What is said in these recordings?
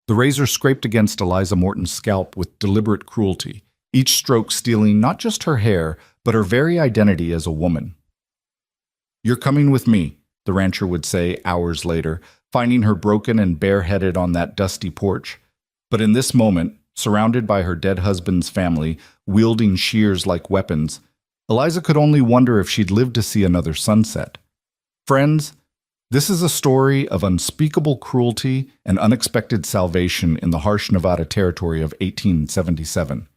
The razor scraped against Eliza Morton's scalp with deliberate cruelty, each stroke stealing not just her hair, but her very identity as a woman. "You're coming with me," the rancher would say hours later, finding her broken and bareheaded on that dusty porch. But in this moment, surrounded by her dead husband's family, wielding shears like weapons, Eliza could only wonder if she'd live to see another sunset. Friends, this is a story of unspeakable cruelty and unexpected salvation in the harsh Nevada territory of 1877.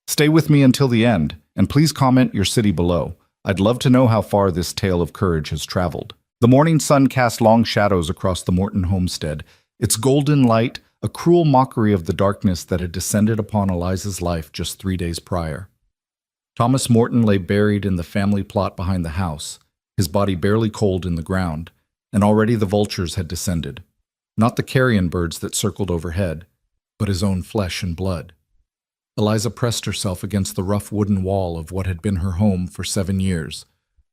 Stay with me until the end, and please comment your city below. I'd love to know how far this tale of courage has traveled. The morning sun cast long shadows across the Morton homestead, its golden light a cruel mockery of the darkness that had descended upon Eliza's life just 3 days prior. Thomas Morton lay buried in the family plot behind the house, his body barely cold in the ground, and already the vultures had descended. Not the carrion birds that circled overhead, but his own flesh and blood. Eliza pressed herself against the rough wooden wall of what had been her home for 7 years,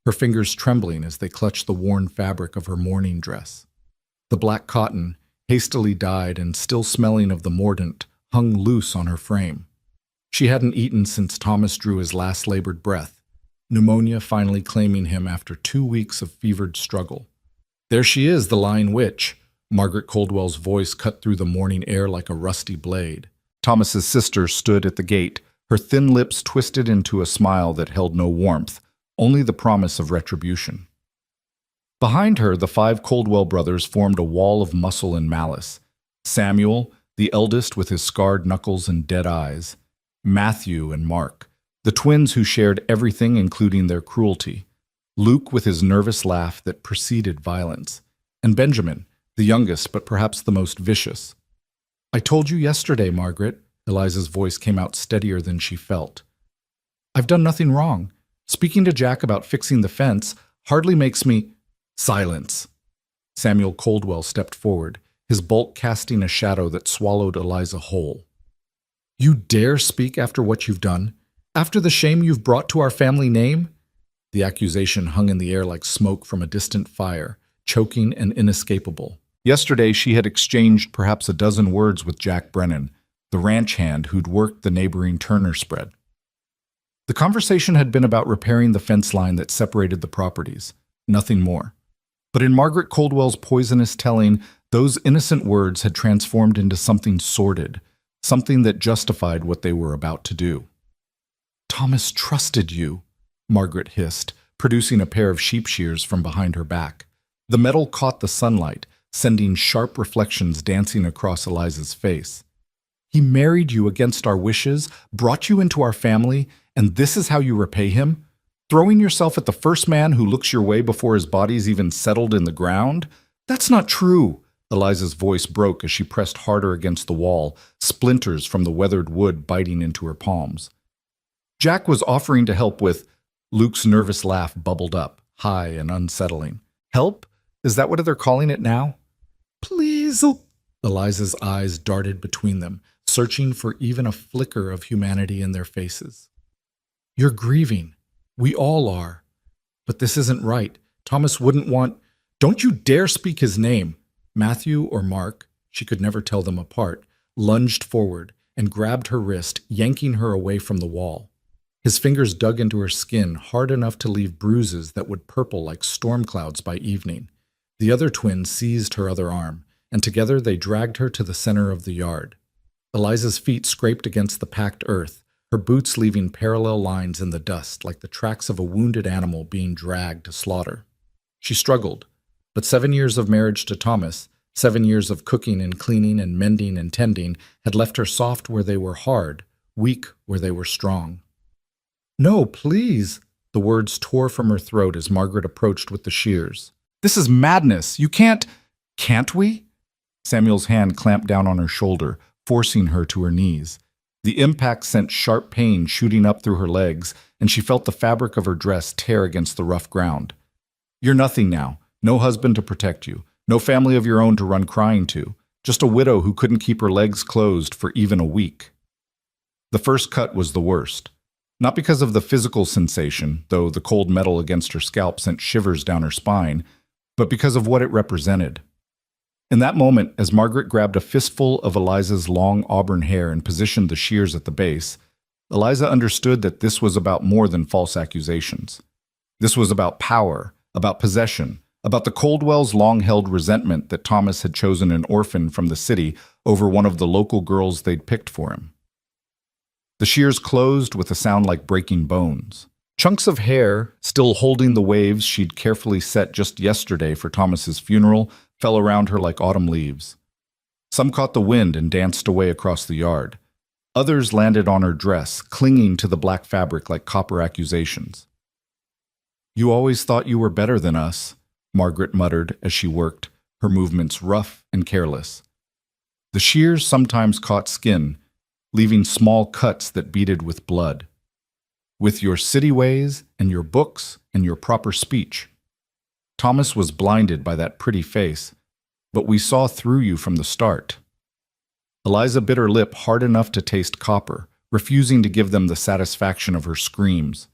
her fingers trembling as they clutched the worn fabric of her mourning dress. The black cotton, hastily dyed and still smelling of the mordant, hung loose on her frame. She hadn't eaten since Thomas drew his last labored breath, pneumonia finally claiming him after 2 weeks of fevered struggle. "There she is, the lying witch," Margaret Coldwell's voice cut through the morning air like a rusty blade. Thomas's sister stood at the gate, her thin lips twisted into a smile that held no warmth, only the promise of retribution. Behind her, the 5 Coldwell brothers formed a wall of muscle and malice. Samuel, the eldest with his scarred knuckles and dead eyes. Matthew and Mark, the twins who shared everything including their cruelty. Luke with his nervous laugh that preceded violence. And Benjamin, the youngest but perhaps the most vicious. "I told you yesterday, Margaret," Eliza's voice came out steadier than she felt. "I've done nothing wrong. Speaking to Jack about fixing the fence hardly makes me—" "Silence!" Samuel Coldwell stepped forward, his bulk casting a shadow that swallowed Eliza whole. "You dare speak after what you've done? After the shame you've brought to our family name?" The accusation hung in the air like smoke from a distant fire, choking and inescapable. Yesterday she had exchanged perhaps a dozen words with Jack Brennan, the ranch hand who'd worked the neighboring Turner spread. The conversation had been about repairing the fence line that separated the properties, nothing more. But in Margaret Coldwell's poisonous telling, those innocent words had transformed into something sordid, something that justified what they were about to do. "Thomas trusted you," Margaret hissed, producing a pair of sheep shears from behind her back. The metal caught the sunlight, sending sharp reflections dancing across Eliza's face. "He married you against our wishes, brought you into our family, and this is how you repay him? Throwing yourself at the first man who looks your way before his body's even settled in the ground? That's not true." Eliza's voice broke as she pressed harder against the wall, splinters from the weathered wood biting into her palms. "Jack was offering to help with—" Luke's nervous laugh bubbled up, high and unsettling. "Help? Is that what they're calling it now?" "Please." Eliza's eyes darted between them, searching for even a flicker of humanity in their faces. "You're grieving. We all are. But this isn't right. Thomas wouldn't want—" "Don't you dare speak his name!" Matthew or Mark, she could never tell them apart, lunged forward and grabbed her wrist, yanking her away from the wall. His fingers dug into her skin hard enough to leave bruises that would purple like storm clouds by evening. The other twin seized her other arm, and together they dragged her to the center of the yard. Eliza's feet scraped against the packed earth, her boots leaving parallel lines in the dust like the tracks of a wounded animal being dragged to slaughter. She struggled, but 7 years of marriage to Thomas, 7 years of cooking and cleaning and mending and tending, had left her soft where they were hard, weak where they were strong. "No, please!" The words tore from her throat as Margaret approached with the shears. "This is madness! You can't—" "Can't we?" Samuel's hand clamped down on her shoulder, forcing her to her knees. The impact sent sharp pain shooting up through her legs, and she felt the fabric of her dress tear against the rough ground. "You're nothing now. No husband to protect you. No family of your own to run crying to. Just a widow who couldn't keep her legs closed for even a week." The first cut was the worst. Not because of the physical sensation, though the cold metal against her scalp sent shivers down her spine, but because of what it represented. In that moment, as Margaret grabbed a fistful of Eliza's long auburn hair and positioned the shears at the base, Eliza understood that this was about more than false accusations. This was about power, about possession, about the Coldwells' long-held resentment that Thomas had chosen an orphan from the city over one of the local girls they'd picked for him. The shears closed with a sound like breaking bones. Chunks of hair, still holding the waves she'd carefully set just yesterday for Thomas's funeral, fell around her like autumn leaves. Some caught the wind and danced away across the yard. Others landed on her dress, clinging to the black fabric like copper accusations. "You always thought you were better than us," Margaret muttered as she worked, her movements rough and careless. The shears sometimes caught skin, leaving small cuts that beaded with blood. "With your city ways and your books and your proper speech." Thomas was blinded by that pretty face, but we saw through you from the start. Eliza bit her lip hard enough to taste copper, refusing to give them the satisfaction of her screams.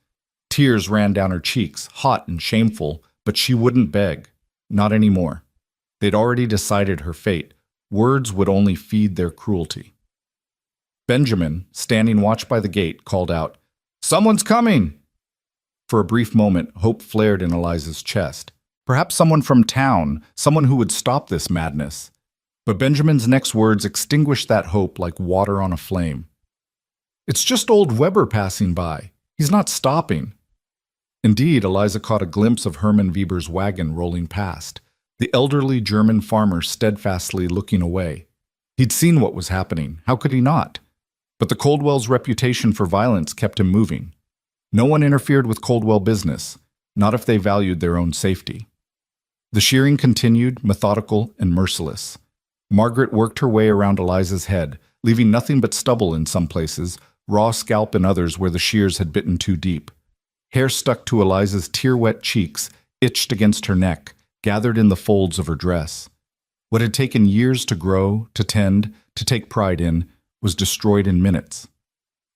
Tears ran down her cheeks, hot and shameful, but she wouldn't beg. Not anymore. They'd already decided her fate. Words would only feed their cruelty. Benjamin, standing watch by the gate, called out, "Someone's coming!" For a brief moment, hope flared in Eliza's chest. Perhaps someone from town, someone who would stop this madness. But Benjamin's next words extinguished that hope like water on a flame. "It's just old Weber passing by. He's not stopping." Indeed, Eliza caught a glimpse of Hermann Weber's wagon rolling past, the elderly German farmer steadfastly looking away. He'd seen what was happening. How could he not? But the Coldwells' reputation for violence kept him moving. No one interfered with Coldwell business, not if they valued their own safety. The shearing continued, methodical and merciless. Margaret worked her way around Eliza's head, leaving nothing but stubble in some places, raw scalp in others where the shears had bitten too deep. Hair stuck to Eliza's tear-wet cheeks, itched against her neck, gathered in the folds of her dress. What had taken years to grow, to tend, to take pride in, was destroyed in minutes.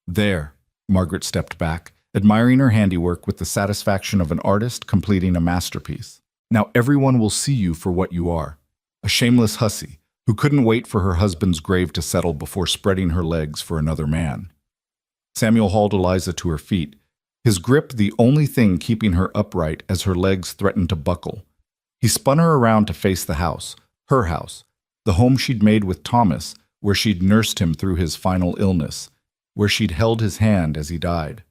"There," Margaret stepped back, admiring her handiwork with the satisfaction of an artist completing a masterpiece. "Now everyone will see you for what you are, a shameless hussy who couldn't wait for her husband's grave to settle before spreading her legs for another man." Samuel hauled Eliza to her feet, his grip the only thing keeping her upright as her legs threatened to buckle. He spun her around to face the house, her house, the home she'd made with Thomas, where she'd nursed him through his final illness, where she'd held his hand as he died.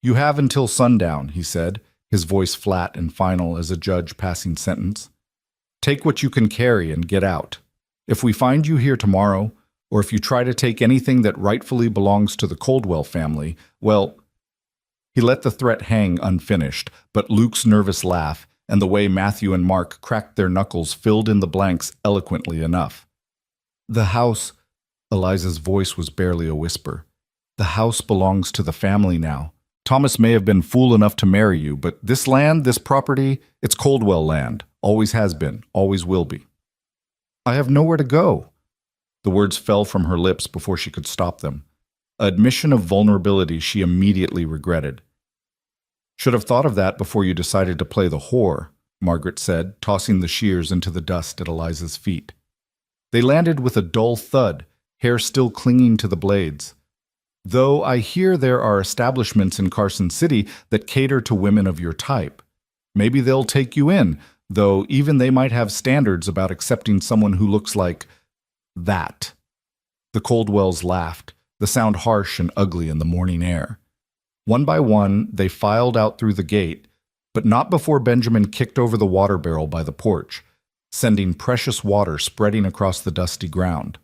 "You have until sundown," he said, his voice flat and final as a judge passing sentence. "Take what you can carry and get out. If we find you here tomorrow, or if you try to take anything that rightfully belongs to the Coldwell family, well—" He let the threat hang unfinished, but Luke's nervous laugh and the way Matthew and Mark cracked their knuckles filled in the blanks eloquently enough. "The house," Eliza's voice was barely a whisper, "the house belongs to the family now. Thomas may have been fool enough to marry you, but this land, this property, it's Coldwell land. Always has been, always will be." "I have nowhere to go." The words fell from her lips before she could stop them. An admission of vulnerability she immediately regretted. "Should have thought of that before you decided to play the whore," Margaret said, tossing the shears into the dust at Eliza's feet. They landed with a dull thud, hair still clinging to the blades. "Though I hear there are establishments in Carson City that cater to women of your type. Maybe they'll take you in, though even they might have standards about accepting someone who looks like that." The Coldwells laughed, the sound harsh and ugly in the morning air. One by one, they filed out through the gate, but not before Benjamin kicked over the water barrel by the porch, sending precious water spreading across the dusty ground.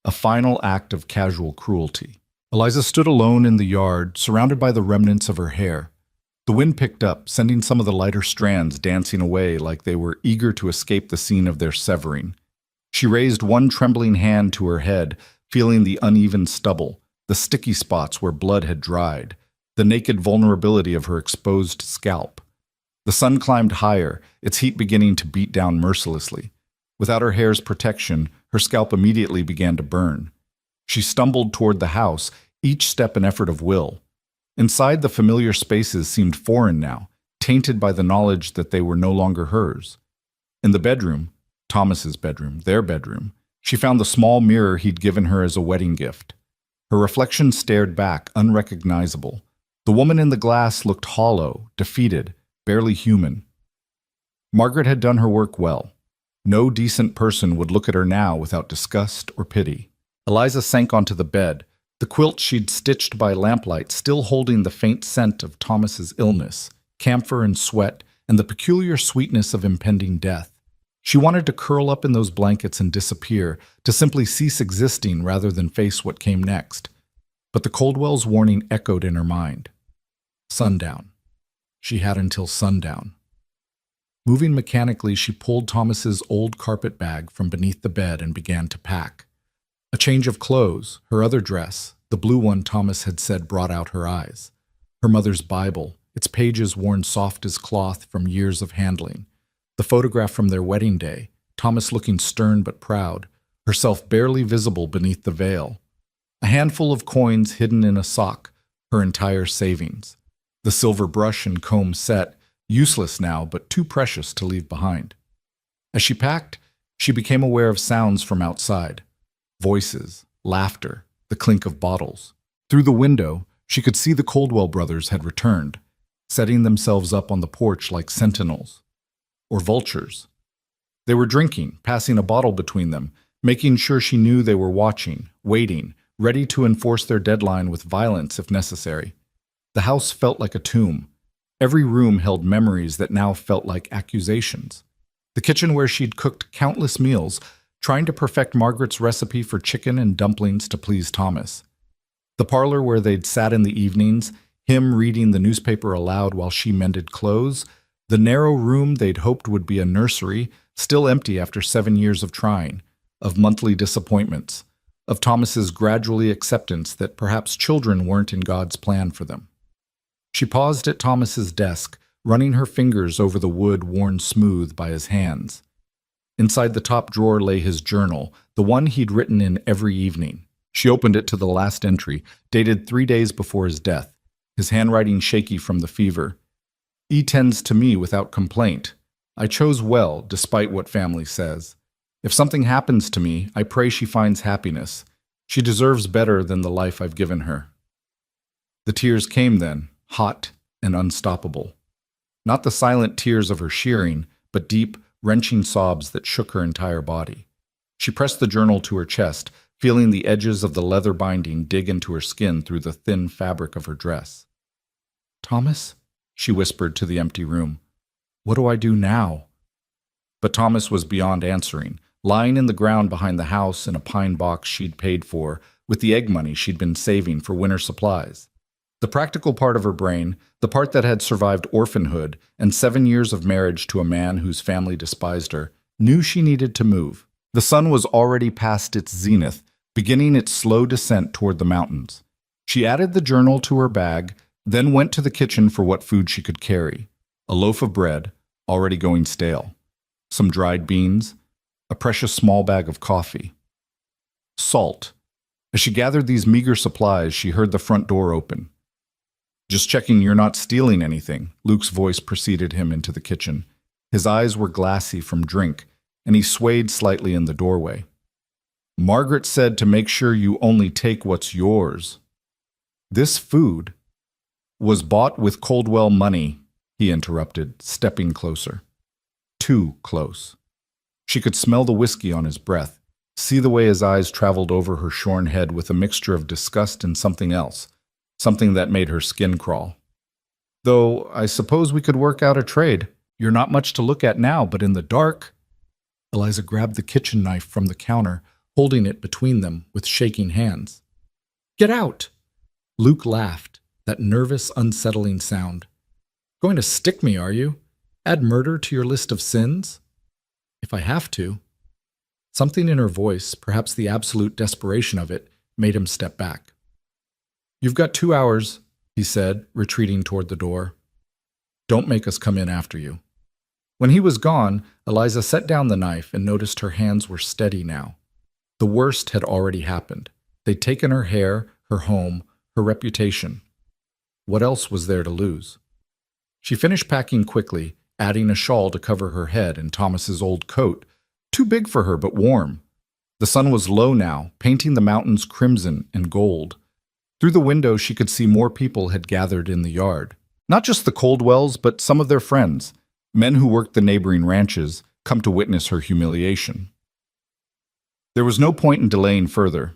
A final act of casual cruelty. Eliza stood alone in the yard, surrounded by the remnants of her hair. The wind picked up, sending some of the lighter strands dancing away like they were eager to escape the scene of their severing. She raised one trembling hand to her head, feeling the uneven stubble, the sticky spots where blood had dried, the naked vulnerability of her exposed scalp. The sun climbed higher, its heat beginning to beat down mercilessly. Without her hair's protection, her scalp immediately began to burn. She stumbled toward the house, each step an effort of will. Inside, the familiar spaces seemed foreign now, tainted by the knowledge that they were no longer hers. In the bedroom, Thomas's bedroom, their bedroom. She found the small mirror he'd given her as a wedding gift. Her reflection stared back, unrecognizable. The woman in the glass looked hollow, defeated, barely human. Margaret had done her work well. No decent person would look at her now without disgust or pity. Eliza sank onto the bed, the quilt she'd stitched by lamplight still holding the faint scent of Thomas's illness, camphor and sweat, and the peculiar sweetness of impending death. She wanted to curl up in those blankets and disappear, to simply cease existing rather than face what came next. But the Coldwell's warning echoed in her mind. Sundown. She had until sundown. Moving mechanically, she pulled Thomas's old carpet bag from beneath the bed and began to pack. A change of clothes, her other dress, the blue one Thomas had said brought out her eyes. Her mother's Bible, its pages worn soft as cloth from years of handling. The photograph from their wedding day, Thomas looking stern but proud, herself barely visible beneath the veil. A handful of coins hidden in a sock, her entire savings. The silver brush and comb set, useless now but too precious to leave behind. As she packed, she became aware of sounds from outside. Voices, laughter, the clink of bottles. Through the window, she could see the Coldwell brothers had returned, setting themselves up on the porch like sentinels. Or vultures. They were drinking, passing a bottle between them, making sure she knew they were watching, waiting, ready to enforce their deadline with violence if necessary. The house felt like a tomb. Every room held memories that now felt like accusations. The kitchen where she'd cooked countless meals, trying to perfect Margaret's recipe for chicken and dumplings to please Thomas. The parlor where they'd sat in the evenings, him reading the newspaper aloud while she mended clothes. The narrow room they'd hoped would be a nursery, still empty after 7 years of trying, of monthly disappointments, of Thomas's gradually acceptance that perhaps children weren't in God's plan for them. She paused at Thomas's desk, running her fingers over the wood worn smooth by his hands. Inside the top drawer lay his journal, the one he'd written in every evening. She opened it to the last entry, dated 3 days before his death, his handwriting shaky from the fever. "E tends to me without complaint. I chose well, despite what family says. If something happens to me, I pray she finds happiness. She deserves better than the life I've given her." The tears came then, hot and unstoppable. Not the silent tears of her shearing, but deep, wrenching sobs that shook her entire body. She pressed the journal to her chest, feeling the edges of the leather binding dig into her skin through the thin fabric of her dress. "Thomas?" she whispered to the empty room. "What do I do now?" But Thomas was beyond answering, lying in the ground behind the house in a pine box she'd paid for, with the egg money she'd been saving for winter supplies. The practical part of her brain, the part that had survived orphanhood and 7 years of marriage to a man whose family despised her, knew she needed to move. The sun was already past its zenith, beginning its slow descent toward the mountains. She added the journal to her bag, then went to the kitchen for what food she could carry. A loaf of bread, already going stale. Some dried beans. A precious small bag of coffee. Salt. As she gathered these meager supplies, she heard the front door open. "Just checking you're not stealing anything," Luke's voice preceded him into the kitchen. His eyes were glassy from drink, and he swayed slightly in the doorway. "Margaret said to make sure you only take what's yours." "This food was bought with Coldwell money," he interrupted, stepping closer. Too close. She could smell the whiskey on his breath, see the way his eyes traveled over her shorn head with a mixture of disgust and something else, something that made her skin crawl. "Though I suppose we could work out a trade. You're not much to look at now, but in the dark—" Eliza grabbed the kitchen knife from the counter, holding it between them with shaking hands. "Get out!" Luke laughed, that nervous, unsettling sound. "Going to stick me, are you? Add murder to your list of sins?" "If I have to." Something in her voice, perhaps the absolute desperation of it, made him step back. "You've got 2 hours," he said, retreating toward the door. "Don't make us come in after you." When he was gone, Eliza set down the knife and noticed her hands were steady now. The worst had already happened. They'd taken her hair, her home, her reputation. What else was there to lose? She finished packing quickly, adding a shawl to cover her head and Thomas's old coat, Too big for her, but warm. The sun was low now, painting the mountains crimson and gold. Through the window, she could see more people had gathered in the yard. Not just the Coldwells, but some of their friends, men who worked the neighboring ranches, come to witness her humiliation. There was no point in delaying further.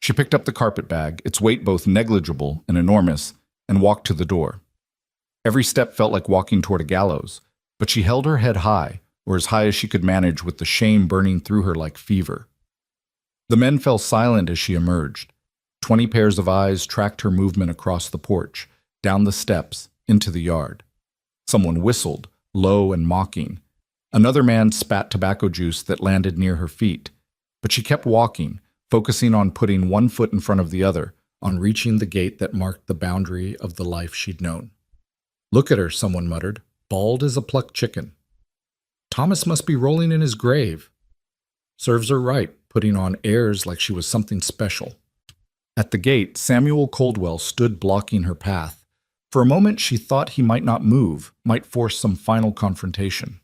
She picked up the carpet bag, its weight both negligible and enormous, and walked to the door. Every step felt like walking toward a gallows, but she held her head high, or as high as she could manage with the shame burning through her like fever. The men fell silent as she emerged. 20 pairs of eyes tracked her movement across the porch, down the steps, into the yard. Someone whistled, low and mocking. Another man spat tobacco juice that landed near her feet. But she kept walking, focusing on putting one foot in front of the other, on reaching the gate that marked the boundary of the life she'd known. "Look at her," someone muttered, "bald as a plucked chicken. Thomas must be rolling in his grave. Serves her right, putting on airs like she was something special." At the gate, Samuel Coldwell stood blocking her path. For a moment, she thought he might not move, might force some final confrontation.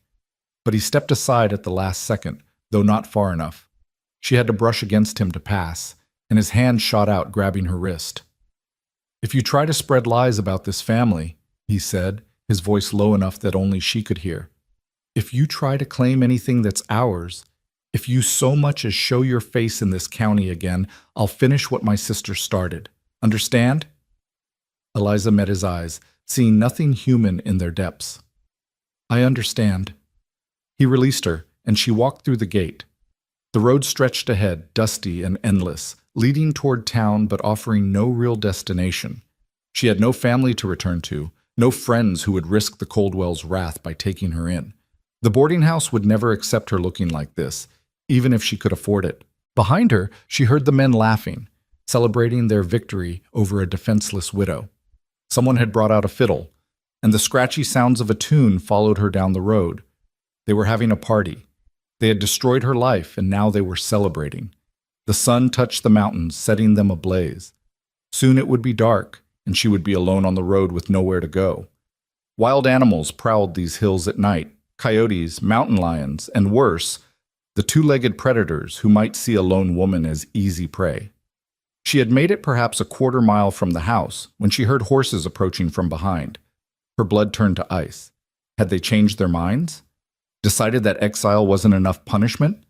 But he stepped aside at the last second, though not far enough. She had to brush against him to pass, and his hand shot out, grabbing her wrist. "If you try to spread lies about this family," he said, his voice low enough that only she could hear, "if you try to claim anything that's ours, if you so much as show your face in this county again, I'll finish what my sister started. Understand?" Eliza met his eyes, seeing nothing human in their depths. "I understand." He released her, and she walked through the gate. The road stretched ahead, dusty and endless, leading toward town but offering no real destination. She had no family to return to, no friends who would risk the Coldwells' wrath by taking her in. The boarding house would never accept her looking like this, even if she could afford it. Behind her, she heard the men laughing, celebrating their victory over a defenseless widow. Someone had brought out a fiddle, and the scratchy sounds of a tune followed her down the road. They were having a party. They had destroyed her life, and now they were celebrating. The sun touched the mountains, setting them ablaze. Soon it would be dark, and she would be alone on the road with nowhere to go. Wild animals prowled these hills at night, coyotes, mountain lions, and worse, the two-legged predators who might see a lone woman as easy prey. She had made it perhaps a quarter mile from the house when she heard horses approaching from behind. Her blood turned to ice. Had they changed their minds? Decided that exile wasn't enough punishment?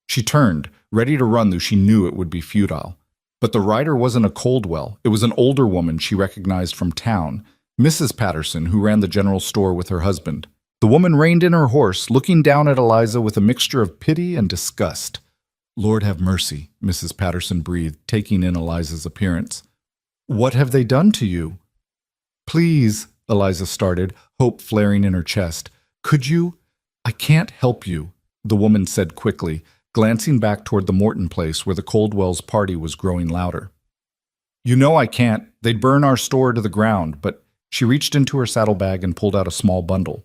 She turned, ready to run, though she knew it would be futile. But the rider wasn't a Coldwell. It was an older woman she recognized from town, Mrs. Patterson, who ran the general store with her husband. The woman reined in her horse, looking down at Eliza with a mixture of pity and disgust. "Lord have mercy," Mrs. Patterson breathed, taking in Eliza's appearance. "What have they done to you?" "Please," Eliza started, hope flaring in her chest. "Could you—" "I can't help you," the woman said quickly, glancing back toward the Morton place where the Coldwells' party was growing louder. "You know I can't. They'd burn our store to the ground," but she reached into her saddlebag and pulled out a small bundle.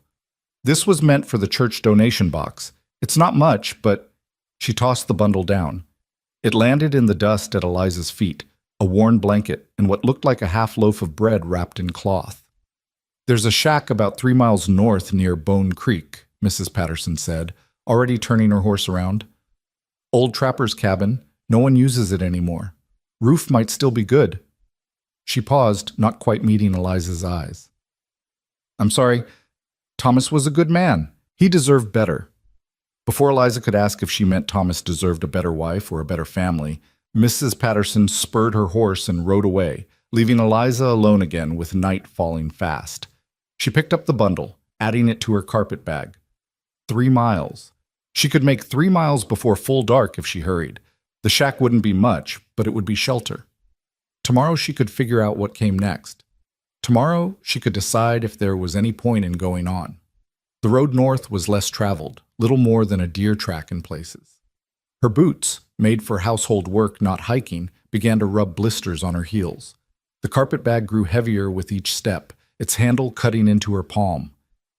"This was meant for the church donation box. It's not much, but—" She tossed the bundle down. It landed in the dust at Eliza's feet, a worn blanket and what looked like a half loaf of bread wrapped in cloth. "There's a shack about 3 miles north near Bone Creek," Mrs. Patterson said, already turning her horse around. "Old trapper's cabin. No one uses it anymore. Roof might still be good." She paused, not quite meeting Eliza's eyes. "I'm sorry. Thomas was a good man. He deserved better." Before Eliza could ask if she meant Thomas deserved a better wife or a better family, Mrs. Patterson spurred her horse and rode away, leaving Eliza alone again with night falling fast. She picked up the bundle, adding it to her carpet bag. 3 miles. She could make 3 miles before full dark if she hurried. The shack wouldn't be much, but it would be shelter. Tomorrow she could figure out what came next. Tomorrow she could decide if there was any point in going on. The road north was less traveled, little more than a deer track in places. Her boots, made for household work, not hiking, began to rub blisters on her heels. The carpet bag grew heavier with each step, its handle cutting into her palm.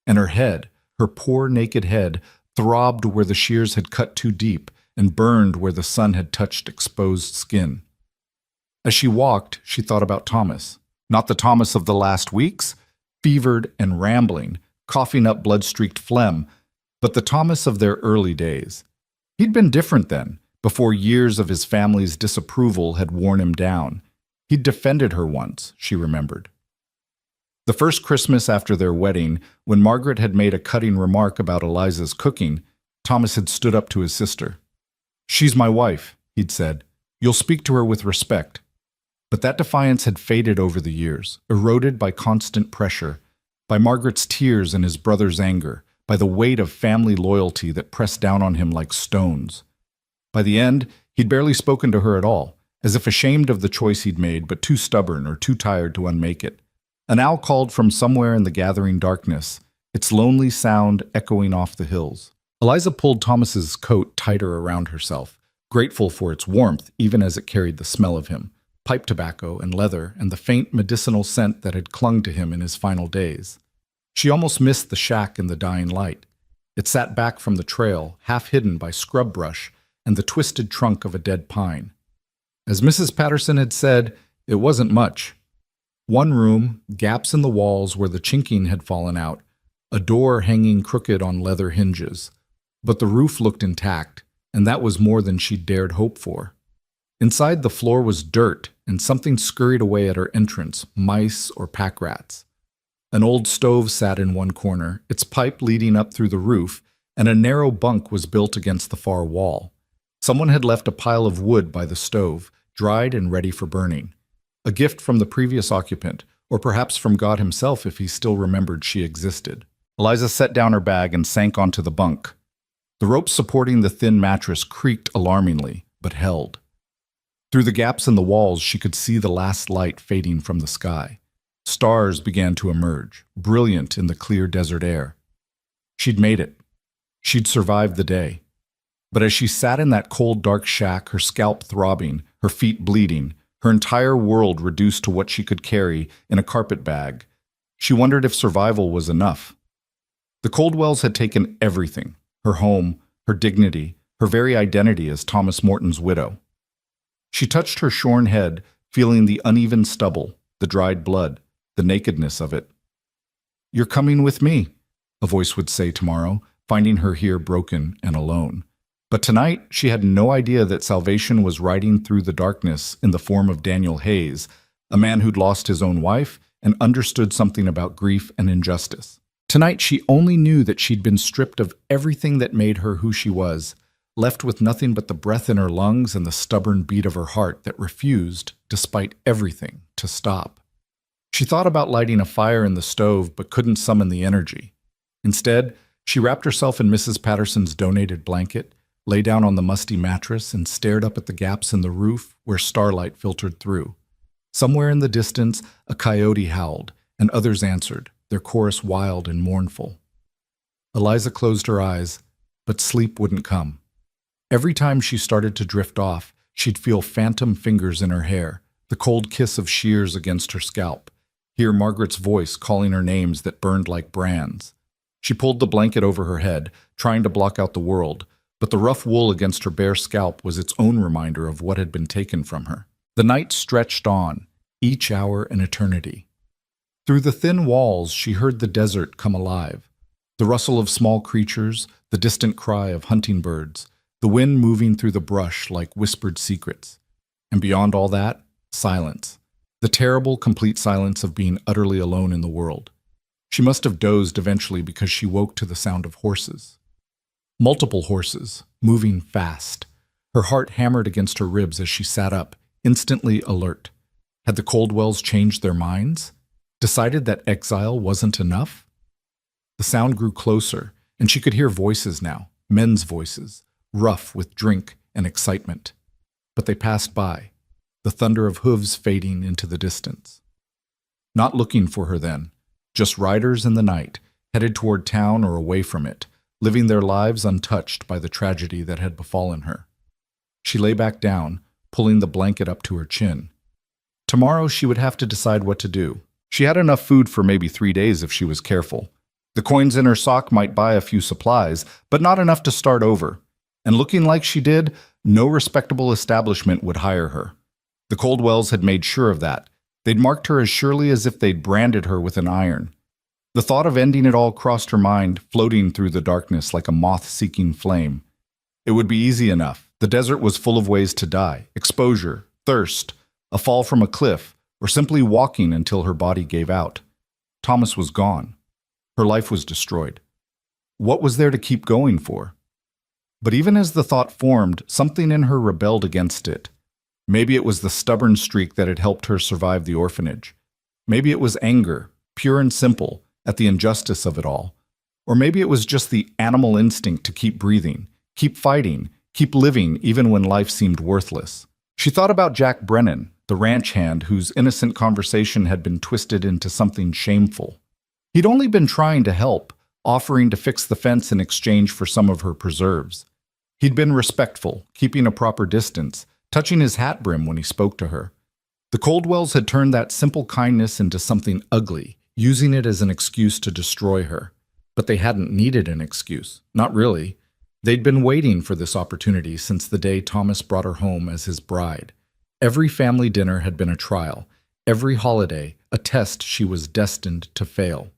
And her head, her poor naked head, throbbed where the shears had cut too deep and burned where the sun had touched exposed skin. As she walked, she thought about Thomas. Not the Thomas of the last weeks, fevered and rambling, coughing up blood-streaked phlegm, but the Thomas of their early days. He'd been different then, before years of his family's disapproval had worn him down. He'd defended her once, she remembered. The first Christmas after their wedding, when Margaret had made a cutting remark about Eliza's cooking, Thomas had stood up to his sister. "She's my wife," he'd said. "You'll speak to her with respect." But that defiance had faded over the years, eroded by constant pressure, by Margaret's tears and his brother's anger, by the weight of family loyalty that pressed down on him like stones. By the end, he'd barely spoken to her at all, as if ashamed of the choice he'd made, but too stubborn or too tired to unmake it. An owl called from somewhere in the gathering darkness, its lonely sound echoing off the hills. Eliza pulled Thomas's coat tighter around herself, grateful for its warmth even as it carried the smell of him, pipe tobacco and leather and the faint medicinal scent that had clung to him in his final days. She almost missed the shack in the dying light. It sat back from the trail, half hidden by scrub brush and the twisted trunk of a dead pine. As Mrs. Patterson had said, it wasn't much. One room, gaps in the walls where the chinking had fallen out, a door hanging crooked on leather hinges. But the roof looked intact, and that was more than she'd dared hope for. Inside, the floor was dirt, and something scurried away at her entrance, mice or pack rats. An old stove sat in one corner, its pipe leading up through the roof, and a narrow bunk was built against the far wall. Someone had left a pile of wood by the stove, dried and ready for burning. A gift from the previous occupant, or perhaps from God himself if he still remembered she existed. Eliza set down her bag and sank onto the bunk. The ropes supporting the thin mattress creaked alarmingly, but held. Through the gaps in the walls, she could see the last light fading from the sky. Stars began to emerge, brilliant in the clear desert air. She'd made it. She'd survived the day. But as she sat in that cold, dark shack, her scalp throbbing, her feet bleeding, her entire world reduced to what she could carry in a carpet bag, she wondered if survival was enough. The Coldwells had taken everything, her home, her dignity, her very identity as Thomas Morton's widow. She touched her shorn head, feeling the uneven stubble, the dried blood, the nakedness of it. "You're coming with me," a voice would say tomorrow, finding her here broken and alone. But tonight, she had no idea that salvation was riding through the darkness in the form of Daniel Hayes, a man who'd lost his own wife and understood something about grief and injustice. Tonight, she only knew that she'd been stripped of everything that made her who she was, left with nothing but the breath in her lungs and the stubborn beat of her heart that refused, despite everything, to stop. She thought about lighting a fire in the stove but couldn't summon the energy. Instead, she wrapped herself in Mrs. Patterson's donated blanket, lay down on the musty mattress, and stared up at the gaps in the roof where starlight filtered through. Somewhere in the distance, a coyote howled, and others answered, their chorus wild and mournful. Eliza closed her eyes, but sleep wouldn't come. Every time she started to drift off, she'd feel phantom fingers in her hair, the cold kiss of shears against her scalp, hear Margaret's voice calling her names that burned like brands. She pulled the blanket over her head, trying to block out the world, but the rough wool against her bare scalp was its own reminder of what had been taken from her. The night stretched on, each hour an eternity. Through the thin walls, she heard the desert come alive, the rustle of small creatures, the distant cry of hunting birds, the wind moving through the brush like whispered secrets. And beyond all that, silence, the terrible, complete silence of being utterly alone in the world. She must have dozed eventually because she woke to the sound of horses. Multiple horses, moving fast. Her heart hammered against her ribs as she sat up, instantly alert. Had the Coldwells changed their minds? Decided that exile wasn't enough? The sound grew closer, and she could hear voices now, men's voices, rough with drink and excitement. But they passed by, the thunder of hooves fading into the distance. Not looking for her then, just riders in the night, headed toward town or away from it, living their lives untouched by the tragedy that had befallen her. She lay back down, pulling the blanket up to her chin. Tomorrow she would have to decide what to do. She had enough food for maybe 3 days if she was careful. The coins in her sock might buy a few supplies, but not enough to start over. And looking like she did, no respectable establishment would hire her. The Coldwells had made sure of that. They'd marked her as surely as if they'd branded her with an iron. The thought of ending it all crossed her mind, floating through the darkness like a moth-seeking flame. It would be easy enough. The desert was full of ways to die: exposure, thirst, a fall from a cliff, or simply walking until her body gave out. Thomas was gone. Her life was destroyed. What was there to keep going for? But even as the thought formed, something in her rebelled against it. Maybe it was the stubborn streak that had helped her survive the orphanage. Maybe it was anger, pure and simple, at the injustice of it all. Or maybe it was just the animal instinct to keep breathing, keep fighting, keep living even when life seemed worthless. She thought about Jack Brennan, the ranch hand whose innocent conversation had been twisted into something shameful. He'd only been trying to help, offering to fix the fence in exchange for some of her preserves. He'd been respectful, keeping a proper distance, touching his hat brim when he spoke to her. The Coldwells had turned that simple kindness into something ugly, using it as an excuse to destroy her. But they hadn't needed an excuse. Not really. They'd been waiting for this opportunity since the day Thomas brought her home as his bride. Every family dinner had been a trial, every holiday a test she was destined to fail.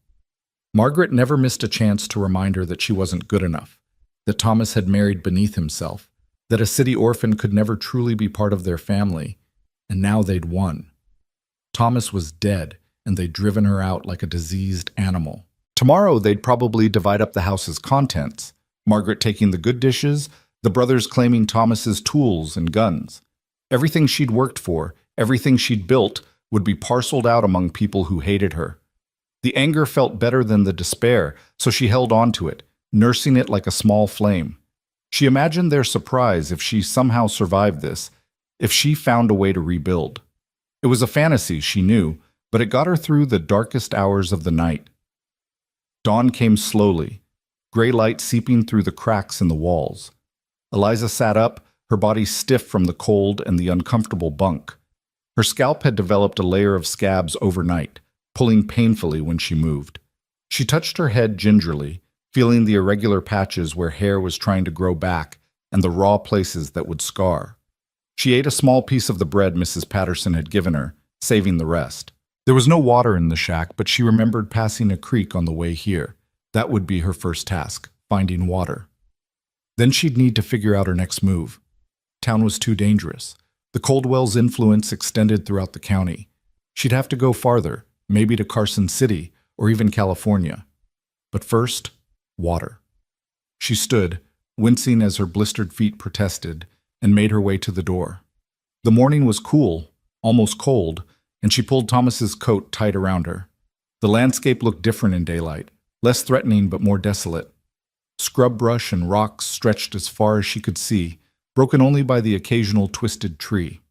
Margaret never missed a chance to remind her that she wasn't good enough, that Thomas had married beneath himself, that a city orphan could never truly be part of their family, and now they'd won. Thomas was dead, and they'd driven her out like a diseased animal. Tomorrow they'd probably divide up the house's contents, Margaret taking the good dishes, the brothers claiming Thomas's tools and guns. Everything she'd worked for, everything she'd built, would be parceled out among people who hated her. The anger felt better than the despair, so she held on to it, nursing it like a small flame. She imagined their surprise if she somehow survived this, if she found a way to rebuild. It was a fantasy, she knew, but it got her through the darkest hours of the night. Dawn came slowly, gray light seeping through the cracks in the walls. Eliza sat up, her body stiff from the cold and the uncomfortable bunk. Her scalp had developed a layer of scabs overnight, pulling painfully when she moved. She touched her head gingerly, feeling the irregular patches where hair was trying to grow back and the raw places that would scar. She ate a small piece of the bread Mrs. Patterson had given her, saving the rest. There was no water in the shack, but she remembered passing a creek on the way here. That would be her first task, finding water. Then she'd need to figure out her next move. Town was too dangerous. The Coldwells' influence extended throughout the county. She'd have to go farther, maybe to Carson City or even California. But first, water. She stood, wincing as her blistered feet protested, and made her way to the door. The morning was cool, almost cold, and she pulled Thomas's coat tight around her. The landscape looked different in daylight, less threatening but more desolate. Scrub brush and rocks stretched as far as she could see, broken only by the occasional twisted tree.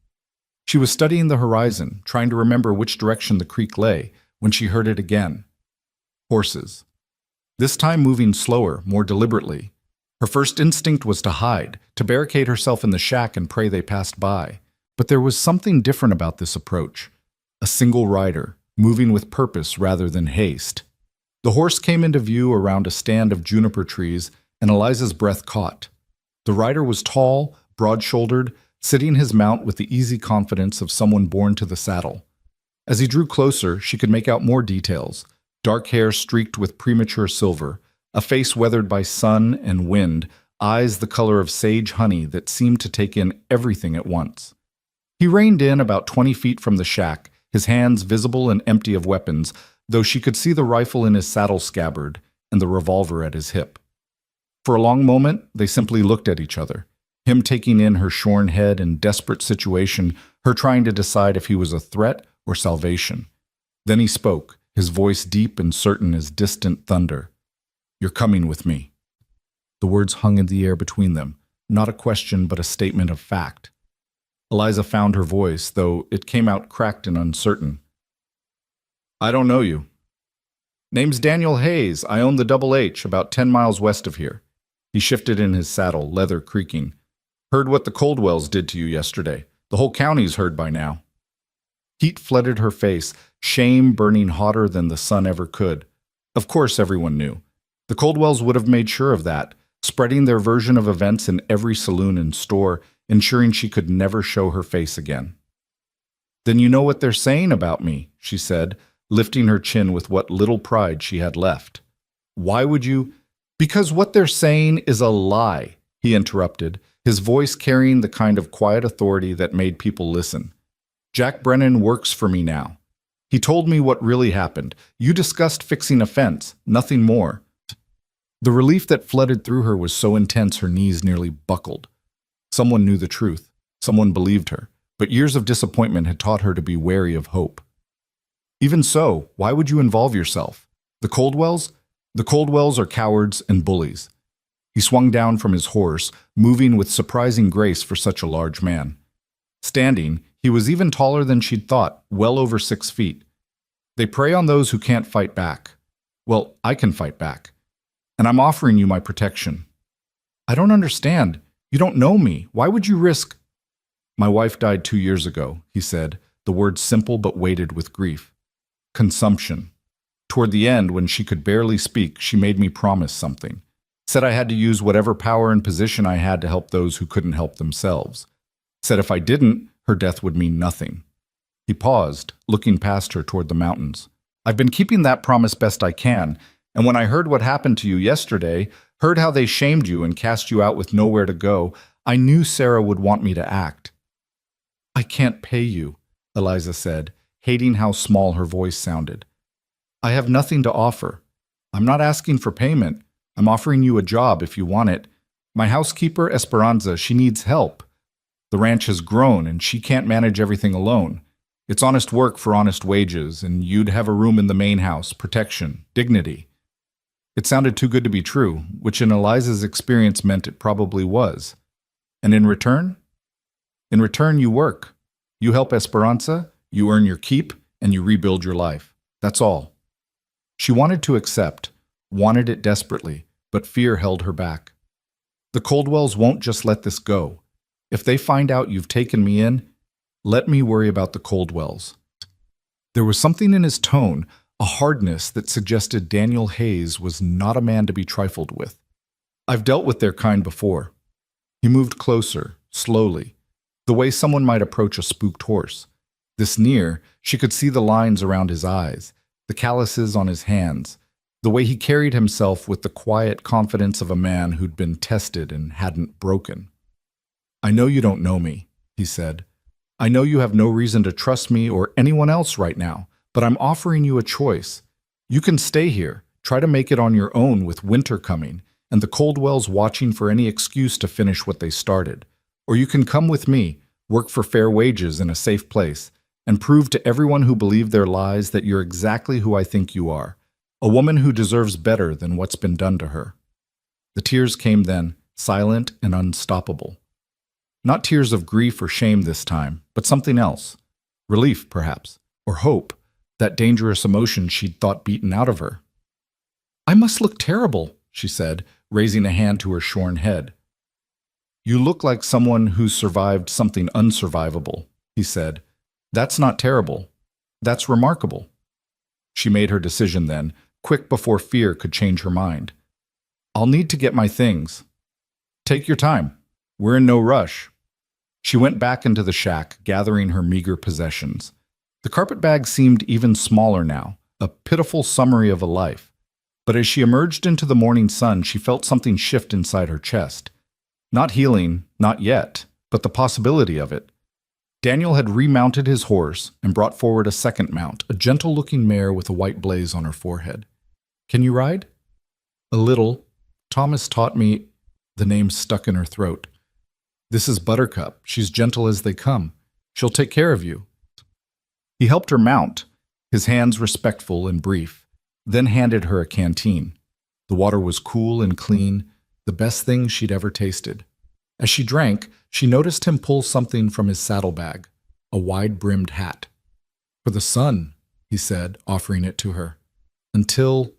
She was studying the horizon, trying to remember which direction the creek lay, when she heard it again. Horses. This time moving slower, more deliberately. Her first instinct was to hide, to barricade herself in the shack and pray they passed by. But there was something different about this approach. A single rider, moving with purpose rather than haste. The horse came into view around a stand of juniper trees, and Eliza's breath caught. The rider was tall, broad-shouldered, sitting his mount with the easy confidence of someone born to the saddle. As he drew closer, she could make out more details. Dark hair streaked with premature silver, a face weathered by sun and wind, eyes the color of sage honey that seemed to take in everything at once. He reined in about 20 feet from the shack, his hands visible and empty of weapons, though she could see the rifle in his saddle scabbard and the revolver at his hip. For a long moment, they simply looked at each other, him taking in her shorn head in desperate situation, her trying to decide if he was a threat or salvation. Then he spoke, his voice deep and certain as distant thunder. "You're coming with me." The words hung in the air between them, not a question but a statement of fact. Eliza found her voice, though it came out cracked and uncertain. "I don't know you." "Name's Daniel Hayes. I own the Double H, about 10 miles west of here." He shifted in his saddle, leather creaking. "Heard what the Coldwells did to you yesterday. The whole county's heard by now." Heat flooded her face, shame burning hotter than the sun ever could. Of course everyone knew. The Coldwells would have made sure of that, spreading their version of events in every saloon and store, ensuring she could never show her face again. "Then you know what they're saying about me," she said, lifting her chin with what little pride she had left. "Why would you—" "Because what they're saying is a lie," he interrupted, his voice carrying the kind of quiet authority that made people listen. Jack Brennan works for me now. He told me what really happened. You discussed fixing a fence, nothing more. The relief that flooded through her was so intense her knees nearly buckled. Someone knew the truth. Someone believed her. But years of disappointment had taught her to be wary of hope. Even so, why would you involve yourself? The Coldwells? The Coldwells are cowards and bullies. He swung down from his horse, moving with surprising grace for such a large man. Standing, he was even taller than she'd thought, well over 6 feet. They prey on those who can't fight back. Well, I can fight back. And I'm offering you my protection. I don't understand. You don't know me. Why would you risk— My wife died 2 years ago, he said, the words simple but weighted with grief. Consumption. Toward the end, when she could barely speak, she made me promise something. Said I had to use whatever power and position I had to help those who couldn't help themselves. Said if I didn't, her death would mean nothing. He paused, looking past her toward the mountains. I've been keeping that promise best I can, and when I heard what happened to you yesterday, heard how they shamed you and cast you out with nowhere to go, I knew Sarah would want me to act. I can't pay you, Eliza said, hating how small her voice sounded. I have nothing to offer. I'm not asking for payment. I'm offering you a job if you want it. My housekeeper, Esperanza, she needs help. The ranch has grown and she can't manage everything alone. It's honest work for honest wages, and you'd have a room in the main house, protection, dignity. It sounded too good to be true, which in Eliza's experience meant it probably was. And in return? In return, you work. You help Esperanza, you earn your keep, and you rebuild your life. That's all. She wanted to accept, wanted it desperately, but fear held her back. The Coldwells won't just let this go. If they find out you've taken me in, let me worry about the Coldwells. There was something in his tone, a hardness that suggested Daniel Hayes was not a man to be trifled with. I've dealt with their kind before. He moved closer, slowly, the way someone might approach a spooked horse. This near, she could see the lines around his eyes, the calluses on his hands, the way he carried himself with the quiet confidence of a man who'd been tested and hadn't broken. I know you don't know me, he said. I know you have no reason to trust me or anyone else right now, but I'm offering you a choice. You can stay here, try to make it on your own with winter coming, and the Coldwells watching for any excuse to finish what they started. Or you can come with me, work for fair wages in a safe place, and prove to everyone who believed their lies that you're exactly who I think you are, a woman who deserves better than what's been done to her. The tears came then, silent and unstoppable. Not tears of grief or shame this time, but something else. Relief, perhaps, or hope, that dangerous emotion she'd thought beaten out of her. I must look terrible, she said, raising a hand to her shorn head. You look like someone who's survived something unsurvivable, he said. That's not terrible. That's remarkable. She made her decision then, quick before fear could change her mind. I'll need to get my things. Take your time. We're in no rush. She went back into the shack, gathering her meager possessions. The carpetbag seemed even smaller now, a pitiful summary of a life. But as she emerged into the morning sun, she felt something shift inside her chest. Not healing, not yet, but the possibility of it. Daniel had remounted his horse and brought forward a second mount, a gentle-looking mare with a white blaze on her forehead. Can you ride? A little. Thomas taught me. The name stuck in her throat. This is Buttercup. She's gentle as they come. She'll take care of you. He helped her mount, his hands respectful and brief, then handed her a canteen. The water was cool and clean, the best thing she'd ever tasted. As she drank, she noticed him pull something from his saddlebag, a wide-brimmed hat. For the sun, he said, offering it to her. Until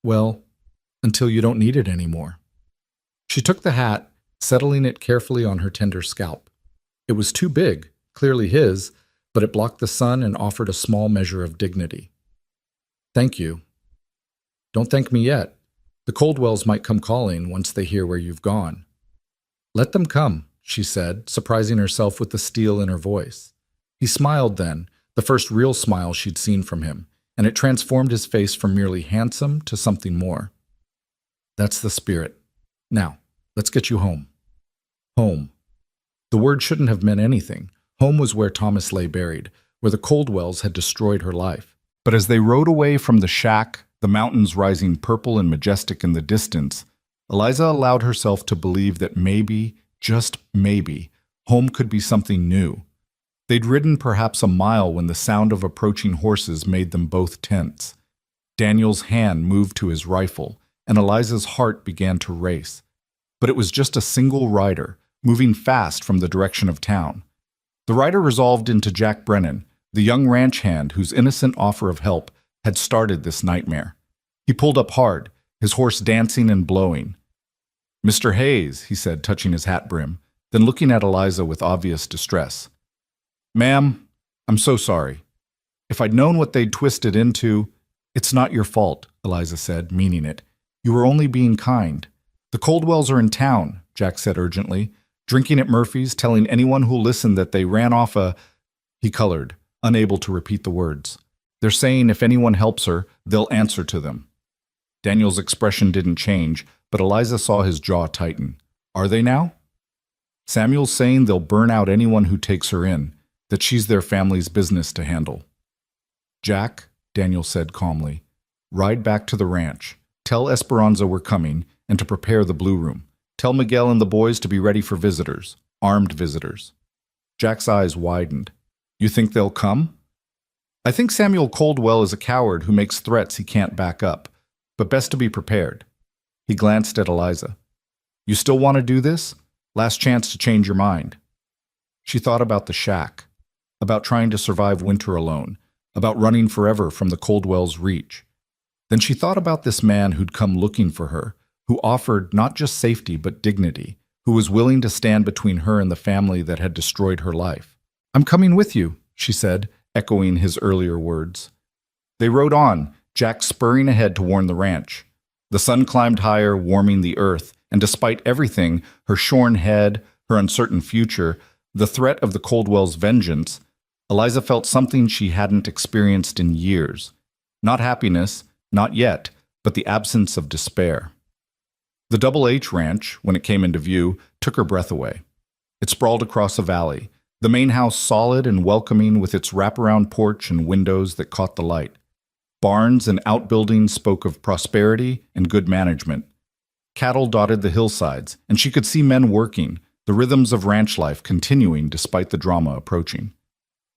you don't need it anymore. She took the hat, settling it carefully on her tender scalp. It was too big, clearly his, but it blocked the sun and offered a small measure of dignity. Thank you. Don't thank me yet. The Coldwells might come calling once they hear where you've gone. Let them come, she said, surprising herself with the steel in her voice. He smiled then, the first real smile she'd seen from him, and it transformed his face from merely handsome to something more. That's the spirit. Now, let's get you home. Home. The word shouldn't have meant anything. Home was where Thomas lay buried, where the Coldwells had destroyed her life. But as they rode away from the shack, the mountains rising purple and majestic in the distance, Eliza allowed herself to believe that maybe, just maybe, home could be something new. They'd ridden perhaps a mile when the sound of approaching horses made them both tense. Daniel's hand moved to his rifle, and Eliza's heart began to race. But it was just a single rider, moving fast from the direction of town. The rider resolved into Jack Brennan, the young ranch hand whose innocent offer of help had started this nightmare. He pulled up hard, his horse dancing and blowing. "Mr. Hayes," he said, touching his hat brim, then looking at Eliza with obvious distress. "Ma'am, I'm so sorry. If I'd known what they'd twisted into—" "It's not your fault," Eliza said, meaning it. "You were only being kind. The Coldwells are in town," Jack said urgently, "drinking at Murphy's, telling anyone who'll listen that they ran off a—" He colored, unable to repeat the words. "They're saying if anyone helps her, they'll answer to them." Daniel's expression didn't change, but Eliza saw his jaw tighten. "Are they now?" "Samuel's saying they'll burn out anyone who takes her in, that she's their family's business to handle." "Jack," Daniel said calmly, "ride back to the ranch. Tell Esperanza we're coming, and to prepare the blue room. Tell Miguel and the boys to be ready for visitors, armed visitors." Jack's eyes widened. "You think they'll come?" "I think Samuel Coldwell is a coward who makes threats he can't back up, but best to be prepared." He glanced at Eliza. "You still want to do this? Last chance to change your mind." She thought about the shack, about trying to survive winter alone, about running forever from the Coldwells' reach. Then she thought about this man who'd come looking for her, who offered not just safety but dignity, who was willing to stand between her and the family that had destroyed her life. "I'm coming with you," she said, echoing his earlier words. They rode on, Jack spurring ahead to warn the ranch. The sun climbed higher, warming the earth, and despite everything, her shorn head, her uncertain future, the threat of the Coldwells' vengeance, Eliza felt something she hadn't experienced in years. Not happiness, not yet, but the absence of despair. The Double H Ranch, when it came into view, took her breath away. It sprawled across a valley, the main house solid and welcoming with its wraparound porch and windows that caught the light. Barns and outbuildings spoke of prosperity and good management. Cattle dotted the hillsides, and she could see men working, the rhythms of ranch life continuing despite the drama approaching.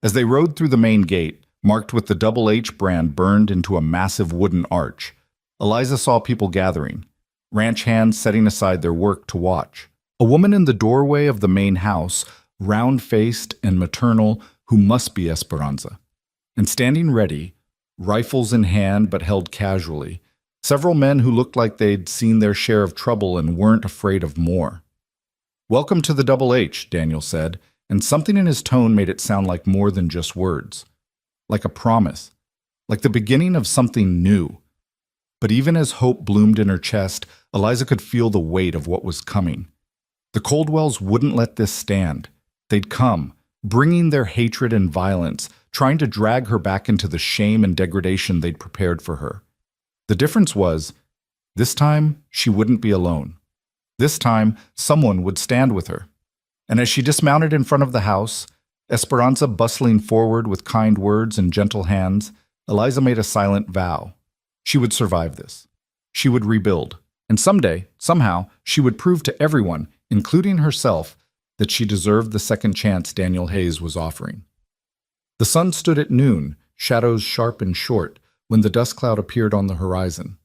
As they rode through the main gate, marked with the Double H brand burned into a massive wooden arch, Eliza saw people gathering, ranch hands setting aside their work to watch. A woman in the doorway of the main house, round-faced and maternal, who must be Esperanza. And standing ready, rifles in hand but held casually, several men who looked like they'd seen their share of trouble and weren't afraid of more. "Welcome to the Double H," Daniel said, and something in his tone made it sound like more than just words. Like a promise, like the beginning of something new. But even as hope bloomed in her chest, Eliza could feel the weight of what was coming. The Coldwells wouldn't let this stand. They'd come, bringing their hatred and violence, trying to drag her back into the shame and degradation they'd prepared for her. The difference was, this time she wouldn't be alone. This time someone would stand with her. And as she dismounted in front of the house, Esperanza bustling forward with kind words and gentle hands, Eliza made a silent vow. She would survive this. She would rebuild. And someday, somehow, she would prove to everyone, including herself, that she deserved the second chance Daniel Hayes was offering. The sun stood at noon, shadows sharp and short, when the dust cloud appeared on the horizon.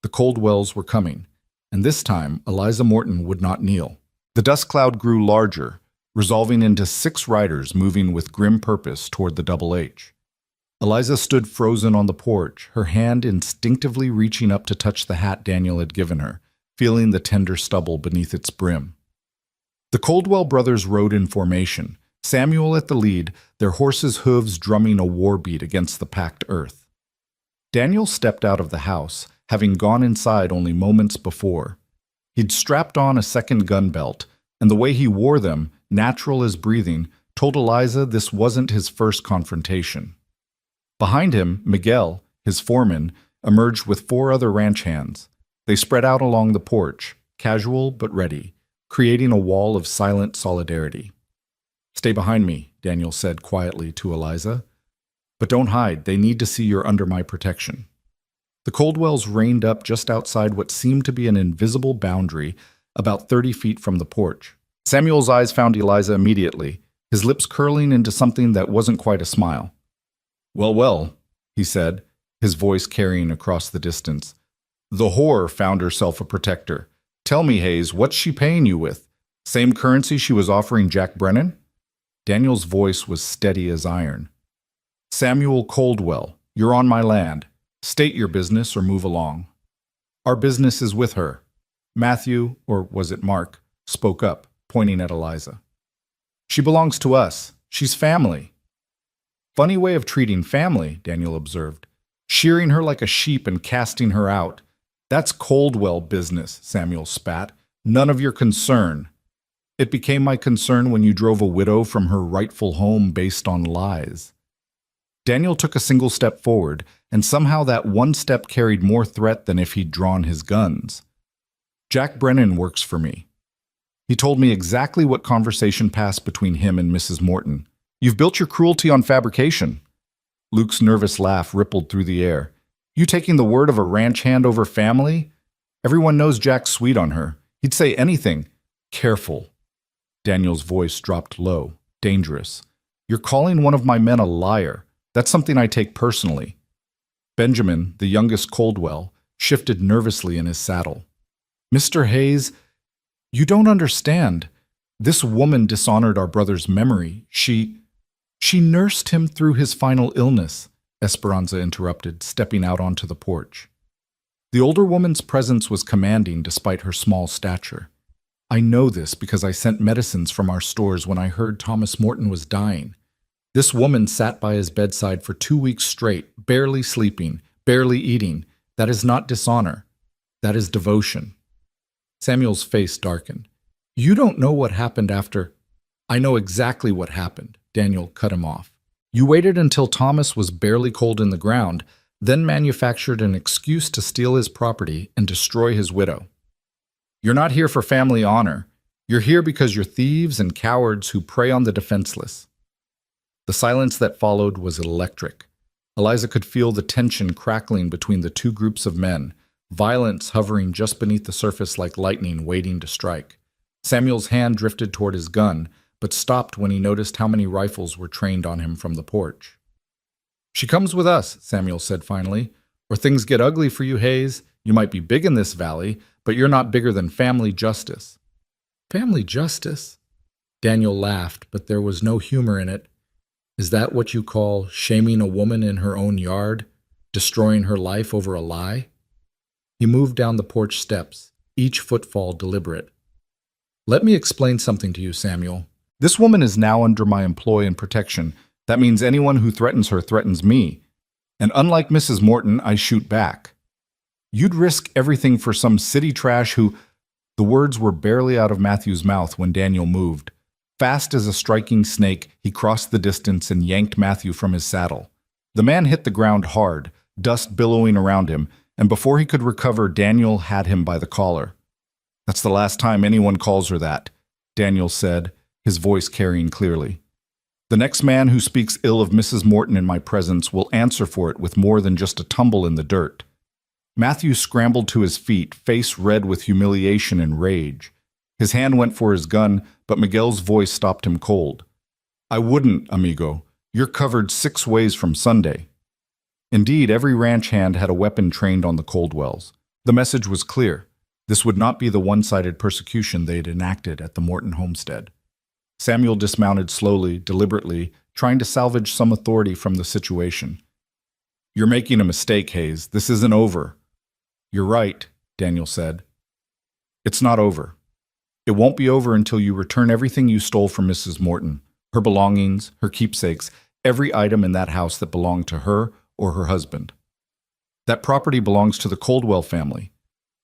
The Coldwells were coming, and this time Eliza Morton would not kneel. The dust cloud grew larger, resolving into 6 riders moving with grim purpose toward the Double H. Eliza stood frozen on the porch, her hand instinctively reaching up to touch the hat Daniel had given her, feeling the tender stubble beneath its brim. The Coldwell brothers rode in formation, Samuel at the lead, their horses' hooves drumming a war beat against the packed earth. Daniel stepped out of the house, having gone inside only moments before. He'd strapped on a second gun belt, and the way he wore them, natural as breathing, told Eliza this wasn't his first confrontation. Behind him, Miguel, his foreman, emerged with 4 other ranch hands. They spread out along the porch, casual but ready, creating a wall of silent solidarity. "Stay behind me," Daniel said quietly to Eliza. "But don't hide. They need to see you're under my protection." The Coldwells reined up just outside what seemed to be an invisible boundary, about 30 feet from the porch. Samuel's eyes found Eliza immediately, his lips curling into something that wasn't quite a smile. "Well, well," he said, his voice carrying across the distance. "The whore found herself a protector. Tell me, Hayes, what's she paying you with? Same currency she was offering Jack Brennan?" Daniel's voice was steady as iron. "Samuel Coldwell, you're on my land. State your business or move along." "Our business is with her." Matthew, or was it Mark, spoke up, pointing at Eliza. "She belongs to us. She's family." "Funny way of treating family," Daniel observed. "Shearing her like a sheep and casting her out. That's Coldwell business," Samuel spat. "None of your concern." "It became my concern when you drove a widow from her rightful home based on lies." Daniel took a single step forward, and somehow that one step carried more threat than if he'd drawn his guns. "Jack Brennan works for me." He told me exactly what conversation passed between him and Mrs. Morton. "You've built your cruelty on fabrication." Luke's nervous laugh rippled through the air. "You taking the word of a ranch hand over family? Everyone knows Jack's sweet on her. He'd say anything." "Careful." Daniel's voice dropped low, dangerous. "You're calling one of my men a liar. That's something I take personally." Benjamin, the youngest Coldwell, shifted nervously in his saddle. "Mr. Hayes, you don't understand. This woman dishonored our brother's memory. She nursed him through his final illness," Esperanza interrupted, stepping out onto the porch. The older woman's presence was commanding despite her small stature. "I know this because I sent medicines from our stores when I heard Thomas Morton was dying. This woman sat by his bedside for 2 weeks straight, barely sleeping, barely eating. That is not dishonor. That is devotion." Samuel's face darkened. "You don't know what happened after—" "I know exactly what happened," Daniel cut him off. "You waited until Thomas was barely cold in the ground, then manufactured an excuse to steal his property and destroy his widow. You're not here for family honor. You're here because you're thieves and cowards who prey on the defenseless." The silence that followed was electric. Eliza could feel the tension crackling between the two groups of men, violence hovering just beneath the surface like lightning waiting to strike. Samuel's hand drifted toward his gun, but stopped when he noticed how many rifles were trained on him from the porch. "She comes with us," Samuel said finally, "or things get ugly for you, Hayes. You might be big in this valley, but you're not bigger than family justice." "Family justice?" Daniel laughed, but there was no humor in it. "Is that what you call shaming a woman in her own yard, destroying her life over a lie?" He moved down the porch steps, each footfall deliberate. "Let me explain something to you, Samuel. This woman is now under my employ and protection. That means anyone who threatens her threatens me. And unlike Mrs. Morton, I shoot back. You'd risk everything for some city trash who—" The words were barely out of Matthew's mouth when Daniel moved. Fast as a striking snake, he crossed the distance and yanked Matthew from his saddle. The man hit the ground hard, dust billowing around him, and before he could recover, Daniel had him by the collar. "That's the last time anyone calls her that," Daniel said, his voice carrying clearly. "The next man who speaks ill of Mrs. Morton in my presence will answer for it with more than just a tumble in the dirt." Matthew scrambled to his feet, face red with humiliation and rage. His hand went for his gun, but Miguel's voice stopped him cold. "I wouldn't, amigo. You're covered 6 ways from Sunday." Indeed, every ranch hand had a weapon trained on the Coldwells. The message was clear. This would not be the one-sided persecution they'd enacted at the Morton homestead. Samuel dismounted slowly, deliberately, trying to salvage some authority from the situation. "You're making a mistake, Hayes. This isn't over." "You're right," Daniel said. "It's not over. It won't be over until you return everything you stole from Mrs. Morton, her belongings, her keepsakes, every item in that house that belonged to her or her husband. That property belongs to the Coldwell family.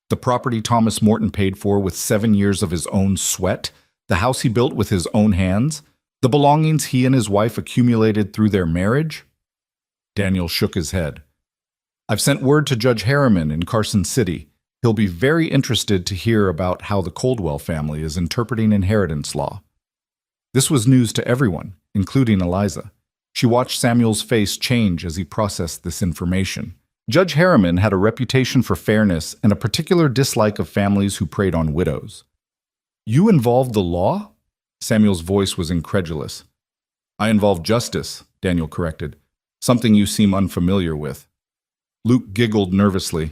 The property Thomas Morton paid for with 7 years of his own sweat, the house he built with his own hands, the belongings he and his wife accumulated through their marriage." Daniel shook his head. "I've sent word to Judge Harriman in Carson City. He'll be very interested to hear about how the Coldwell family is interpreting inheritance law. This was news to everyone, including Eliza. She watched Samuel's face change as he processed this information. Judge Harriman had a reputation for fairness and a particular dislike of families who preyed on widows. "You involved the law?" Samuel's voice was incredulous. "I involved justice," Daniel corrected. "Something you seem unfamiliar with." Luke giggled nervously.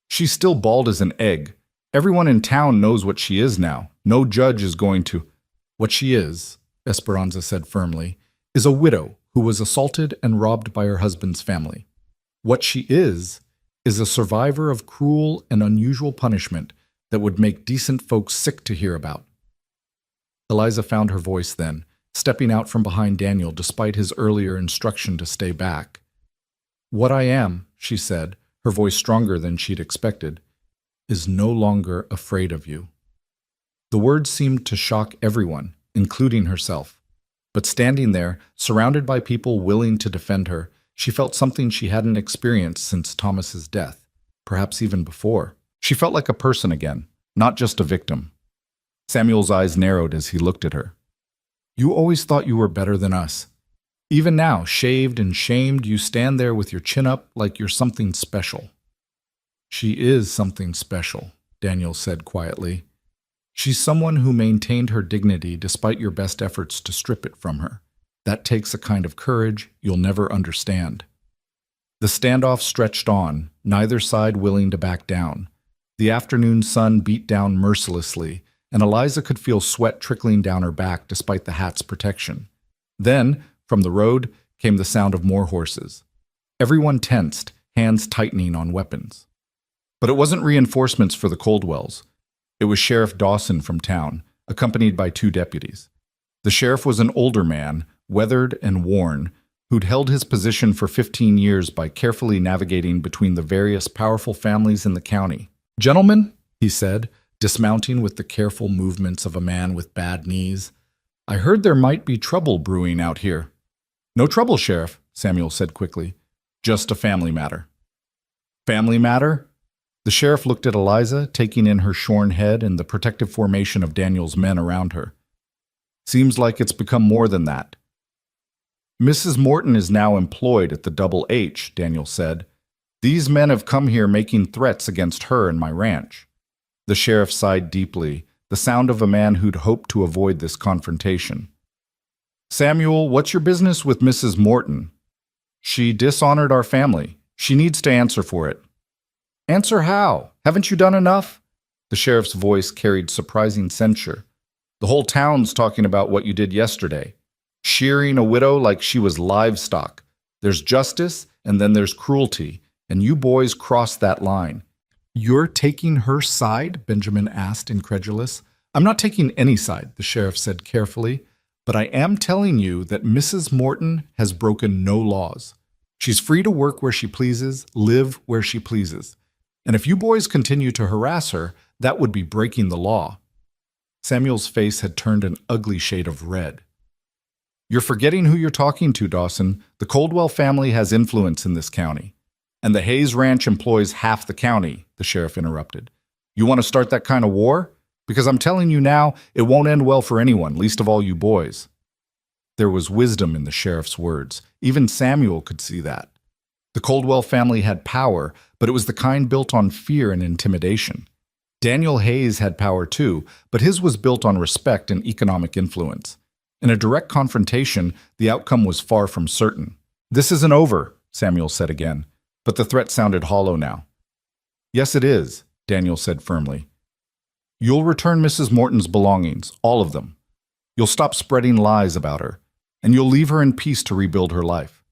"She's still bald as an egg. Everyone in town knows what she is now. No judge is going to—" "What she is," Esperanza said firmly, "is a widow who was assaulted and robbed by her husband's family. What she is a survivor of cruel and unusual punishment that would make decent folks sick to hear about." Eliza found her voice then, stepping out from behind Daniel despite his earlier instruction to stay back. "What I am," she said, her voice stronger than she'd expected, "is no longer afraid of you." The words seemed to shock everyone, including herself. But standing there, surrounded by people willing to defend her, she felt something she hadn't experienced since Thomas's death, perhaps even before. She felt like a person again, not just a victim. Samuel's eyes narrowed as he looked at her. "You always thought you were better than us. Even now, shaved and shamed, you stand there with your chin up like you're something special." "She is something special," Daniel said quietly. "She's someone who maintained her dignity despite your best efforts to strip it from her. That takes a kind of courage you'll never understand." The standoff stretched on, neither side willing to back down. The afternoon sun beat down mercilessly, and Eliza could feel sweat trickling down her back despite the hat's protection. Then, from the road, came the sound of more horses. Everyone tensed, hands tightening on weapons. But it wasn't reinforcements for the Coldwells. It was Sheriff Dawson from town, accompanied by 2 deputies. The sheriff was an older man, weathered and worn, who'd held his position for 15 years by carefully navigating between the various powerful families in the county. "Gentlemen," he said, dismounting with the careful movements of a man with bad knees, "I heard there might be trouble brewing out here." "No trouble, Sheriff," Samuel said quickly. "Just a family matter." "Family matter?" The sheriff looked at Eliza, taking in her shorn head and the protective formation of Daniel's men around her. "Seems like it's become more than that." "Mrs. Morton is now employed at the Double H," Daniel said. "These men have come here making threats against her and my ranch." The sheriff sighed deeply, the sound of a man who'd hoped to avoid this confrontation. "Samuel, what's your business with Mrs. Morton?" "She dishonored our family. She needs to answer for it." "Answer how? Haven't you done enough?" The sheriff's voice carried surprising censure. "The whole town's talking about what you did yesterday. Shearing a widow like she was livestock. There's justice, and then there's cruelty, and you boys crossed that line." "You're taking her side?" Benjamin asked, incredulous. "I'm not taking any side," the sheriff said carefully, "but I am telling you that Mrs. Morton has broken no laws. She's free to work where she pleases, live where she pleases. And if you boys continue to harass her, that would be breaking the law." Samuel's face had turned an ugly shade of red. "You're forgetting who you're talking to, Dawson. The Coldwell family has influence in this county. And the Hayes Ranch employs half the county," the sheriff interrupted. "You want to start that kind of war? Because I'm telling you now, it won't end well for anyone, least of all you boys." There was wisdom in the sheriff's words. Even Samuel could see that. The Coldwell family had power, but it was the kind built on fear and intimidation. Daniel Hayes had power too, but his was built on respect and economic influence. In a direct confrontation, the outcome was far from certain. "This isn't over," Samuel said again, but the threat sounded hollow now. "Yes, it is," Daniel said firmly. "You'll return Mrs. Morton's belongings, all of them. You'll stop spreading lies about her, and you'll leave her in peace to rebuild her life.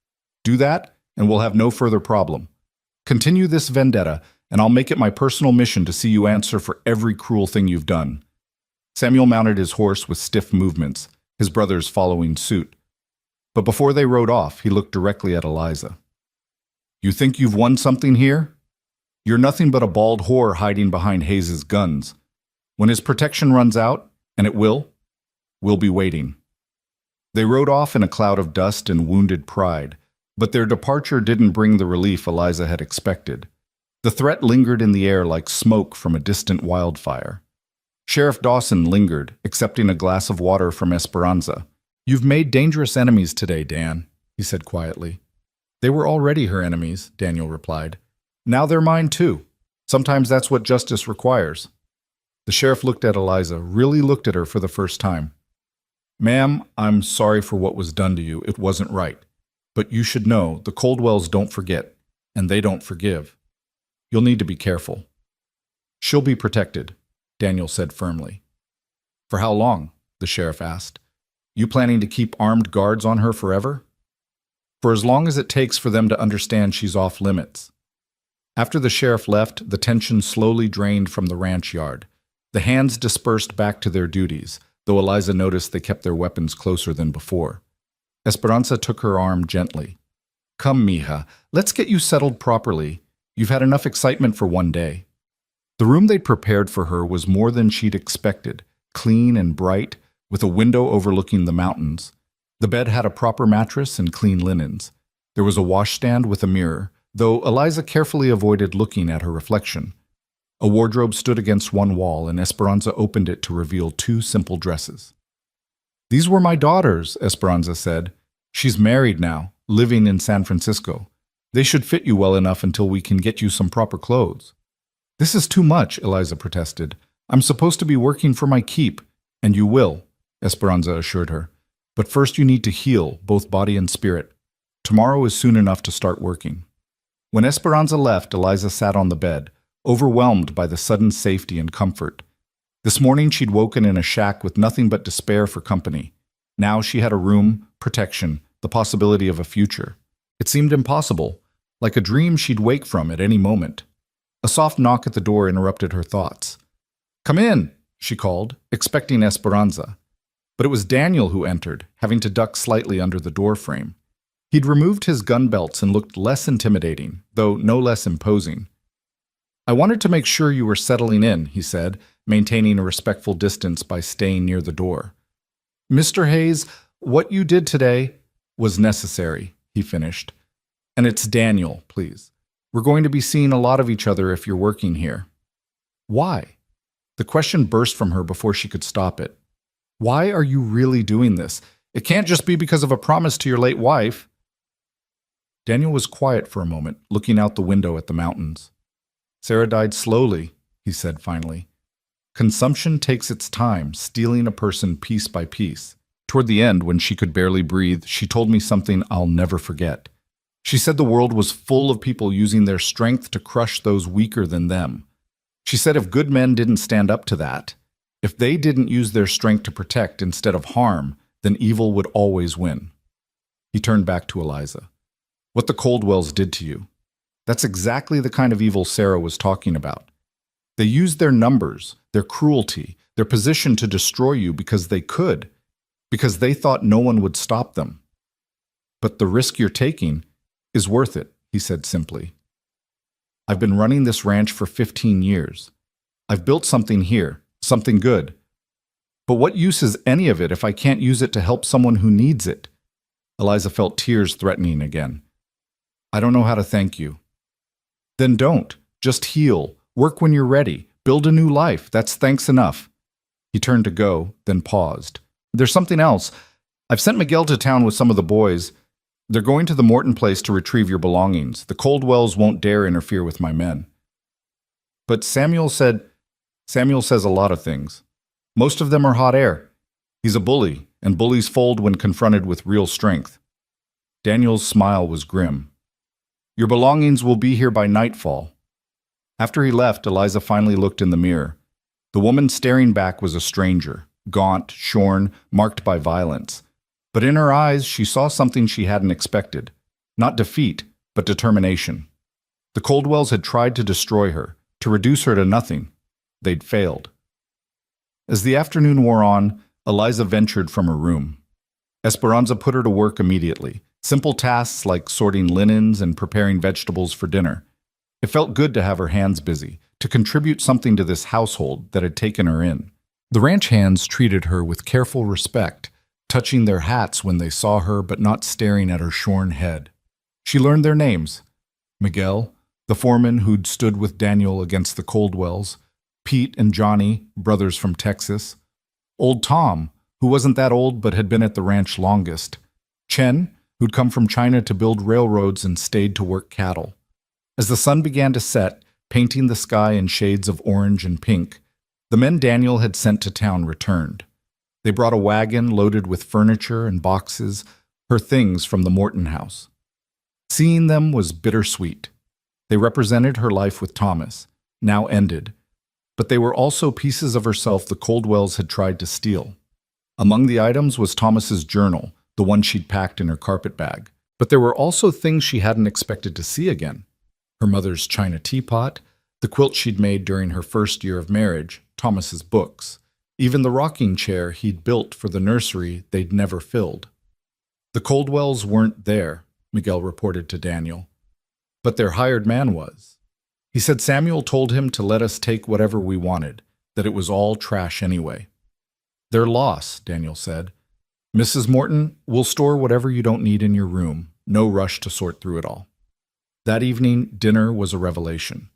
Do that, and we'll have no further problem. Continue this vendetta, and I'll make it my personal mission to see you answer for every cruel thing you've done." Samuel mounted his horse with stiff movements, his brothers following suit. But before they rode off, he looked directly at Eliza. "You think you've won something here? You're nothing but a bald whore hiding behind Hayes's guns. When his protection runs out, and it will, we'll be waiting." They rode off in a cloud of dust and wounded pride, but their departure didn't bring the relief Eliza had expected. The threat lingered in the air like smoke from a distant wildfire. Sheriff Dawson lingered, accepting a glass of water from Esperanza. "You've made dangerous enemies today, Dan," he said quietly. "They were already her enemies," Daniel replied. "Now they're mine too. Sometimes that's what justice requires." The sheriff looked at Eliza, really looked at her for the first time. "Ma'am, I'm sorry for what was done to you. It wasn't right. But you should know, the Coldwells don't forget, and they don't forgive. You'll need to be careful." "She'll be protected," Daniel said firmly. "For how long?" the sheriff asked. "You planning to keep armed guards on her forever?" "For as long as it takes for them to understand she's off limits." After the sheriff left, the tension slowly drained from the ranch yard. The hands dispersed back to their duties, though Eliza noticed they kept their weapons closer than before. Esperanza took her arm gently. "Come, mija, let's get you settled properly. You've had enough excitement for one day." The room they'd prepared for her was more than she'd expected, clean and bright, with a window overlooking the mountains. The bed had a proper mattress and clean linens. There was a washstand with a mirror, though Eliza carefully avoided looking at her reflection. A wardrobe stood against one wall, and Esperanza opened it to reveal 2 simple dresses. "These were my daughters," Esperanza said. "She's married now, living in San Francisco. They should fit you well enough until we can get you some proper clothes." "This is too much," Eliza protested. "I'm supposed to be working for my keep, and you will," Esperanza assured her. "But first you need to heal, both body and spirit. Tomorrow is soon enough to start working." When Esperanza left, Eliza sat on the bed, overwhelmed by the sudden safety and comfort. This morning she'd woken in a shack with nothing but despair for company. Now she had a room, protection, the possibility of a future. It seemed impossible, like a dream she'd wake from at any moment. A soft knock at the door interrupted her thoughts. "Come in," she called, expecting Esperanza. But it was Daniel who entered, having to duck slightly under the door frame. He'd removed his gun belts and looked less intimidating, though no less imposing. "I wanted to make sure you were settling in," he said, maintaining a respectful distance by staying near the door. "Mr. Hayes, what you did today was necessary," he finished. "And it's Daniel, please. We're going to be seeing a lot of each other if you're working here." "Why?" The question burst from her before she could stop it. "Why are you really doing this? It can't just be because of a promise to your late wife." Daniel was quiet for a moment, looking out the window at the mountains. "Sarah died slowly," he said finally. "Consumption takes its time, stealing a person piece by piece. Toward the end, when she could barely breathe, she told me something I'll never forget. She said the world was full of people using their strength to crush those weaker than them. She said if good men didn't stand up to that, if they didn't use their strength to protect instead of harm, then evil would always win." He turned back to Eliza. "What the Coldwells did to you. That's exactly the kind of evil Sarah was talking about. They used their numbers, their cruelty, their position to destroy you because they could, because they thought no one would stop them. But the risk you're taking is worth it," he said simply. "I've been running this ranch for 15 years. I've built something here, something good. But what use is any of it if I can't use it to help someone who needs it?" Eliza felt tears threatening again. "I don't know how to thank you." "Then don't. Just heal. Work when you're ready. Build a new life. That's thanks enough." He turned to go, then paused. "There's something else. I've sent Miguel to town with some of the boys. They're going to the Morton place to retrieve your belongings. The Coldwells won't dare interfere with my men." "But Samuel says a lot of things. Most of them are hot air. He's a bully, and bullies fold when confronted with real strength." Daniel's smile was grim. "Your belongings will be here by nightfall." After he left, Eliza finally looked in the mirror. The woman staring back was a stranger, gaunt, shorn, marked by violence. But in her eyes, she saw something she hadn't expected. Not defeat, but determination. The Coldwells had tried to destroy her, to reduce her to nothing. They'd failed. As the afternoon wore on, Eliza ventured from her room. Esperanza put her to work immediately. Simple tasks like sorting linens and preparing vegetables for dinner. It felt good to have her hands busy, to contribute something to this household that had taken her in. The ranch hands treated her with careful respect, touching their hats when they saw her but not staring at her shorn head. She learned their names: Miguel, The foreman who'd stood with Daniel against the Coldwells, Pete and Johnny, brothers from Texas, old Tom, who wasn't that old but had been at the ranch longest, Chen, who'd come from China to build railroads and stayed to work cattle. As the sun began to set, painting the sky in shades of orange and pink, the men Daniel had sent to town returned. They brought a wagon loaded with furniture and boxes, her things from the Morton house. Seeing them was bittersweet. They represented her life with Thomas, now ended, but they were also pieces of herself the Coldwells had tried to steal. Among the items was Thomas's journal, the one she'd packed in her carpet bag. But there were also things she hadn't expected to see again. Her mother's china teapot, the quilt she'd made during her first year of marriage, Thomas's books, even the rocking chair he'd built for the nursery they'd never filled. The Coldwells weren't there, Miguel reported to Daniel, but their hired man was. He said Samuel told him to let us take whatever we wanted, that it was all trash anyway. Their loss, Daniel said. Mrs. Morton, we'll store whatever you don't need in your room. No rush to sort through it all. That evening, dinner was a revelation.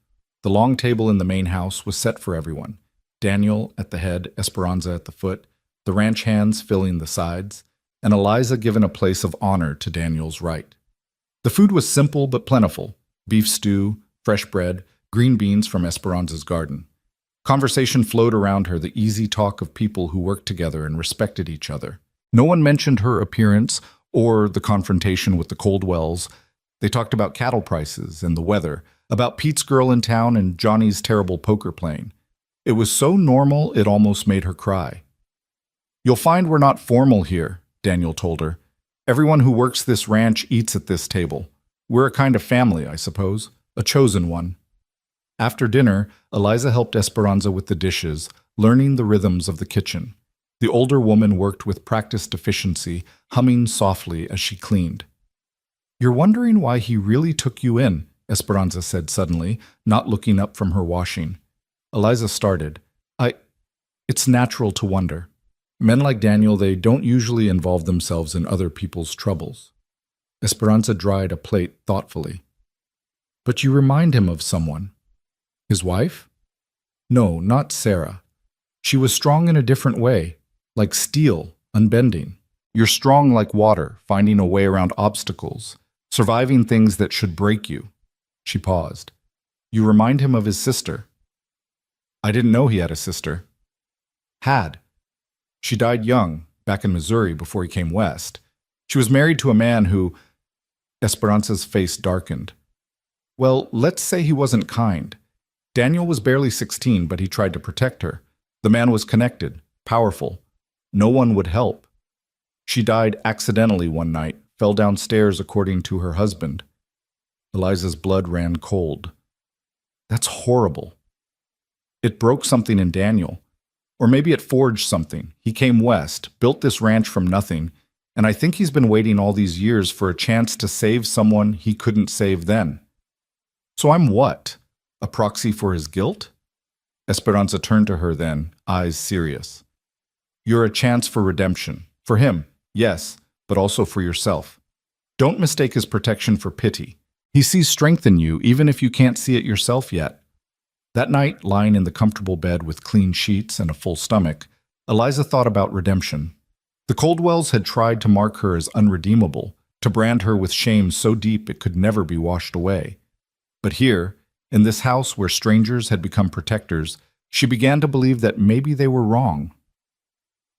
The long table in the main house was set for everyone. Daniel at the head, Esperanza at the foot, the ranch hands filling the sides, and Eliza given a place of honor to Daniel's right. The food was simple but plentiful. Beef stew, fresh bread, green beans from Esperanza's garden. Conversation flowed around her, the easy talk of people who worked together and respected each other. No one mentioned her appearance or the confrontation with the Coldwells. They talked about cattle prices and the weather, about Pete's girl in town and Johnny's terrible poker playing. It was so normal it almost made her cry. You'll find we're not formal here, Daniel told her. Everyone who works this ranch eats at this table. We're a kind of family, I suppose, a chosen one. After dinner, Eliza helped Esperanza with the dishes, learning the rhythms of the kitchen. The older woman worked with practiced efficiency, humming softly as she cleaned. You're wondering why he really took you in, Esperanza said suddenly, not looking up from her washing. Eliza started. It's natural to wonder. Men like Daniel, they don't usually involve themselves in other people's troubles. Esperanza dried a plate thoughtfully. But you remind him of someone. His wife? No, not Sarah. She was strong in a different way, like steel, unbending. You're strong like water, finding a way around obstacles, surviving things that should break you. She paused. You remind him of his sister. I didn't know he had a sister. Had. She died young, back in Missouri before he came west. She was married to a man who... Esperanza's face darkened. Well, let's say he wasn't kind. Daniel was barely 16, but he tried to protect her. The man was connected, powerful. No one would help. She died accidentally one night, fell downstairs according to her husband. Eliza's blood ran cold. That's horrible. It broke something in Daniel. Or maybe it forged something. He came west, built this ranch from nothing, and I think he's been waiting all these years for a chance to save someone he couldn't save then. So I'm what? A proxy for his guilt? Esperanza turned to her then, eyes serious. You're a chance for redemption. For him, yes, but also for yourself. Don't mistake his protection for pity. He sees strength in you, even if you can't see it yourself yet. That night, lying in the comfortable bed with clean sheets and a full stomach, Eliza thought about redemption. The Coldwells had tried to mark her as unredeemable, to brand her with shame so deep it could never be washed away. But here, in this house where strangers had become protectors, she began to believe that maybe they were wrong.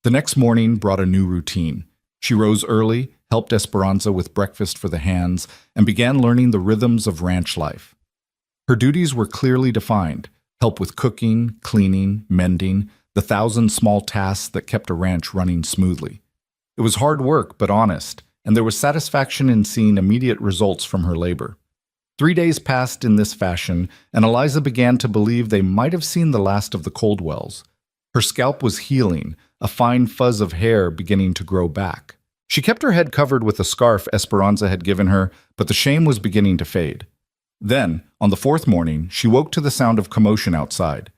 The next morning brought a new routine. She rose early, helped Esperanza with breakfast for the hands, and began learning the rhythms of ranch life. Her duties were clearly defined: help with cooking, cleaning, mending, the 1,000 small tasks that kept a ranch running smoothly. It was hard work, but honest, and there was satisfaction in seeing immediate results from her labor. 3 days passed in this fashion, and Eliza began to believe they might have seen the last of the Coldwells. Her scalp was healing, a fine fuzz of hair beginning to grow back. She kept her head covered with a scarf Esperanza had given her, but the shame was beginning to fade. Then, on the 4th morning, she woke to the sound of commotion outside.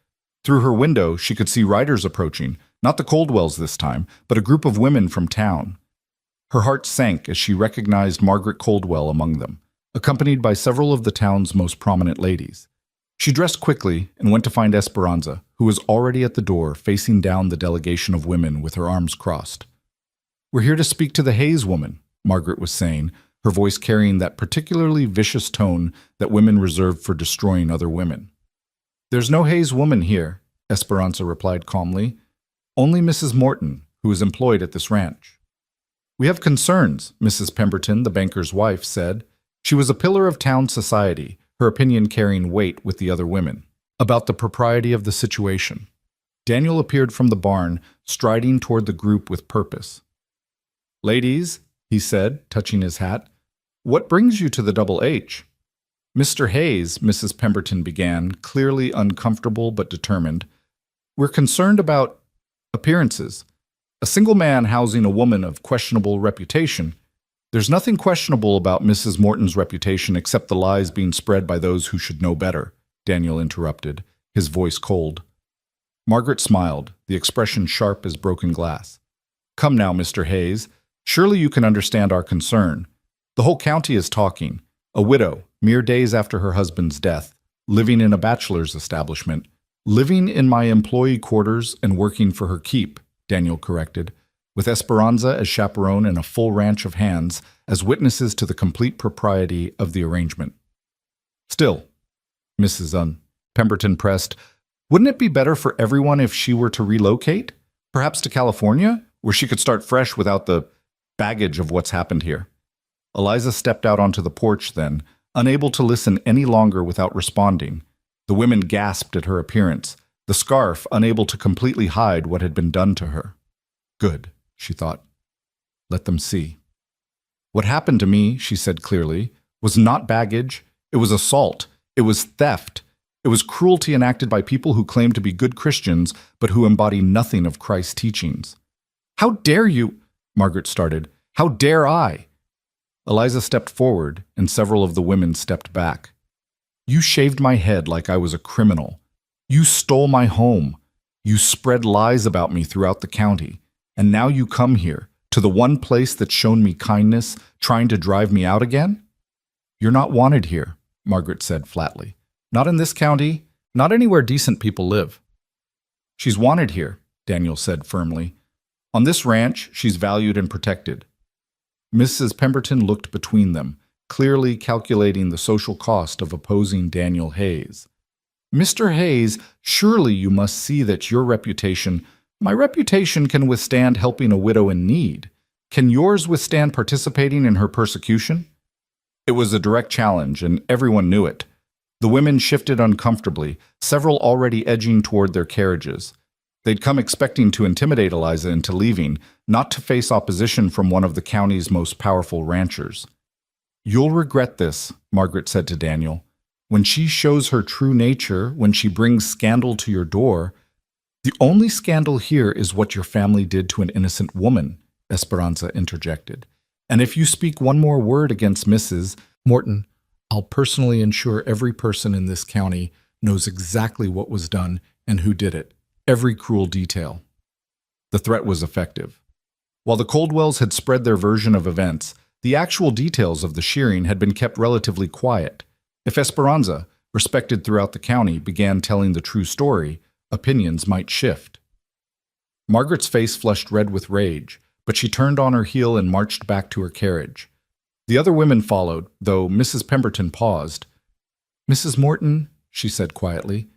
Through her window, she could see riders approaching, not the Coldwells this time, but a group of women from town. Her heart sank as she recognized Margaret Coldwell among them. accompanied by several of the town's most prominent ladies. She dressed quickly and went to find Esperanza, who was already at the door, facing down the delegation of women with her arms crossed. "We're here to speak to the Hayes woman," Margaret was saying, her voice carrying that particularly vicious tone that women reserve for destroying other women. "There's no Hayes woman here," Esperanza replied calmly. "Only Mrs. Morton, who is employed at this ranch." "We have concerns," Mrs. Pemberton, the banker's wife, said. She was a pillar of town society, her opinion carrying weight with the other women, about the propriety of the situation. Daniel appeared from the barn, striding toward the group with purpose. "Ladies," he said, touching his hat, "what brings you to the Double H?" "Mr. Hayes," Mrs. Pemberton began, clearly uncomfortable but determined, "we're concerned about appearances. A single man housing a woman of questionable reputation. There's nothing questionable about Mrs. Morton's reputation except the lies being spread by those who should know better," Daniel interrupted, his voice cold. Margaret smiled, the expression sharp as broken glass. "Come now, Mr. Hayes. Surely you can understand our concern. The whole county is talking. A widow, mere days after her husband's death, living in a bachelor's establishment, living in my employee quarters and working for her keep," Daniel corrected, "with Esperanza as chaperone and a full ranch of hands as witnesses to the complete propriety of the arrangement." "Still," Mrs. Pemberton pressed, "wouldn't it be better for everyone if she were to relocate? Perhaps to California, where she could start fresh without the baggage of what's happened here?" Eliza stepped out onto the porch then, unable to listen any longer without responding. The women gasped at her appearance, the scarf unable to completely hide what had been done to her. "Good," she thought. "Let them see." "What happened to me," she said clearly, "was not baggage. It was assault. It was theft. It was cruelty enacted by people who claim to be good Christians, but who embody nothing of Christ's teachings." "How dare you?" Margaret started. "How dare I?" Eliza stepped forward, and several of the women stepped back. "You shaved my head like I was a criminal. You stole my home. You spread lies about me throughout the county. And now you come here, to the one place that's shown me kindness, trying to drive me out again?" "You're not wanted here," Margaret said flatly. "Not in this county, not anywhere decent people live." "She's wanted here," Daniel said firmly. "On this ranch, she's valued and protected." Mrs. Pemberton looked between them, clearly calculating the social cost of opposing Daniel Hayes. "Mr. Hayes, surely you must see that your reputation, my reputation, can withstand helping a widow in need. Can yours withstand participating in her persecution?" It was a direct challenge, and everyone knew it. The women shifted uncomfortably, several already edging toward their carriages. They'd come expecting to intimidate Eliza into leaving, not to face opposition from one of the county's most powerful ranchers. "You'll regret this," Margaret said to Daniel. "When she shows her true nature, when she brings scandal to your door—" "The only scandal here is what your family did to an innocent woman," Esperanza interjected. "And if you speak one more word against Mrs. Morton, I'll personally ensure every person in this county knows exactly what was done and who did it. Every cruel detail." The threat was effective. While the Coldwells had spread their version of events, the actual details of the shearing had been kept relatively quiet. If Esperanza, respected throughout the county, began telling the true story, opinions might shift. Margaret's face flushed red with rage, but she turned on her heel and marched back to her carriage. The other women followed, though Mrs. Pemberton paused. "Mrs. Morton," she said quietly,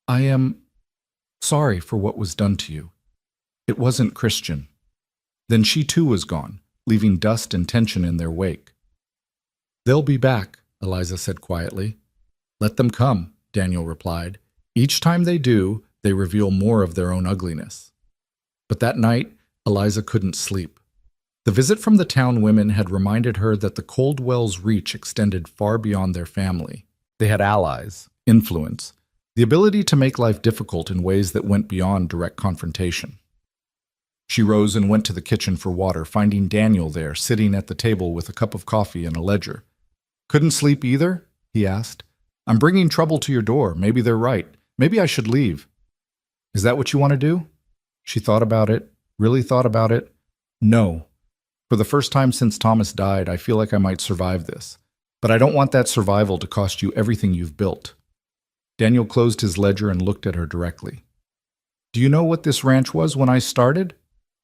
"I am sorry for what was done to you. It wasn't Christian." Then she too was gone, leaving dust and tension in their wake. "They'll be back," Eliza said quietly. "Let them come," Daniel replied. "Each time they do, they reveal more of their own ugliness." But that night, Eliza couldn't sleep. The visit from the town women had reminded her that the Coldwells' reach extended far beyond their family. They had allies, influence, the ability to make life difficult in ways that went beyond direct confrontation. She rose and went to the kitchen for water, finding Daniel there, sitting at the table with a cup of coffee and a ledger. "Couldn't sleep either?" he asked. "I'm bringing trouble to your door. Maybe they're right. Maybe I should leave." "Is that what you want to do?" She thought about it, really thought about it. "No. For the first time since Thomas died, I feel like I might survive this. But I don't want that survival to cost you everything you've built. Daniel closed his ledger and looked at her directly. Do you know what this ranch was when I started?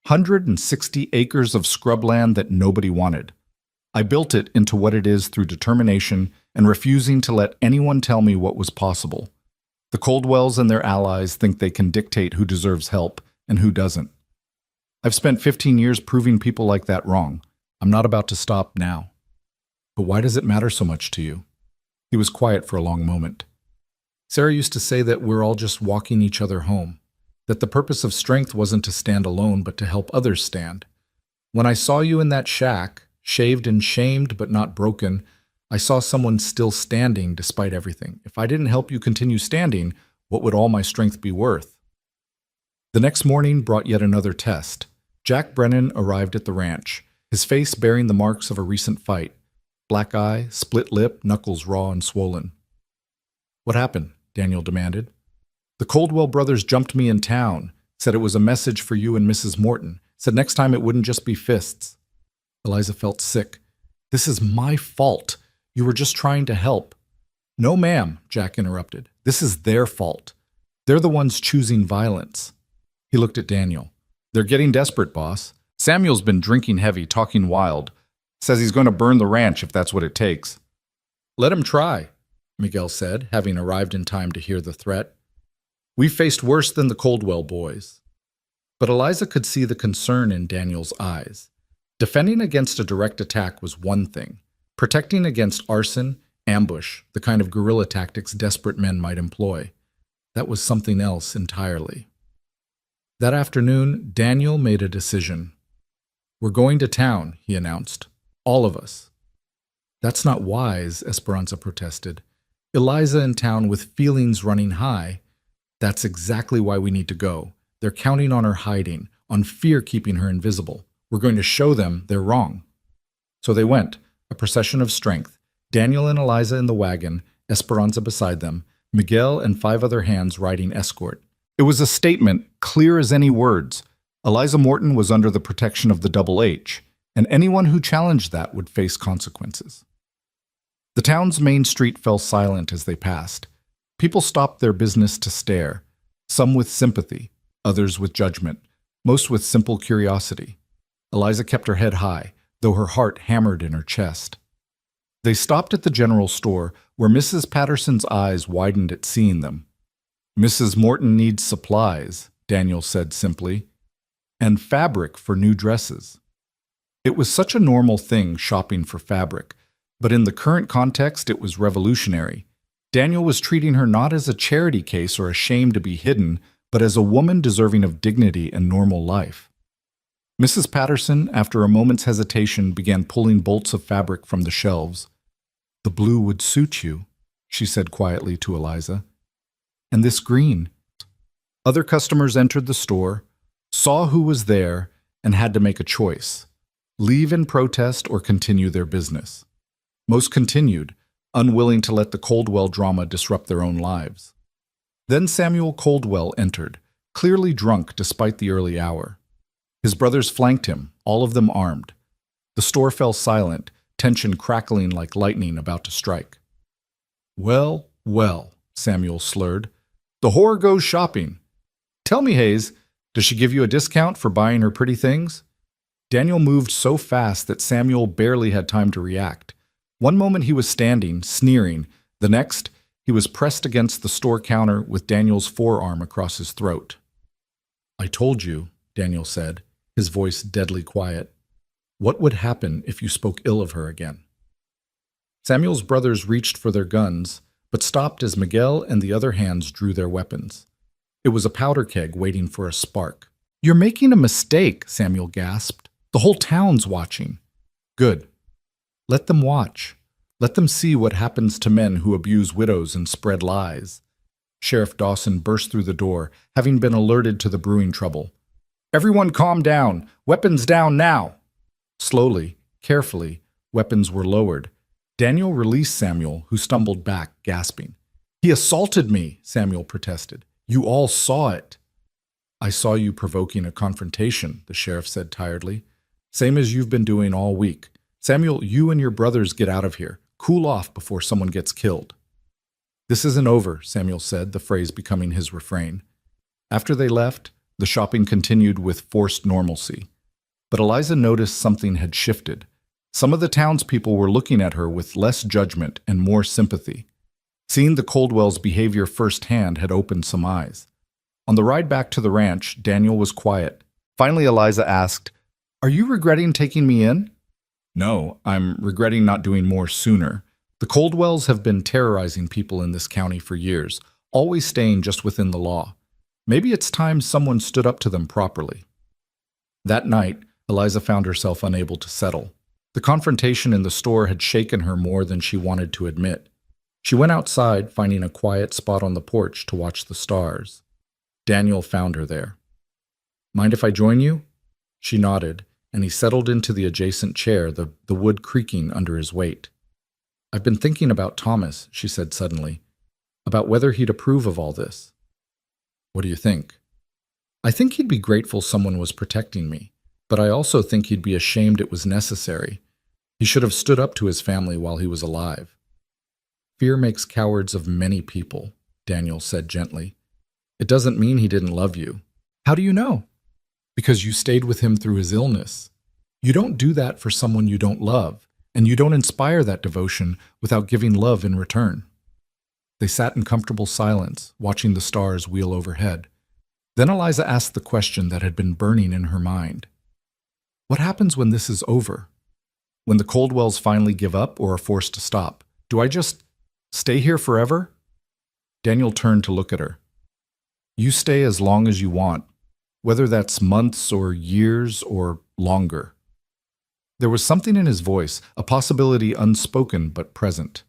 160 acres of scrubland that nobody wanted. I built it into what it is through determination and refusing to let anyone tell me what was possible. The Coldwells and their allies think they can dictate who deserves help and who doesn't. I've spent 15 years proving people like that wrong. I'm not about to stop now. But why does it matter so much to you? He was quiet for a long moment. Sarah used to say that we're all just walking each other home, that the purpose of strength wasn't to stand alone but to help others stand. When I saw you in that shack, shaved and shamed but not broken, I saw someone still standing despite everything. If I didn't help you continue standing, what would all my strength be worth? The next morning brought yet another test. Jack Brennan arrived at the ranch, his face bearing the marks of a recent fight. Black eye, split lip, knuckles raw and swollen. What happened? Daniel demanded. The Coldwell brothers jumped me in town, said it was a message for you and Mrs. Morton, said next time it wouldn't just be fists. Eliza felt sick. This is my fault. You were just trying to help. No, ma'am, Jack interrupted. This is their fault. They're the ones choosing violence. He looked at Daniel. They're getting desperate, boss. Samuel's been drinking heavy, talking wild. Says he's going to burn the ranch if that's what it takes. Let him try, Miguel said, having arrived in time to hear the threat. We faced worse than the Coldwell boys. But Eliza could see the concern in Daniel's eyes. Defending against a direct attack was one thing. Protecting against arson, ambush, the kind of guerrilla tactics desperate men might employ, that was something else entirely. That afternoon, Daniel made a decision. We're going to town, he announced. All of us. That's not wise, Esperanza protested. Eliza in town with feelings running high. That's exactly why we need to go. They're counting on her hiding, on fear keeping her invisible. We're going to show them they're wrong. So they went, a procession of strength. Daniel and Eliza in the wagon, Esperanza beside them, Miguel and 5 other hands riding escort. It was a statement, clear as any words. Eliza Morton was under the protection of the Double H, and anyone who challenged that would face consequences. The town's main street fell silent as they passed. People stopped their business to stare, some with sympathy, others with judgment, most with simple curiosity. Eliza kept her head high, though her heart hammered in her chest. They stopped at the general store, where Mrs. Patterson's eyes widened at seeing them. Mrs. Morton needs supplies, Daniel said simply, and fabric for new dresses. It was such a normal thing, shopping for fabric, but in the current context it was revolutionary. Daniel was treating her not as a charity case or a shame to be hidden, but as a woman deserving of dignity and normal life. Mrs. Patterson, after a moment's hesitation, began pulling bolts of fabric from the shelves. The blue would suit you, she said quietly to Eliza. And this green. Other customers entered the store, saw who was there, and had to make a choice. Leave in protest or continue their business. Most continued, unwilling to let the Coldwell drama disrupt their own lives. Then Samuel Coldwell entered, clearly drunk despite the early hour. His brothers flanked him, all of them armed. The store fell silent, tension crackling like lightning about to strike. Well, well, Samuel slurred. The whore goes shopping. Tell me, Hayes, does she give you a discount for buying her pretty things? Daniel moved so fast that Samuel barely had time to react. One moment he was standing, sneering. The next, he was pressed against the store counter with Daniel's forearm across his throat. I told you, Daniel said, his voice deadly quiet. What would happen if you spoke ill of her again? Samuel's brothers reached for their guns, but stopped as Miguel and the other hands drew their weapons. It was a powder keg waiting for a spark. You're making a mistake, Samuel gasped. The whole town's watching. Good. Let them watch. Let them see what happens to men who abuse widows and spread lies. Sheriff Dawson burst through the door, having been alerted to the brewing trouble. Everyone calm down. Weapons down now. Slowly, carefully, weapons were lowered. Daniel released Samuel, who stumbled back, gasping. He assaulted me, Samuel protested. You all saw it. I saw you provoking a confrontation, the sheriff said tiredly. Same as you've been doing all week. Samuel, you and your brothers get out of here. Cool off before someone gets killed. This isn't over, Samuel said, the phrase becoming his refrain. After they left, the shopping continued with forced normalcy. But Eliza noticed something had shifted. Some of the townspeople were looking at her with less judgment and more sympathy. Seeing the Coldwells' behavior firsthand had opened some eyes. On the ride back to the ranch, Daniel was quiet. Finally, Eliza asked, "Are you regretting taking me in?" "No, I'm regretting not doing more sooner. The Coldwells have been terrorizing people in this county for years, always staying just within the law. Maybe it's time someone stood up to them properly." That night, Eliza found herself unable to settle. The confrontation in the store had shaken her more than she wanted to admit. She went outside, finding a quiet spot on the porch to watch the stars. Daniel found her there. "Mind if I join you?" She nodded, and he settled into the adjacent chair, the wood creaking under his weight. "I've been thinking about Thomas," she said suddenly, "about whether he'd approve of all this." "What do you think?" "I think he'd be grateful someone was protecting me, but I also think he'd be ashamed it was necessary. He should have stood up to his family while he was alive." "Fear makes cowards of many people," Daniel said gently. "It doesn't mean he didn't love you." "How do you know?" "Because you stayed with him through his illness. You don't do that for someone you don't love, and you don't inspire that devotion without giving love in return." They sat in comfortable silence, watching the stars wheel overhead. Then Eliza asked the question that had been burning in her mind. "What happens when this is over? When the Coldwells finally give up or are forced to stop? Do I just stay here forever?" Daniel turned to look at her. "You stay as long as you want, whether that's months or years or longer." There was something in his voice, a possibility unspoken but present.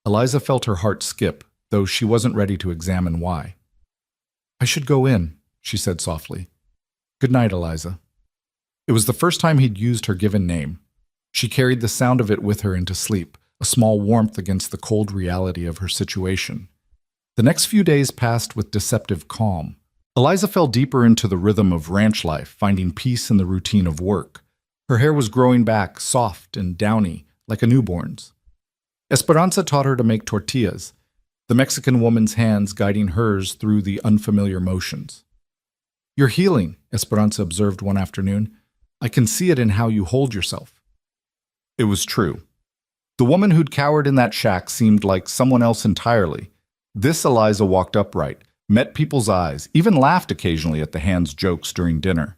Eliza felt her heart skip, though she wasn't ready to examine why. "I should go in," she said softly. "Good night, Eliza." It was the first time he'd used her given name. She carried the sound of it with her into sleep, a small warmth against the cold reality of her situation. The next few days passed with deceptive calm. Eliza fell deeper into the rhythm of ranch life, finding peace in the routine of work. Her hair was growing back, soft and downy, like a newborn's. Esperanza taught her to make tortillas, the Mexican woman's hands guiding hers through the unfamiliar motions. "You're healing," Esperanza observed one afternoon. "I can see it in how you hold yourself." It was true. The woman who'd cowered in that shack seemed like someone else entirely. This Eliza walked upright, met people's eyes, even laughed occasionally at the hands' jokes during dinner.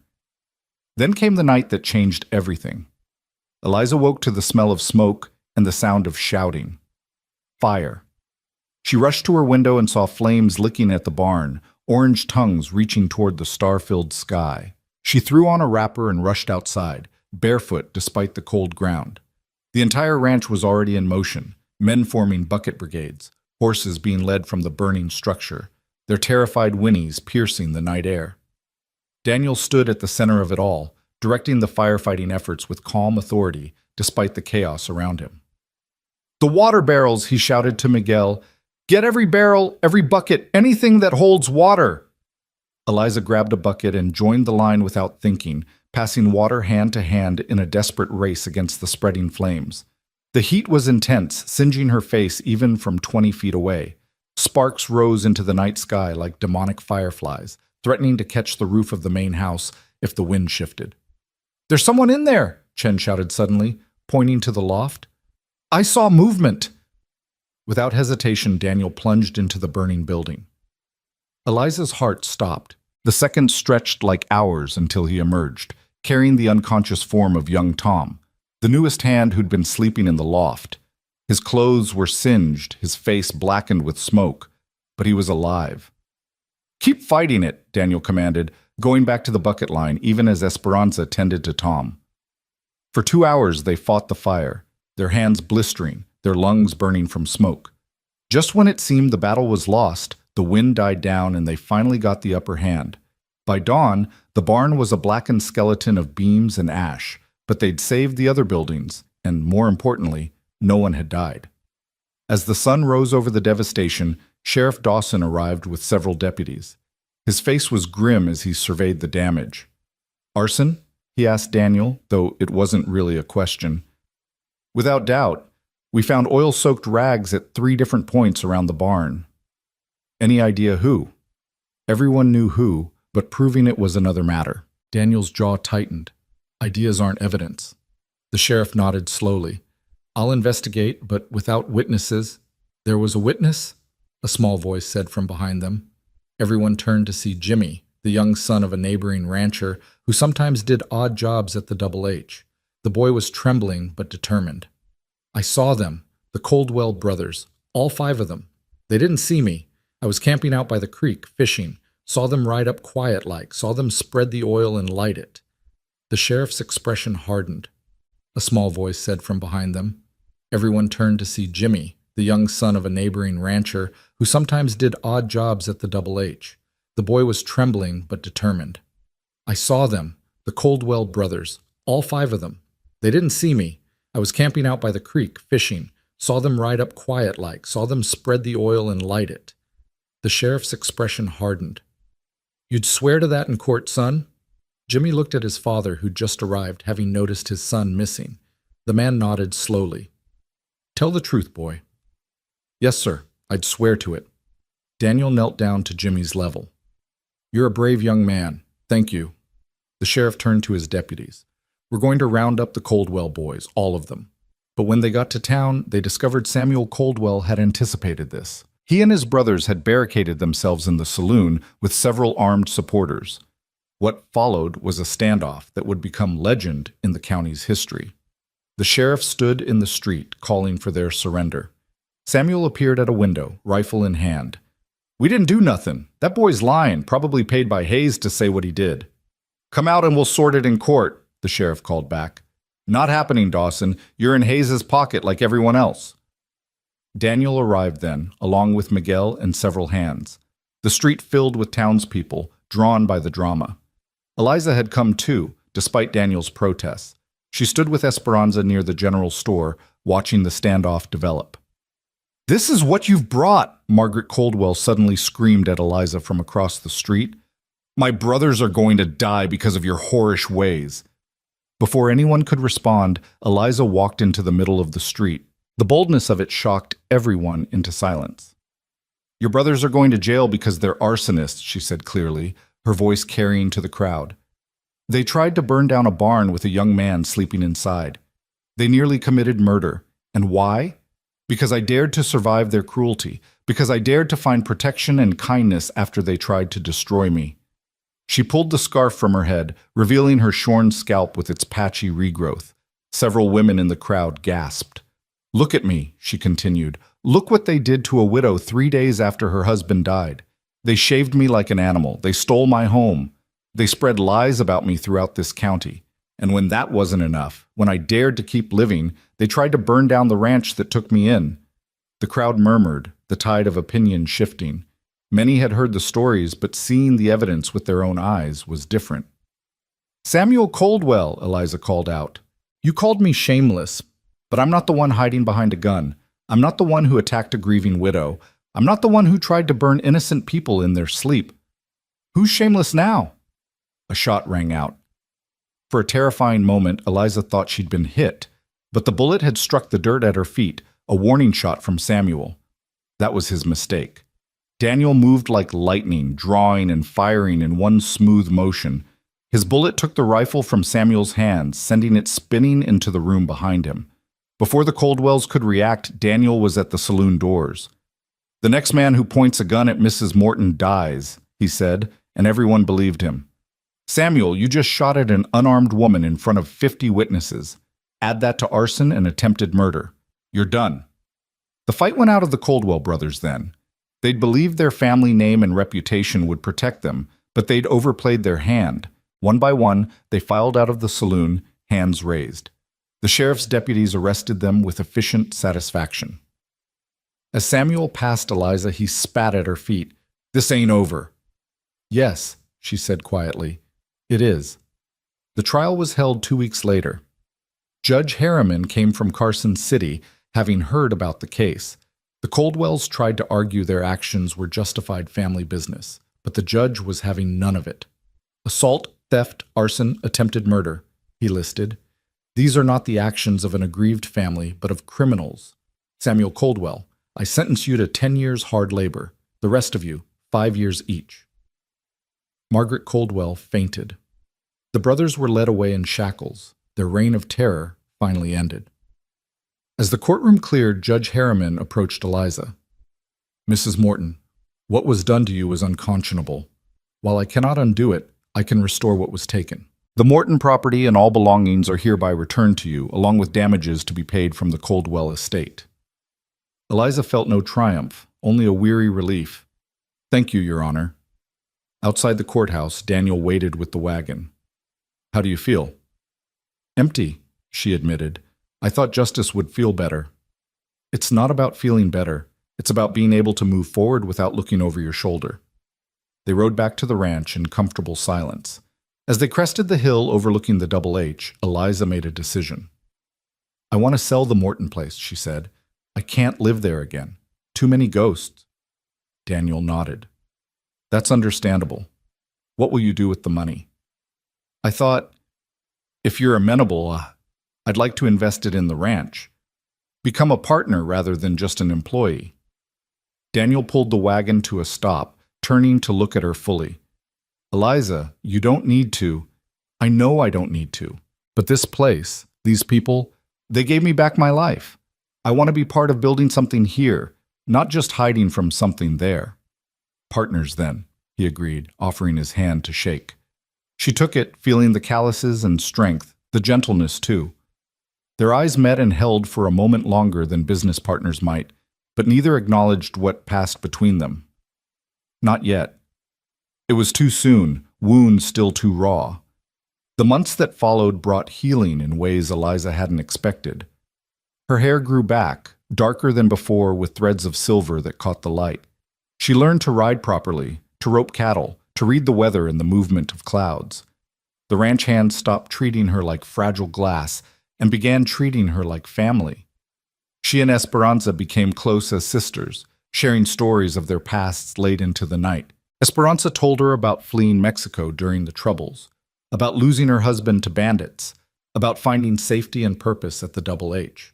Then came the night that changed everything. Eliza woke to the smell of smoke and the sound of shouting. Fire. She rushed to her window and saw flames licking at the barn, orange tongues reaching toward the star-filled sky. She threw on a wrapper and rushed outside, barefoot despite the cold ground. The entire ranch was already in motion, men forming bucket brigades, horses being led from the burning structure, their terrified whinnies piercing the night air. Daniel stood at the center of it all, directing the firefighting efforts with calm authority despite the chaos around him. "The water barrels," he shouted to Miguel. "Get every barrel, every bucket, anything that holds water." Eliza grabbed a bucket and joined the line without thinking, passing water hand to hand in a desperate race against the spreading flames. The heat was intense, singeing her face even from 20 feet away. Sparks rose into the night sky like demonic fireflies, threatening to catch the roof of the main house if the wind shifted. "There's someone in there!" Chen shouted suddenly, pointing to the loft. "I saw movement!" Without hesitation, Daniel plunged into the burning building. Eliza's heart stopped. The seconds stretched like hours until he emerged, carrying the unconscious form of young Tom, the newest hand who'd been sleeping in the loft. His clothes were singed, his face blackened with smoke, but he was alive. "Keep fighting it," Daniel commanded, going back to the bucket line even as Esperanza tended to Tom. For 2 hours they fought the fire, their hands blistering, their lungs burning from smoke. Just when it seemed the battle was lost, the wind died down and they finally got the upper hand. By dawn, the barn was a blackened skeleton of beams and ash, but they'd saved the other buildings, and more importantly, no one had died. As the sun rose over the devastation, Sheriff Dawson arrived with several deputies. His face was grim as he surveyed the damage. "Arson?" he asked Daniel, though it wasn't really a question. "Without doubt. We found oil-soaked rags at 3 different points around the barn. Any idea who? Everyone knew who, but proving it was another matter. Daniel's jaw tightened. Ideas aren't evidence. The sheriff nodded slowly. I'll investigate, but without witnesses. There was a witness? A small voice said from behind them. Everyone turned to see Jimmy, the young son of a neighboring rancher who sometimes did odd jobs at the Double H. The boy was trembling but determined. I saw them, the Coldwell brothers, all 5 of them. They didn't see me. I was camping out by the creek, fishing. Saw them ride up quiet-like, saw them spread the oil and light it. The sheriff's expression hardened. A small voice said from behind them. Everyone turned to see Jimmy, the young son of a neighboring rancher who sometimes did odd jobs at the Double H. The boy was trembling but determined. I saw them, the Coldwell brothers, all 5 of them. They didn't see me. I was camping out by the creek, fishing. Saw them ride up quiet-like, saw them spread the oil and light it. The sheriff's expression hardened. You'd swear to that in court, son? Jimmy looked at his father, who'd just arrived, having noticed his son missing. The man nodded slowly. Tell the truth, boy. Yes, sir. I'd swear to it. Daniel knelt down to Jimmy's level. You're a brave young man. Thank you. The sheriff turned to his deputies. We're going to round up the Coldwell boys, all of them. But when they got to town, they discovered Samuel Coldwell had anticipated this. He and his brothers had barricaded themselves in the saloon with several armed supporters. What followed was a standoff that would become legend in the county's history. The sheriff stood in the street, calling for their surrender. Samuel appeared at a window, rifle in hand. We didn't do nothing. That boy's lying, probably paid by Hayes to say what he did. Come out and we'll sort it in court, the sheriff called back. Not happening, Dawson. You're in Hayes's pocket like everyone else. Daniel arrived then, along with Miguel and several hands. The street filled with townspeople, drawn by the drama. Eliza had come too, despite Daniel's protests. She stood with Esperanza near the general store, watching the standoff develop. This is what you've brought, Margaret Coldwell suddenly screamed at Eliza from across the street. My brothers are going to die because of your whorish ways. Before anyone could respond, Eliza walked into the middle of the street. The boldness of it shocked everyone into silence. Your brothers are going to jail because they're arsonists, she said clearly, her voice carrying to the crowd. They tried to burn down a barn with a young man sleeping inside. They nearly committed murder. And why? Because I dared to survive their cruelty, because I dared to find protection and kindness after they tried to destroy me. She pulled the scarf from her head, revealing her shorn scalp with its patchy regrowth. Several women in the crowd gasped. Look at me, she continued. Look what they did to a widow 3 days after her husband died. They shaved me like an animal. They stole my home. They spread lies about me throughout this county. And when that wasn't enough, when I dared to keep living, they tried to burn down the ranch that took me in. The crowd murmured, the tide of opinion shifting. Many had heard the stories, but seeing the evidence with their own eyes was different. Samuel Coldwell, Eliza called out. You called me shameless, but I'm not the one hiding behind a gun. I'm not the one who attacked a grieving widow. I'm not the one who tried to burn innocent people in their sleep. Who's shameless now? A shot rang out. For a terrifying moment, Eliza thought she'd been hit, but the bullet had struck the dirt at her feet, a warning shot from Samuel. That was his mistake. Daniel moved like lightning, drawing and firing in one smooth motion. His bullet took the rifle from Samuel's hands, sending it spinning into the room behind him. Before the Coldwells could react, Daniel was at the saloon doors. The next man who points a gun at Mrs. Morton dies, he said, and everyone believed him. Samuel, you just shot at an unarmed woman in front of 50 witnesses. Add that to arson and attempted murder. You're done. The fight went out of the Coldwell brothers then. They'd believed their family name and reputation would protect them, but they'd overplayed their hand. One by one, they filed out of the saloon, hands raised. The sheriff's deputies arrested them with efficient satisfaction. As Samuel passed Eliza, he spat at her feet. This ain't over. Yes, she said quietly. It is. The trial was held 2 weeks later. Judge Harriman came from Carson City, having heard about the case. The Coldwells tried to argue their actions were justified family business, but the judge was having none of it. Assault, theft, arson, attempted murder, he listed. These are not the actions of an aggrieved family, but of criminals. Samuel Coldwell, I sentence you to 10 years hard labor. The rest of you, 5 years each. Margaret Coldwell fainted. The brothers were led away in shackles. Their reign of terror finally ended. As the courtroom cleared, Judge Harriman approached Eliza. Mrs. Morton, what was done to you was unconscionable. While I cannot undo it, I can restore what was taken. The Morton property and all belongings are hereby returned to you, along with damages to be paid from the Coldwell estate. Eliza felt no triumph, only a weary relief. Thank you, Your Honor. Outside the courthouse, Daniel waited with the wagon. How do you feel? Empty, she admitted. I thought justice would feel better. It's not about feeling better. It's about being able to move forward without looking over your shoulder. They rode back to the ranch in comfortable silence. As they crested the hill overlooking the Double H, Eliza made a decision. I want to sell the Morton place, she said. I can't live there again. Too many ghosts. Daniel nodded. That's understandable. What will you do with the money? I thought, if you're amenable, I'd like to invest it in the ranch. Become a partner rather than just an employee. Daniel pulled the wagon to a stop, turning to look at her fully. Eliza, you don't need to. I know I don't need to. But this place, these people, they gave me back my life. I want to be part of building something here, not just hiding from something there. Partners, then, he agreed, offering his hand to shake. She took it, feeling the calluses and strength, the gentleness too. Their eyes met and held for a moment longer than business partners might, but neither acknowledged what passed between them. Not yet. It was too soon, wounds still too raw. The months that followed brought healing in ways Eliza hadn't expected. Her hair grew back, darker than before with threads of silver that caught the light. She learned to ride properly, to rope cattle, to read the weather and the movement of clouds. The ranch hands stopped treating her like fragile glass and began treating her like family. She and Esperanza became close as sisters, sharing stories of their pasts late into the night. Esperanza told her about fleeing Mexico during the Troubles, about losing her husband to bandits, about finding safety and purpose at the Double H.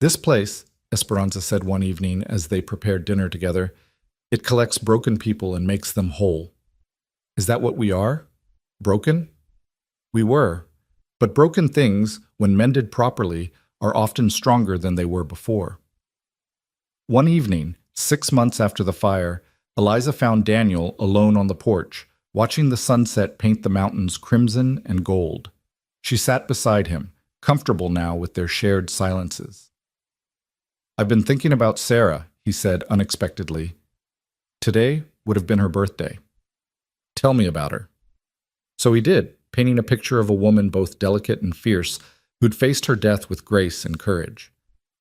This place, Esperanza said one evening as they prepared dinner together, it collects broken people and makes them whole. Is that what we are? Broken? We were. But broken things, when mended properly, are often stronger than they were before. One evening, 6 months after the fire, Eliza found Daniel alone on the porch, watching the sunset paint the mountains crimson and gold. She sat beside him, comfortable now with their shared silences. I've been thinking about Sarah, he said unexpectedly. Today would have been her birthday. Tell me about her. So he did, painting a picture of a woman both delicate and fierce, who'd faced her death with grace and courage.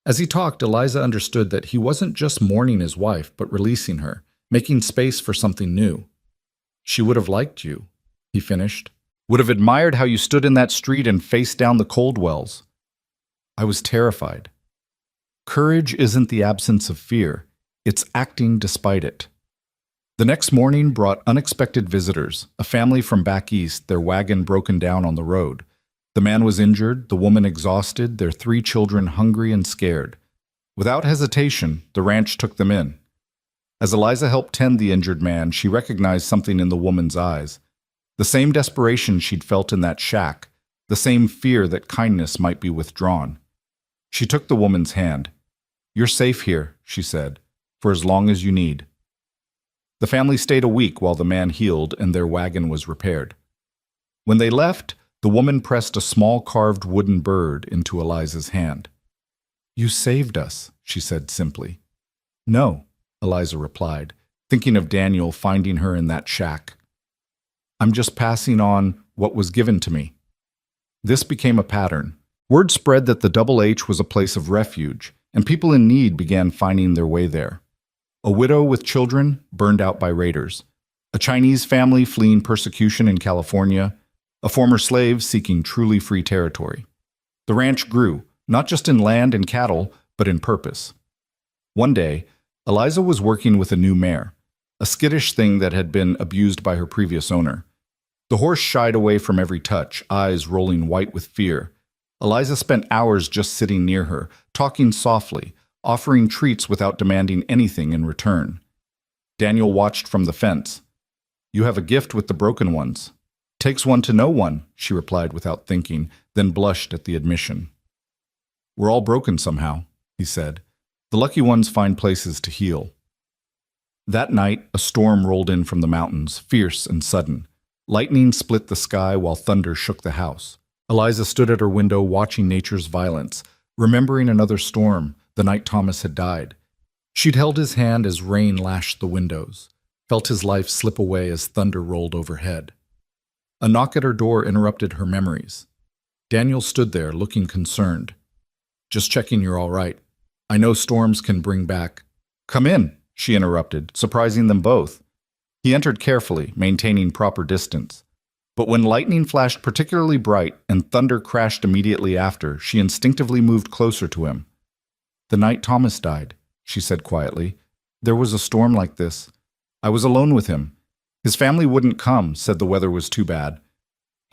As he talked, Eliza understood that he wasn't just mourning his wife, but releasing her, making space for something new. She would have liked you, he finished. Would have admired how you stood in that street and faced down the Coldwells. I was terrified. Courage isn't the absence of fear. It's acting despite it. The next morning brought unexpected visitors, a family from back east, their wagon broken down on the road. The man was injured, the woman exhausted, their 3 children hungry and scared. Without hesitation, the ranch took them in. As Eliza helped tend the injured man, she recognized something in the woman's eyes. The same desperation she'd felt in that shack, the same fear that kindness might be withdrawn. She took the woman's hand. You're safe here, she said, for as long as you need. The family stayed a week while the man healed and their wagon was repaired. When they left, the woman pressed a small carved wooden bird into Eliza's hand. You saved us, she said simply. No, Eliza replied, thinking of Daniel finding her in that shack. I'm just passing on what was given to me. This became a pattern. Word spread that the Double H was a place of refuge, and people in need began finding their way there. A widow with children burned out by raiders, a Chinese family fleeing persecution in California, a former slave seeking truly free territory. The ranch grew, not just in land and cattle, but in purpose. One day, Eliza was working with a new mare, a skittish thing that had been abused by her previous owner. The horse shied away from every touch, eyes rolling white with fear. Eliza spent hours just sitting near her, talking softly, offering treats without demanding anything in return. Daniel watched from the fence. "You have a gift with the broken ones." "Takes one to know one," she replied without thinking, then blushed at the admission. "We're all broken somehow," he said. "The lucky ones find places to heal." That night, a storm rolled in from the mountains, fierce and sudden. Lightning split the sky while thunder shook the house. Eliza stood at her window watching nature's violence, remembering another storm, the night Thomas had died. She'd held his hand as rain lashed the windows, felt his life slip away as thunder rolled overhead. A knock at her door interrupted her memories. Daniel stood there, looking concerned. "Just checking you're all right. I know storms can bring back—" "Come in," she interrupted, surprising them both. He entered carefully, maintaining proper distance. But when lightning flashed particularly bright and thunder crashed immediately after, she instinctively moved closer to him. "The night Thomas died," she said quietly, "there was a storm like this. I was alone with him. His family wouldn't come, said the weather was too bad.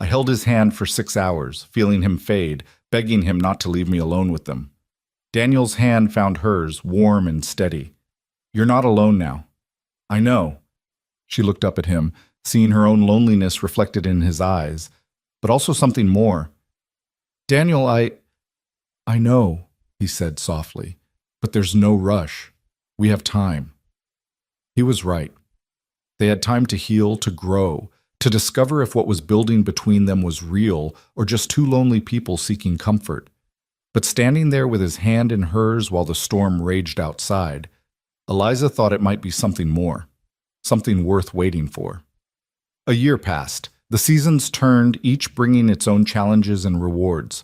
I held his hand for 6 hours, feeling him fade, begging him not to leave me alone with them. Daniel's hand found hers, warm and steady. You're not alone now." "I know." She looked up at him, seeing her own loneliness reflected in his eyes, but also something more. "Daniel, I know," he said softly, "but there's no rush. We have time." He was right. They had time to heal, to grow, to discover if what was building between them was real or just two lonely people seeking comfort. But standing there with his hand in hers while the storm raged outside, Eliza thought it might be something more, something worth waiting for. A year passed. The seasons turned, each bringing its own challenges and rewards.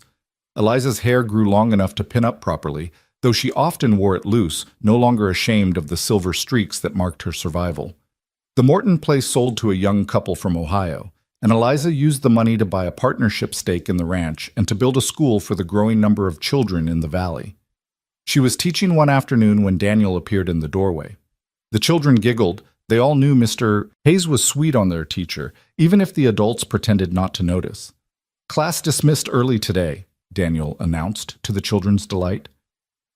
Eliza's hair grew long enough to pin up properly, though she often wore it loose, no longer ashamed of the silver streaks that marked her survival. The Morton place sold to a young couple from Ohio, and Eliza used the money to buy a partnership stake in the ranch and to build a school for the growing number of children in the valley. She was teaching one afternoon when Daniel appeared in the doorway. The children giggled. They all knew Mr. Hayes was sweet on their teacher, even if the adults pretended not to notice. "Class dismissed early today," Daniel announced, to the children's delight.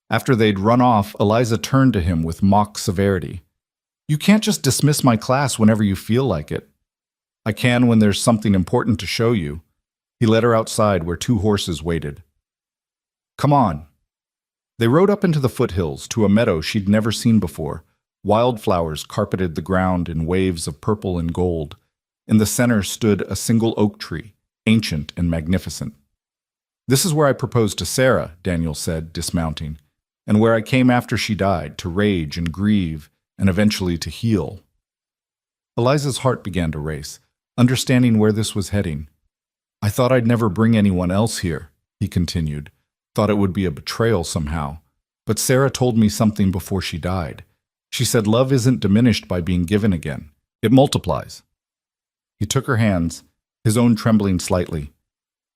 After they'd run off, Eliza turned to him with mock severity. "You can't just dismiss my class whenever you feel like it." "I can when there's something important to show you." He led her outside where 2 horses waited. "Come on." They rode up into the foothills to a meadow she'd never seen before. Wildflowers carpeted the ground in waves of purple and gold. In the center stood a single oak tree, ancient and magnificent. "This is where I proposed to Sarah," Daniel said, dismounting, "and where I came after she died, to rage and grieve, and eventually to heal." Eliza's heart began to race, understanding where this was heading. "I thought I'd never bring anyone else here," he continued. "Thought it would be a betrayal somehow. But Sarah told me something before she died. She said love isn't diminished by being given again. It multiplies." He took her hands, his own trembling slightly.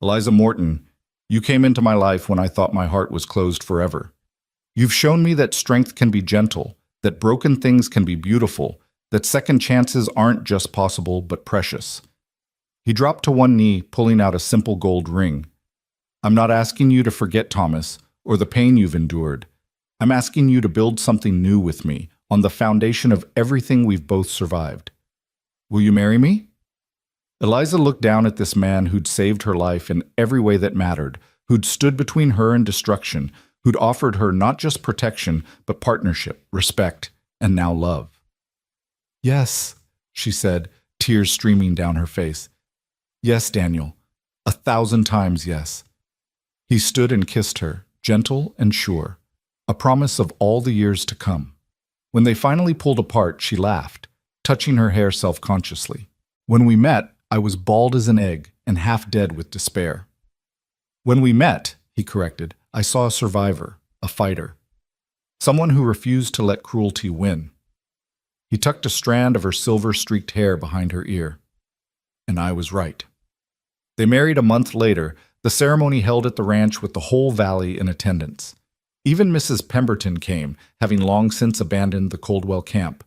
"Eliza Morton, you came into my life when I thought my heart was closed forever. You've shown me that strength can be gentle, that broken things can be beautiful, that second chances aren't just possible but precious." He dropped to one knee, pulling out a simple gold ring. "I'm not asking you to forget Thomas or the pain you've endured. I'm asking you to build something new with me, on the foundation of everything we've both survived. Will you marry me?" Eliza looked down at this man who'd saved her life in every way that mattered, who'd stood between her and destruction, who'd offered her not just protection, but partnership, respect, and now love. "Yes," she said, tears streaming down her face. "Yes, Daniel, 1,000 times yes." He stood and kissed her, gentle and sure, a promise of all the years to come. When they finally pulled apart, she laughed, touching her hair self-consciously. "When we met, I was bald as an egg and half dead with despair." "When we met," he corrected, "I saw a survivor, a fighter. Someone who refused to let cruelty win." He tucked a strand of her silver-streaked hair behind her ear. "And I was right." They married a month later, the ceremony held at the ranch with the whole valley in attendance. Even Mrs. Pemberton came, having long since abandoned the Coldwell camp.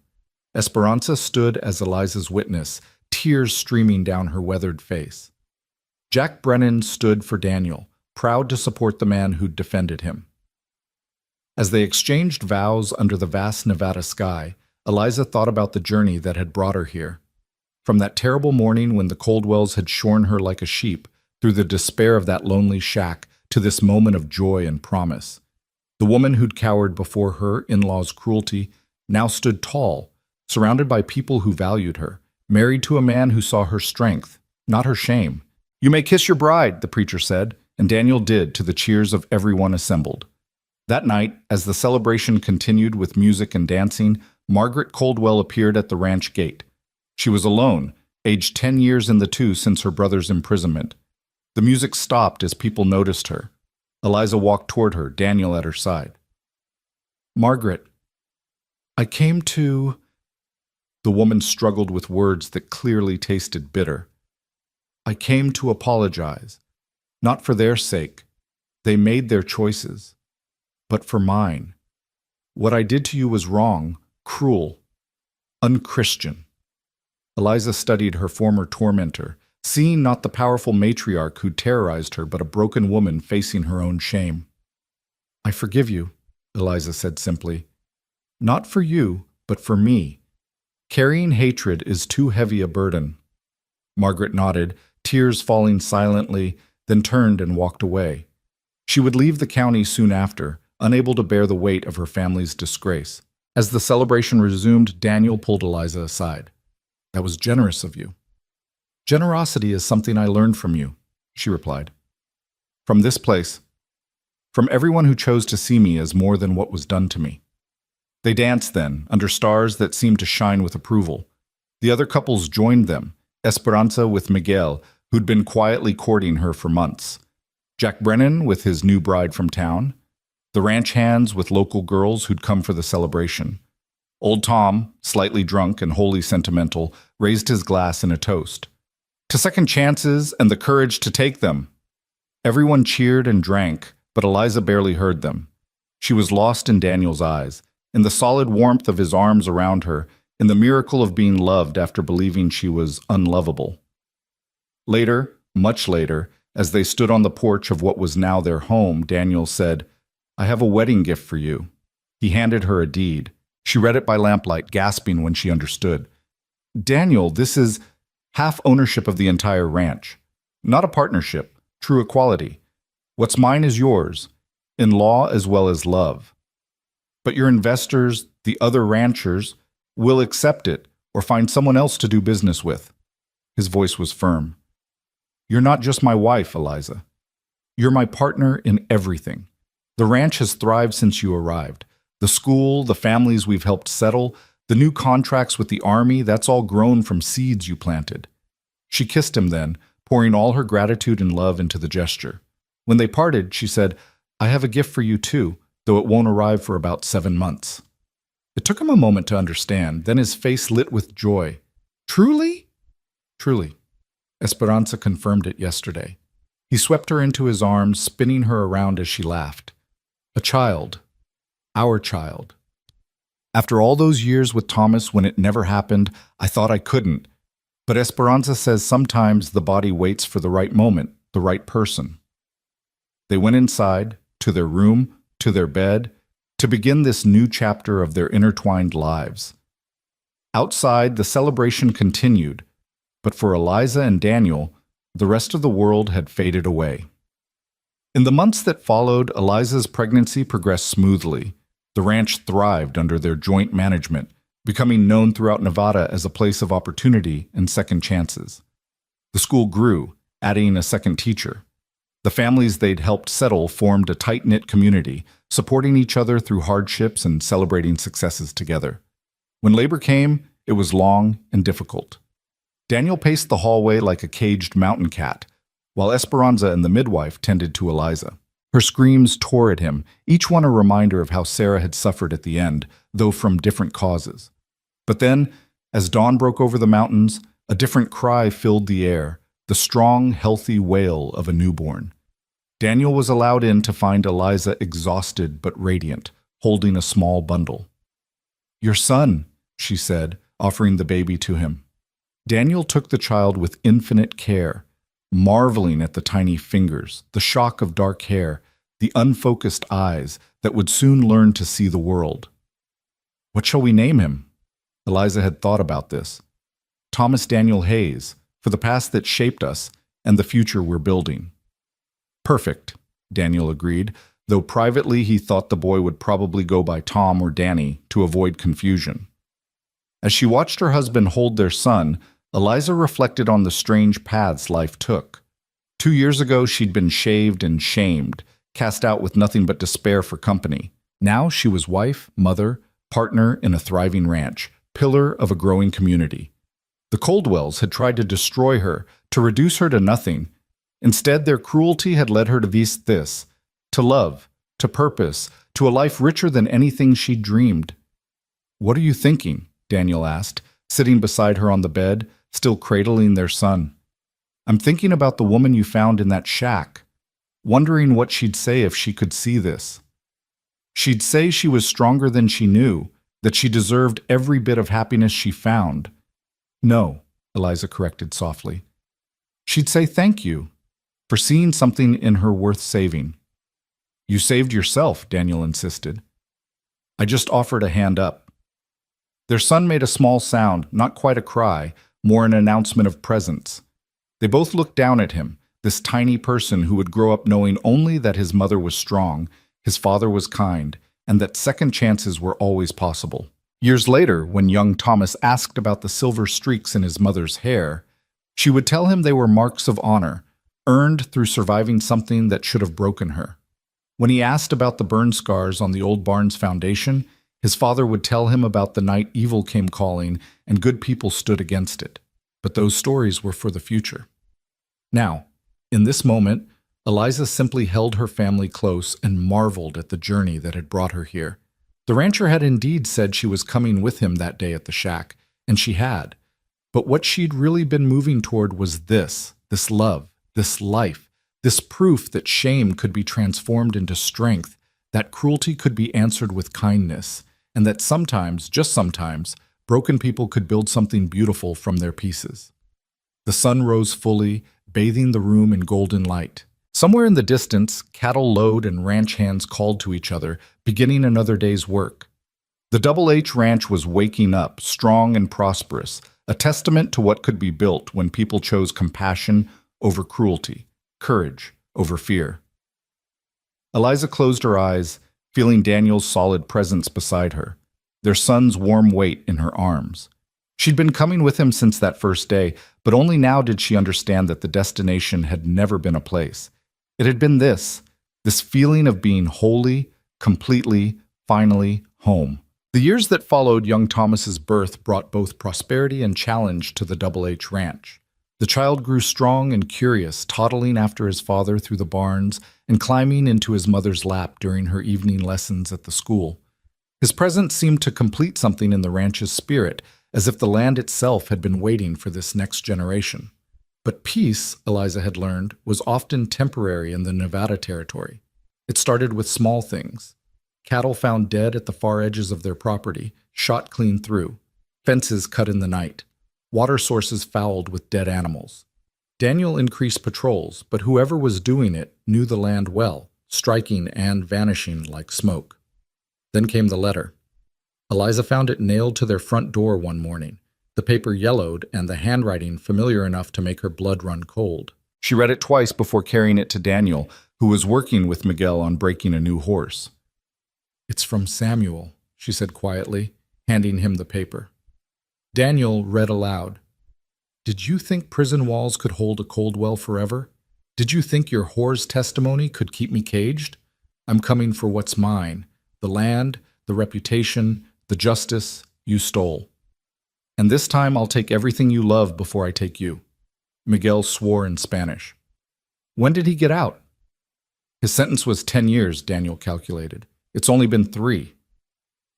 Esperanza stood as Eliza's witness, tears streaming down her weathered face. Jack Brennan stood for Daniel, proud to support the man who'd defended him. As they exchanged vows under the vast Nevada sky, Eliza thought about the journey that had brought her here. From that terrible morning when the Coldwells had shorn her like a sheep, through the despair of that lonely shack, to this moment of joy and promise. The woman who'd cowered before her in-law's cruelty now stood tall, surrounded by people who valued her, married to a man who saw her strength, not her shame. "You may kiss your bride," the preacher said, and Daniel did, to the cheers of everyone assembled. That night, as the celebration continued with music and dancing, Margaret Coldwell appeared at the ranch gate. She was alone, aged 10 years in the tooth since her brother's imprisonment. The music stopped as people noticed her. Eliza walked toward her, Daniel at her side. "Margaret, I came to—" The woman struggled with words that clearly tasted bitter. "I came to apologize, not for their sake. They made their choices. But for mine. What I did to you was wrong, cruel, unchristian." Eliza studied her former tormentor, seeing not the powerful matriarch who terrorized her, but a broken woman facing her own shame. "I forgive you," Eliza said simply. "Not for you, but for me. Carrying hatred is too heavy a burden." Margaret nodded, tears falling silently, then turned and walked away. She would leave the county soon after, unable to bear the weight of her family's disgrace. As the celebration resumed, Daniel pulled Eliza aside. "That was generous of you." "Generosity is something I learned from you," she replied. "From this place. From everyone who chose to see me as more than what was done to me." They danced then, under stars that seemed to shine with approval. The other couples joined them, Esperanza with Miguel, who'd been quietly courting her for months, Jack Brennan with his new bride from town, the ranch hands with local girls who'd come for the celebration. Old Tom, slightly drunk and wholly sentimental, raised his glass in a toast. To second chances and the courage to take them. Everyone cheered and drank, but Eliza barely heard them. She was lost in Daniel's eyes, in the solid warmth of his arms around her, in the miracle of being loved after believing she was unlovable. Later, much later, as they stood on the porch of what was now their home, Daniel said, "I have a wedding gift for you." He handed her a deed. She read it by lamplight, gasping when she understood. "Daniel, this is half ownership of the entire ranch. Not a partnership, true equality. What's mine is yours, in law as well as love. But your investors, the other ranchers, will accept it or find someone else to do business with." His voice was firm. "You're not just my wife, Eliza. You're my partner in everything. The ranch has thrived since you arrived. The school, the families we've helped settle, the new contracts with the army, that's all grown from seeds you planted." She kissed him then, pouring all her gratitude and love into the gesture. When they parted, she said, "I have a gift for you too, though it won't arrive for about 7 months." It took him a moment to understand, then his face lit with joy. "Truly?" "Truly." Esperanza confirmed it yesterday. He swept her into his arms, spinning her around as she laughed. "A child. Our child. After all those years with Thomas when it never happened, I thought I couldn't. But Esperanza says sometimes the body waits for the right moment, the right person." They went inside, to their room, to their bed, to begin this new chapter of their intertwined lives. Outside, the celebration continued, but for Eliza and Daniel, the rest of the world had faded away. In the months that followed, Eliza's pregnancy progressed smoothly. The ranch thrived under their joint management, becoming known throughout Nevada as a place of opportunity and second chances. The school grew, adding a second teacher. The families they'd helped settle formed a tight-knit community, supporting each other through hardships and celebrating successes together. When labor came, it was long and difficult. Daniel paced the hallway like a caged mountain cat, while Esperanza and the midwife tended to Eliza. Her screams tore at him, each one a reminder of how Sarah had suffered at the end, though from different causes. But then, as dawn broke over the mountains, a different cry filled the air, the strong, healthy wail of a newborn. Daniel was allowed in to find Eliza exhausted but radiant, holding a small bundle. "Your son," she said, offering the baby to him. Daniel took the child with infinite care, marveling at the tiny fingers, the shock of dark hair, the unfocused eyes that would soon learn to see the world. What shall we name him? Eliza had thought about this. Thomas Daniel Hayes, for the past that shaped us and the future we're building. Perfect, Daniel agreed, though privately he thought the boy would probably go by Tom or Danny to avoid confusion. As she watched her husband hold their son, Eliza reflected on the strange paths life took. 2 years ago she'd been shaved and shamed, cast out with nothing but despair for company. Now she was wife, mother, partner in a thriving ranch, pillar of a growing community. The Coldwells had tried to destroy her, to reduce her to nothing. Instead, their cruelty had led her to this, to love, to purpose, to a life richer than anything she'd dreamed. "What are you thinking?" Daniel asked, sitting beside her on the bed, still cradling their son. "I'm thinking about the woman you found in that shack, wondering what she'd say if she could see this. She'd say she was stronger than she knew, that she deserved every bit of happiness she found." "No," Eliza corrected softly. "She'd say thank you for seeing something in her worth saving." "You saved yourself," Daniel insisted. "I just offered a hand up." Their son made a small sound, not quite a cry, more an announcement of presence. They both looked down at him, this tiny person who would grow up knowing only that his mother was strong, his father was kind, and that second chances were always possible. Years later, when young Thomas asked about the silver streaks in his mother's hair, she would tell him they were marks of honor, earned through surviving something that should have broken her. When he asked about the burn scars on the old barn's foundation, his father would tell him about the night evil came calling and good people stood against it. But those stories were for the future. Now, in this moment, Eliza simply held her family close and marveled at the journey that had brought her here. The rancher had indeed said she was coming with him that day at the shack, and she had. But what she'd really been moving toward was this love, this life, this proof that shame could be transformed into strength, that cruelty could be answered with kindness, and that sometimes, just sometimes, broken people could build something beautiful from their pieces. The sun rose fully, bathing the room in golden light. Somewhere in the distance, cattle lowed and ranch hands called to each other, beginning another day's work. The Double H Ranch was waking up, strong and prosperous, a testament to what could be built when people chose compassion over cruelty, courage over fear. Eliza closed her eyes, feeling Daniel's solid presence beside her, their son's warm weight in her arms. She'd been coming with him since that first day, but only now did she understand that the destination had never been a place. It had been this feeling of being wholly, completely, finally home. The years that followed young Thomas's birth brought both prosperity and challenge to the Double H Ranch. The child grew strong and curious, toddling after his father through the barns and climbing into his mother's lap during her evening lessons at the school. His presence seemed to complete something in the ranch's spirit, as if the land itself had been waiting for this next generation. But peace, Eliza had learned, was often temporary in the Nevada territory. It started with small things. Cattle found dead at the far edges of their property, shot clean through. Fences cut in the night. Water sources fouled with dead animals. Daniel increased patrols, but whoever was doing it knew the land well, striking and vanishing like smoke. Then came the letter. Eliza found it nailed to their front door one morning, the paper yellowed and the handwriting familiar enough to make her blood run cold. She read it twice before carrying it to Daniel, who was working with Miguel on breaking a new horse. "It's from Samuel," she said quietly, handing him the paper. Daniel read aloud. "Did you think prison walls could hold a Coldwell forever? Did you think your whore's testimony could keep me caged? I'm coming for what's mine, the land, the reputation, the justice you stole. And this time I'll take everything you love before I take you." Miguel swore in Spanish. "When did he get out?" "His sentence was 10 years, Daniel calculated. It's only been 3.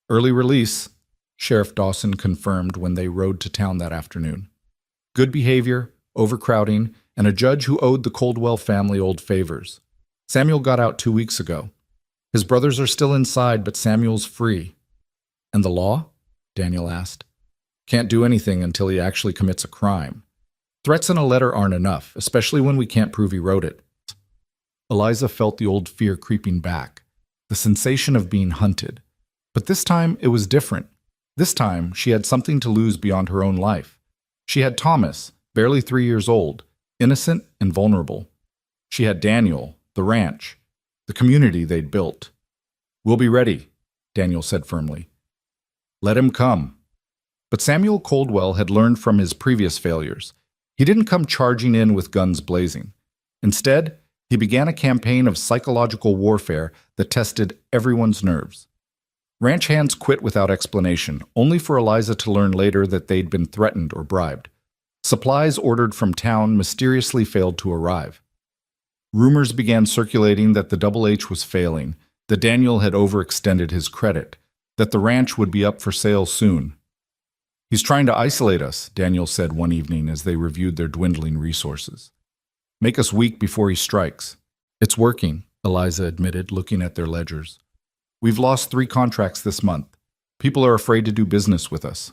"Early release," Sheriff Dawson confirmed when they rode to town that afternoon. "Good behavior, overcrowding, and a judge who owed the Coldwell family old favors. Samuel got out 2 weeks ago. His brothers are still inside, but Samuel's free." "And the law?" Daniel asked. "Can't do anything until he actually commits a crime. Threats and a letter aren't enough, especially when we can't prove he wrote it." Eliza felt the old fear creeping back, the sensation of being hunted. But this time it was different. This time she had something to lose beyond her own life. She had Thomas, barely 3 years old, innocent and vulnerable. She had Daniel, the ranch, the community they'd built. "We'll be ready," Daniel said firmly. "Let him come." But Samuel Coldwell had learned from his previous failures. He didn't come charging in with guns blazing. Instead, he began a campaign of psychological warfare that tested everyone's nerves. Ranch hands quit without explanation, only for Eliza to learn later that they'd been threatened or bribed. Supplies ordered from town mysteriously failed to arrive. Rumors began circulating that the Double H was failing, that Daniel had overextended his credit, that the ranch would be up for sale soon. "He's trying to isolate us," Daniel said one evening as they reviewed their dwindling resources. "Make us weak before he strikes." "It's working," Eliza admitted, looking at their ledgers. "We've lost 3 contracts this month. People are afraid to do business with us."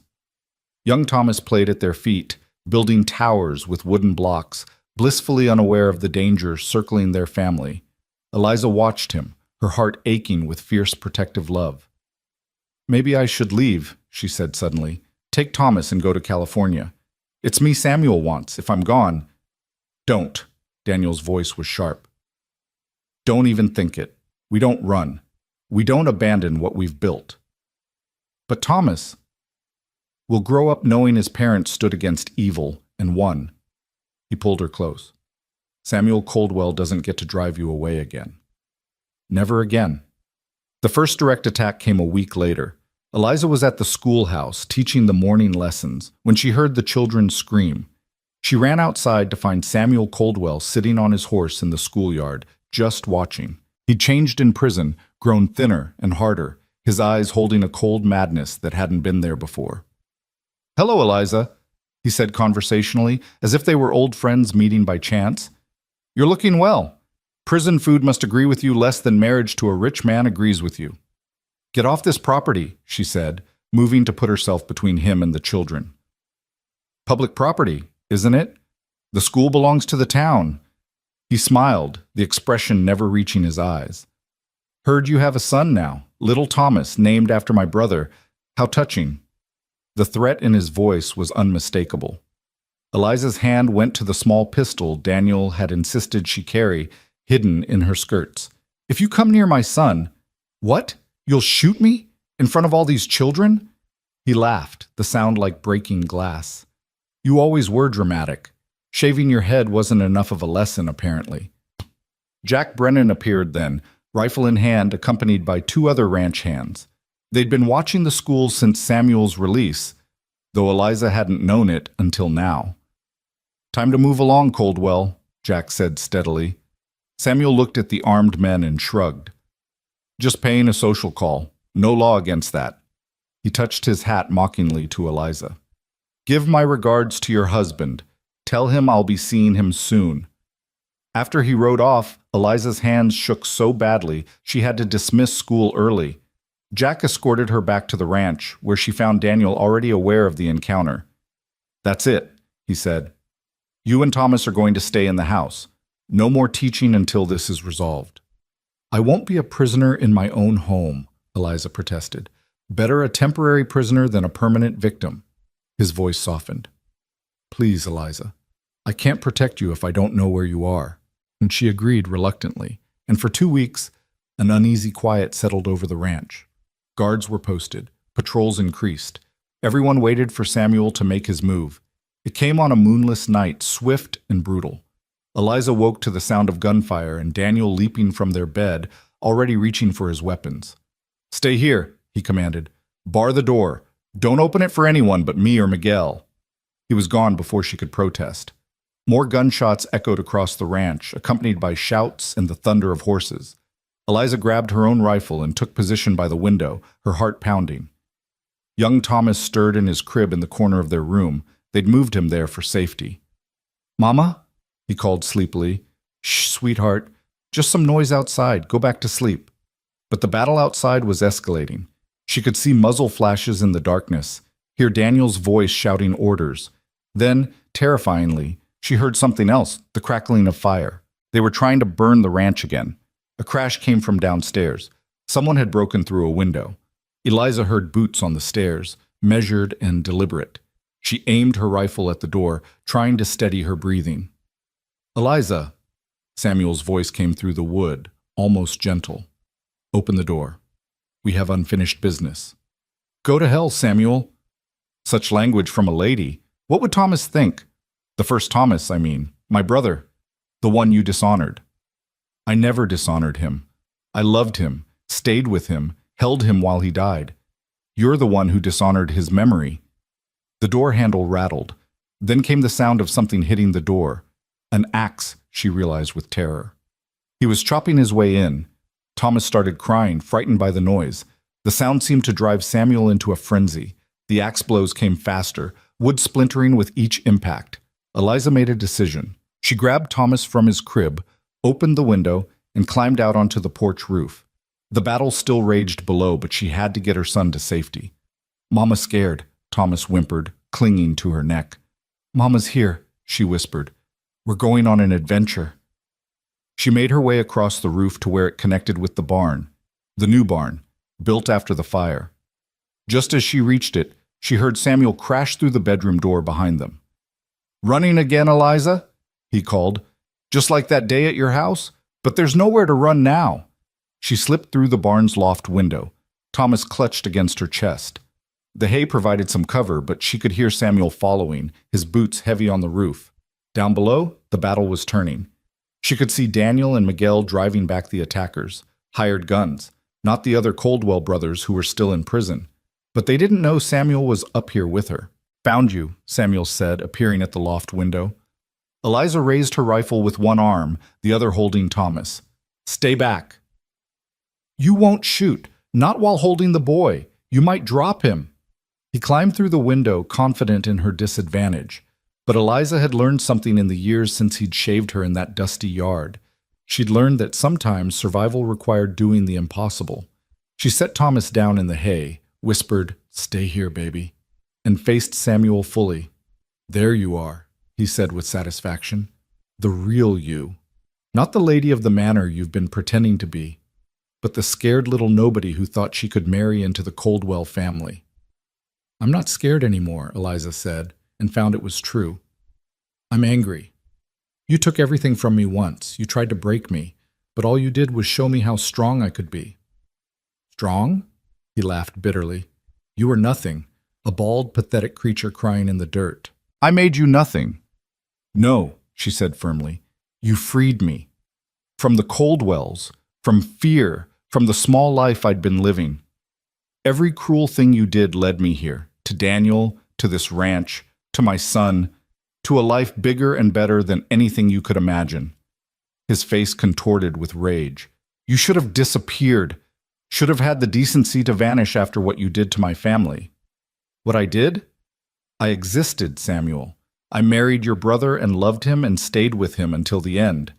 Young Thomas played at their feet, building towers with wooden blocks, blissfully unaware of the danger circling their family. Eliza watched him, her heart aching with fierce protective love. "Maybe I should leave," she said suddenly. "Take Thomas and go to California. It's me Samuel wants. If I'm gone—" "Don't." Daniel's voice was sharp. "Don't even think it. We don't run. We don't abandon what we've built." "But Thomas will grow up knowing his parents stood against evil and won." He pulled her close. "Samuel Coldwell doesn't get to drive you away again. Never again." The first direct attack came a week later. Eliza was at the schoolhouse teaching the morning lessons when she heard the children scream. She ran outside to find Samuel Coldwell sitting on his horse in the schoolyard, just watching. He'd changed in prison, grown thinner and harder, his eyes holding a cold madness that hadn't been there before. "Hello, Eliza," he said conversationally, as if they were old friends meeting by chance. "You're looking well. Prison food must agree with you less than marriage to a rich man agrees with you." "Get off this property," she said, moving to put herself between him and the children. "Public property, isn't it? The school belongs to the town." He smiled, the expression never reaching his eyes. "Heard you have a son now, little Thomas, named after my brother. How touching." The threat in his voice was unmistakable. Eliza's hand went to the small pistol Daniel had insisted she carry, hidden in her skirts. "If you come near my son—" "What? You'll shoot me? In front of all these children?" He laughed, the sound like breaking glass. "You always were dramatic. Shaving your head wasn't enough of a lesson, apparently." Jack Brennan appeared then, rifle in hand, accompanied by 2 other ranch hands. They'd been watching the school since Samuel's release, though Eliza hadn't known it until now. "Time to move along, Coldwell," Jack said steadily. Samuel looked at the armed men and shrugged. "Just paying a social call. No law against that." He touched his hat mockingly to Eliza. "Give my regards to your husband. Tell him I'll be seeing him soon." After he rode off, Eliza's hands shook so badly she had to dismiss school early. Jack escorted her back to the ranch, where she found Daniel already aware of the encounter. "That's it," he said. "You and Thomas are going to stay in the house. No more teaching until this is resolved." "I won't be a prisoner in my own home," Eliza protested. "Better a temporary prisoner than a permanent victim." His voice softened. "Please, Eliza. I can't protect you if I don't know where you are." And she agreed reluctantly, and for 2 weeks, an uneasy quiet settled over the ranch. Guards were posted, patrols increased. Everyone waited for Samuel to make his move. It came on a moonless night, swift and brutal. Eliza woke to the sound of gunfire and Daniel leaping from their bed, already reaching for his weapons. "Stay here," he commanded. "Bar the door. Don't open it for anyone but me or Miguel." He was gone before she could protest. More gunshots echoed across the ranch, accompanied by shouts and the thunder of horses. Eliza grabbed her own rifle and took position by the window, her heart pounding. Young Thomas stirred in his crib in the corner of their room. They'd moved him there for safety. "Mama?" he called sleepily. "Shh, sweetheart. Just some noise outside. Go back to sleep." But the battle outside was escalating. She could see muzzle flashes in the darkness, hear Daniel's voice shouting orders. Then, terrifyingly, she heard something else, the crackling of fire. They were trying to burn the ranch again. A crash came from downstairs. Someone had broken through a window. Eliza heard boots on the stairs, measured and deliberate. She aimed her rifle at the door, trying to steady her breathing. "Eliza," Samuel's voice came through the wood, almost gentle. "Open the door. We have unfinished business." "Go to hell, Samuel." Such language from a lady. What would Thomas think? The first Thomas, I mean. My brother. The one you dishonored. I never dishonored him. I loved him, stayed with him, held him while he died. You're the one who dishonored his memory. The door handle rattled. Then came the sound of something hitting the door. An axe, she realized with terror. He was chopping his way in. Thomas started crying, frightened by the noise. The sound seemed to drive Samuel into a frenzy. The axe blows came faster, wood splintering with each impact. Eliza made a decision. She grabbed Thomas from his crib, opened the window, and climbed out onto the porch roof. The battle still raged below, but she had to get her son to safety. "Mama's scared," Thomas whimpered, clinging to her neck. "Mama's here," she whispered. "We're going on an adventure." She made her way across the roof to where it connected with the barn, the new barn, built after the fire. Just as she reached it, she heard Samuel crash through the bedroom door behind them. "Running again, Eliza?" he called. "Just like that day at your house? But there's nowhere to run now." She slipped through the barn's loft window. Thomas clutched against her chest. The hay provided some cover, but she could hear Samuel following, his boots heavy on the roof. Down below, the battle was turning. She could see Daniel and Miguel driving back the attackers, hired guns, not the other Coldwell brothers who were still in prison. But they didn't know Samuel was up here with her. "Found you," Samuel said, appearing at the loft window. Eliza raised her rifle with one arm, the other holding Thomas. "Stay back." "You won't shoot, not while holding the boy. You might drop him." He climbed through the window, confident in her disadvantage. But Eliza had learned something in the years since he'd shaved her in that dusty yard. She'd learned that sometimes survival required doing the impossible. She set Thomas down in the hay, whispered, "Stay here, baby," and faced Samuel fully. "There you are," he said with satisfaction. "The real you. Not the lady of the manor you've been pretending to be, but the scared little nobody who thought she could marry into the Coldwell family." "I'm not scared anymore," Eliza said, and found it was true. "I'm angry. You took everything from me once. You tried to break me, but all you did was show me how strong I could be." "Strong?" He laughed bitterly. "You were nothing, a bald, pathetic creature crying in the dirt. I made you nothing." "No," she said firmly. "You freed me. From the Coldwells, from fear, from the small life I'd been living. Every cruel thing you did led me here, to Daniel, to this ranch, to my son, to a life bigger and better than anything you could imagine." His face contorted with rage. "You should have disappeared. Should have had the decency to vanish after what you did to my family." "What I did? I existed, Samuel. I married your brother and loved him and stayed with him until the end.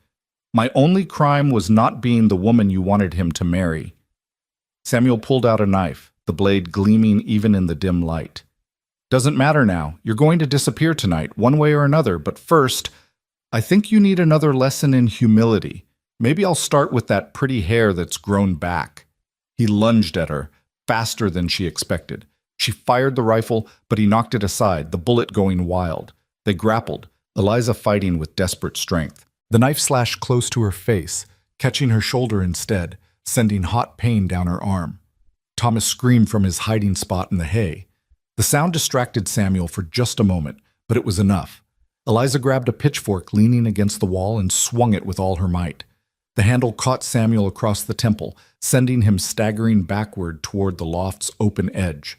My only crime was not being the woman you wanted him to marry." Samuel pulled out a knife, the blade gleaming even in the dim light. "Doesn't matter now. You're going to disappear tonight, one way or another, but first, I think you need another lesson in humility. Maybe I'll start with that pretty hair that's grown back." He lunged at her, faster than she expected. She fired the rifle, but he knocked it aside, the bullet going wild. They grappled, Eliza fighting with desperate strength. The knife slashed close to her face, catching her shoulder instead, sending hot pain down her arm. Thomas screamed from his hiding spot in the hay. The sound distracted Samuel for just a moment, but it was enough. Eliza grabbed a pitchfork leaning against the wall and swung it with all her might. The handle caught Samuel across the temple, sending him staggering backward toward the loft's open edge.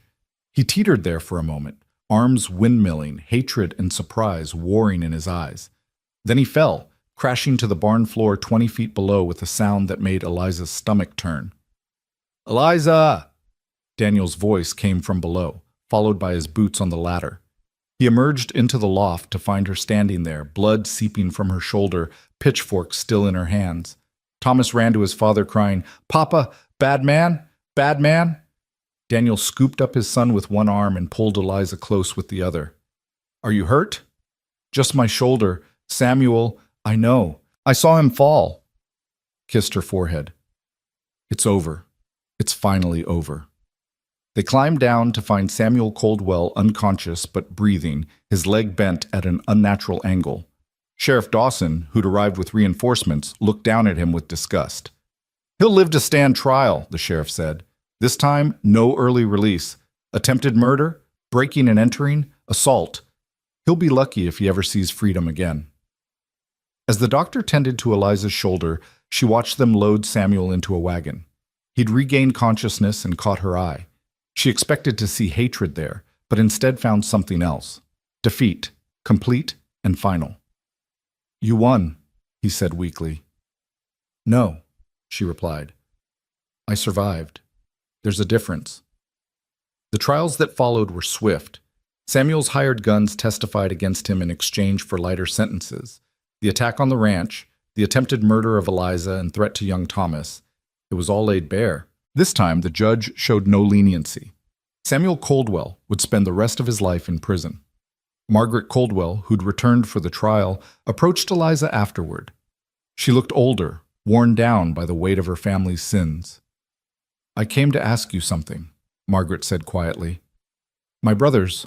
He teetered there for a moment, arms windmilling, hatred and surprise warring in his eyes. Then he fell, crashing to the barn floor 20 feet below with a sound that made Eliza's stomach turn. "Eliza!" Daniel's voice came from below, followed by his boots on the ladder. He emerged into the loft to find her standing there, blood seeping from her shoulder, pitchfork still in her hands. Thomas ran to his father, crying, "Papa, bad man, bad man!" Daniel scooped up his son with one arm and pulled Eliza close with the other. "Are you hurt?" "Just my shoulder. Samuel, I know. I saw him fall, kissed her forehead. It's over. It's finally over. They climbed down to find Samuel Coldwell unconscious but breathing, his leg bent at an unnatural angle. Sheriff Dawson, who'd arrived with reinforcements, looked down at him with disgust. He'll live to stand trial, the sheriff said. This time, no early release. Attempted murder, breaking and entering, assault. He'll be lucky if he ever sees freedom again. As the doctor tended to Eliza's shoulder, she watched them load Samuel into a wagon. He'd regained consciousness and caught her eye. She expected to see hatred there, but instead found something else. Defeat, complete and final. You won, he said weakly. No, she replied. I survived. There's a difference. The trials that followed were swift. Samuel's hired guns testified against him in exchange for lighter sentences. The attack on the ranch, the attempted murder of Eliza and threat to young Thomas, it was all laid bare. This time, the judge showed no leniency. Samuel Coldwell would spend the rest of his life in prison. Margaret Coldwell, who'd returned for the trial, approached Eliza afterward. She looked older, worn down by the weight of her family's sins. I came to ask you something, Margaret said quietly. My brothers,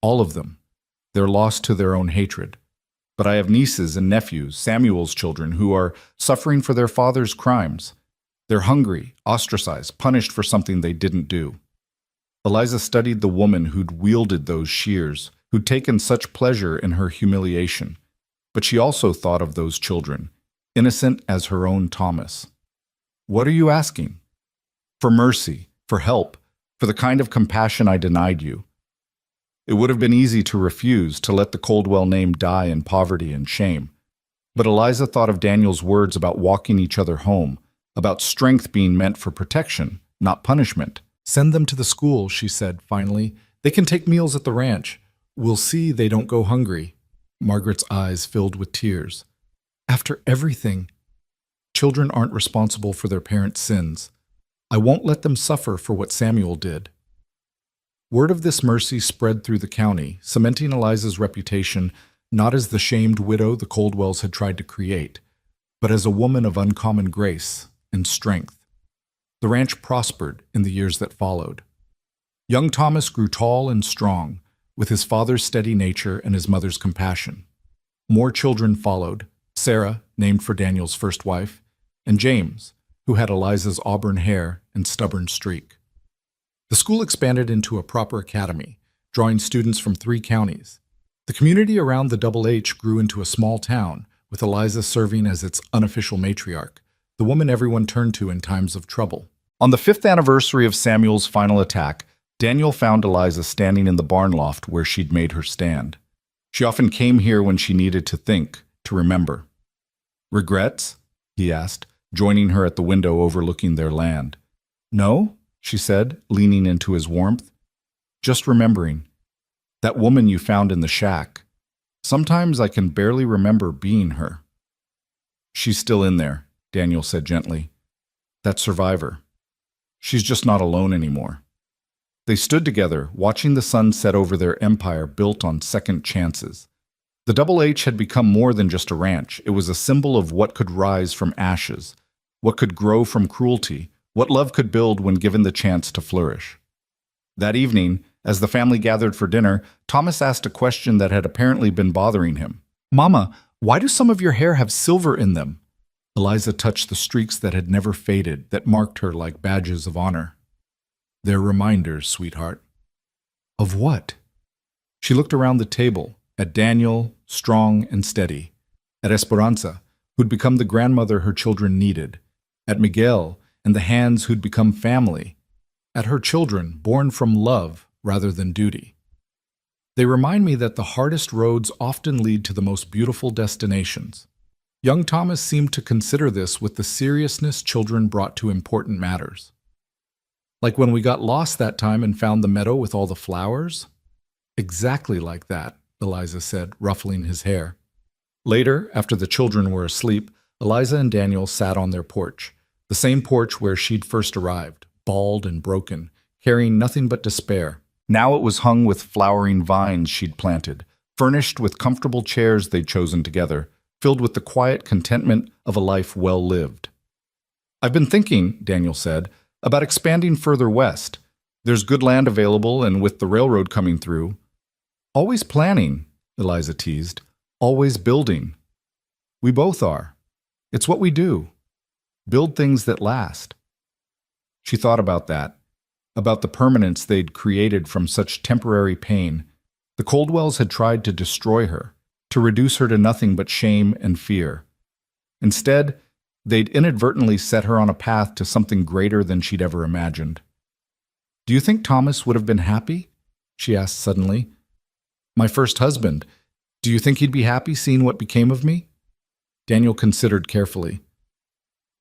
all of them, they're lost to their own hatred. But I have nieces and nephews, Samuel's children, who are suffering for their father's crimes. They're hungry, ostracized, punished for something they didn't do. Eliza studied the woman who'd wielded those shears, who'd taken such pleasure in her humiliation. But she also thought of those children, innocent as her own Thomas. What are you asking? For mercy, for help, for the kind of compassion I denied you. It would have been easy to refuse, to let the Coldwell name die in poverty and shame. But Eliza thought of Daniel's words about walking each other home, about strength being meant for protection, not punishment. Send them to the school, she said finally. They can take meals at the ranch. We'll see they don't go hungry. Margaret's eyes filled with tears. After everything, children aren't responsible for their parents' sins. I won't let them suffer for what Samuel did. Word of this mercy spread through the county, cementing Eliza's reputation not as the shamed widow the Coldwells had tried to create, but as a woman of uncommon grace and strength. The ranch prospered in the years that followed. Young Thomas grew tall and strong, with his father's steady nature and his mother's compassion. More children followed, Sarah, named for Daniel's first wife, and James, who had Eliza's auburn hair and stubborn streak. The school expanded into a proper academy, drawing students from 3 counties. The community around the Double H grew into a small town, with Eliza serving as its unofficial matriarch, the woman everyone turned to in times of trouble. On the 5th anniversary of Samuel's final attack, Daniel found Eliza standing in the barn loft where she'd made her stand. She often came here when she needed to think, to remember. Regrets? He asked, joining her at the window overlooking their land. No? She said, leaning into his warmth. Just remembering. That woman you found in the shack. Sometimes I can barely remember being her. She's still in there, Daniel said gently. That survivor. She's just not alone anymore. They stood together, watching the sun set over their empire built on second chances. The Double H had become more than just a ranch. It was a symbol of what could rise from ashes, what could grow from cruelty, what love could build when given the chance to flourish. That evening, as the family gathered for dinner, Thomas asked a question that had apparently been bothering him. Mama, why do some of your hair have silver in them? Eliza touched the streaks that had never faded, that marked her like badges of honor. They're reminders, sweetheart. Of what? She looked around the table, at Daniel, strong and steady, at Esperanza, who'd become the grandmother her children needed, at Miguel, and the hands who'd become family, at her children born from love rather than duty. They remind me that the hardest roads often lead to the most beautiful destinations. Young Thomas seemed to consider this with the seriousness children brought to important matters. Like when we got lost that time and found the meadow with all the flowers? Exactly like that, Eliza said, ruffling his hair. Later, after the children were asleep, Eliza and Daniel sat on their porch, the same porch where she'd first arrived, bald and broken, carrying nothing but despair. Now it was hung with flowering vines she'd planted, furnished with comfortable chairs they'd chosen together, filled with the quiet contentment of a life well lived. "I've been thinking," Daniel said, "about expanding further west. There's good land available, and with the railroad coming through—" "Always planning," Eliza teased. "Always building." "We both are. It's what we do. Build things that last." She thought about that, about the permanence they'd created from such temporary pain. The Coldwells had tried to destroy her, to reduce her to nothing but shame and fear. Instead, they'd inadvertently set her on a path to something greater than she'd ever imagined. "Do you think Thomas would have been happy?" she asked suddenly. "My first husband. Do you think he'd be happy seeing what became of me?" Daniel considered carefully.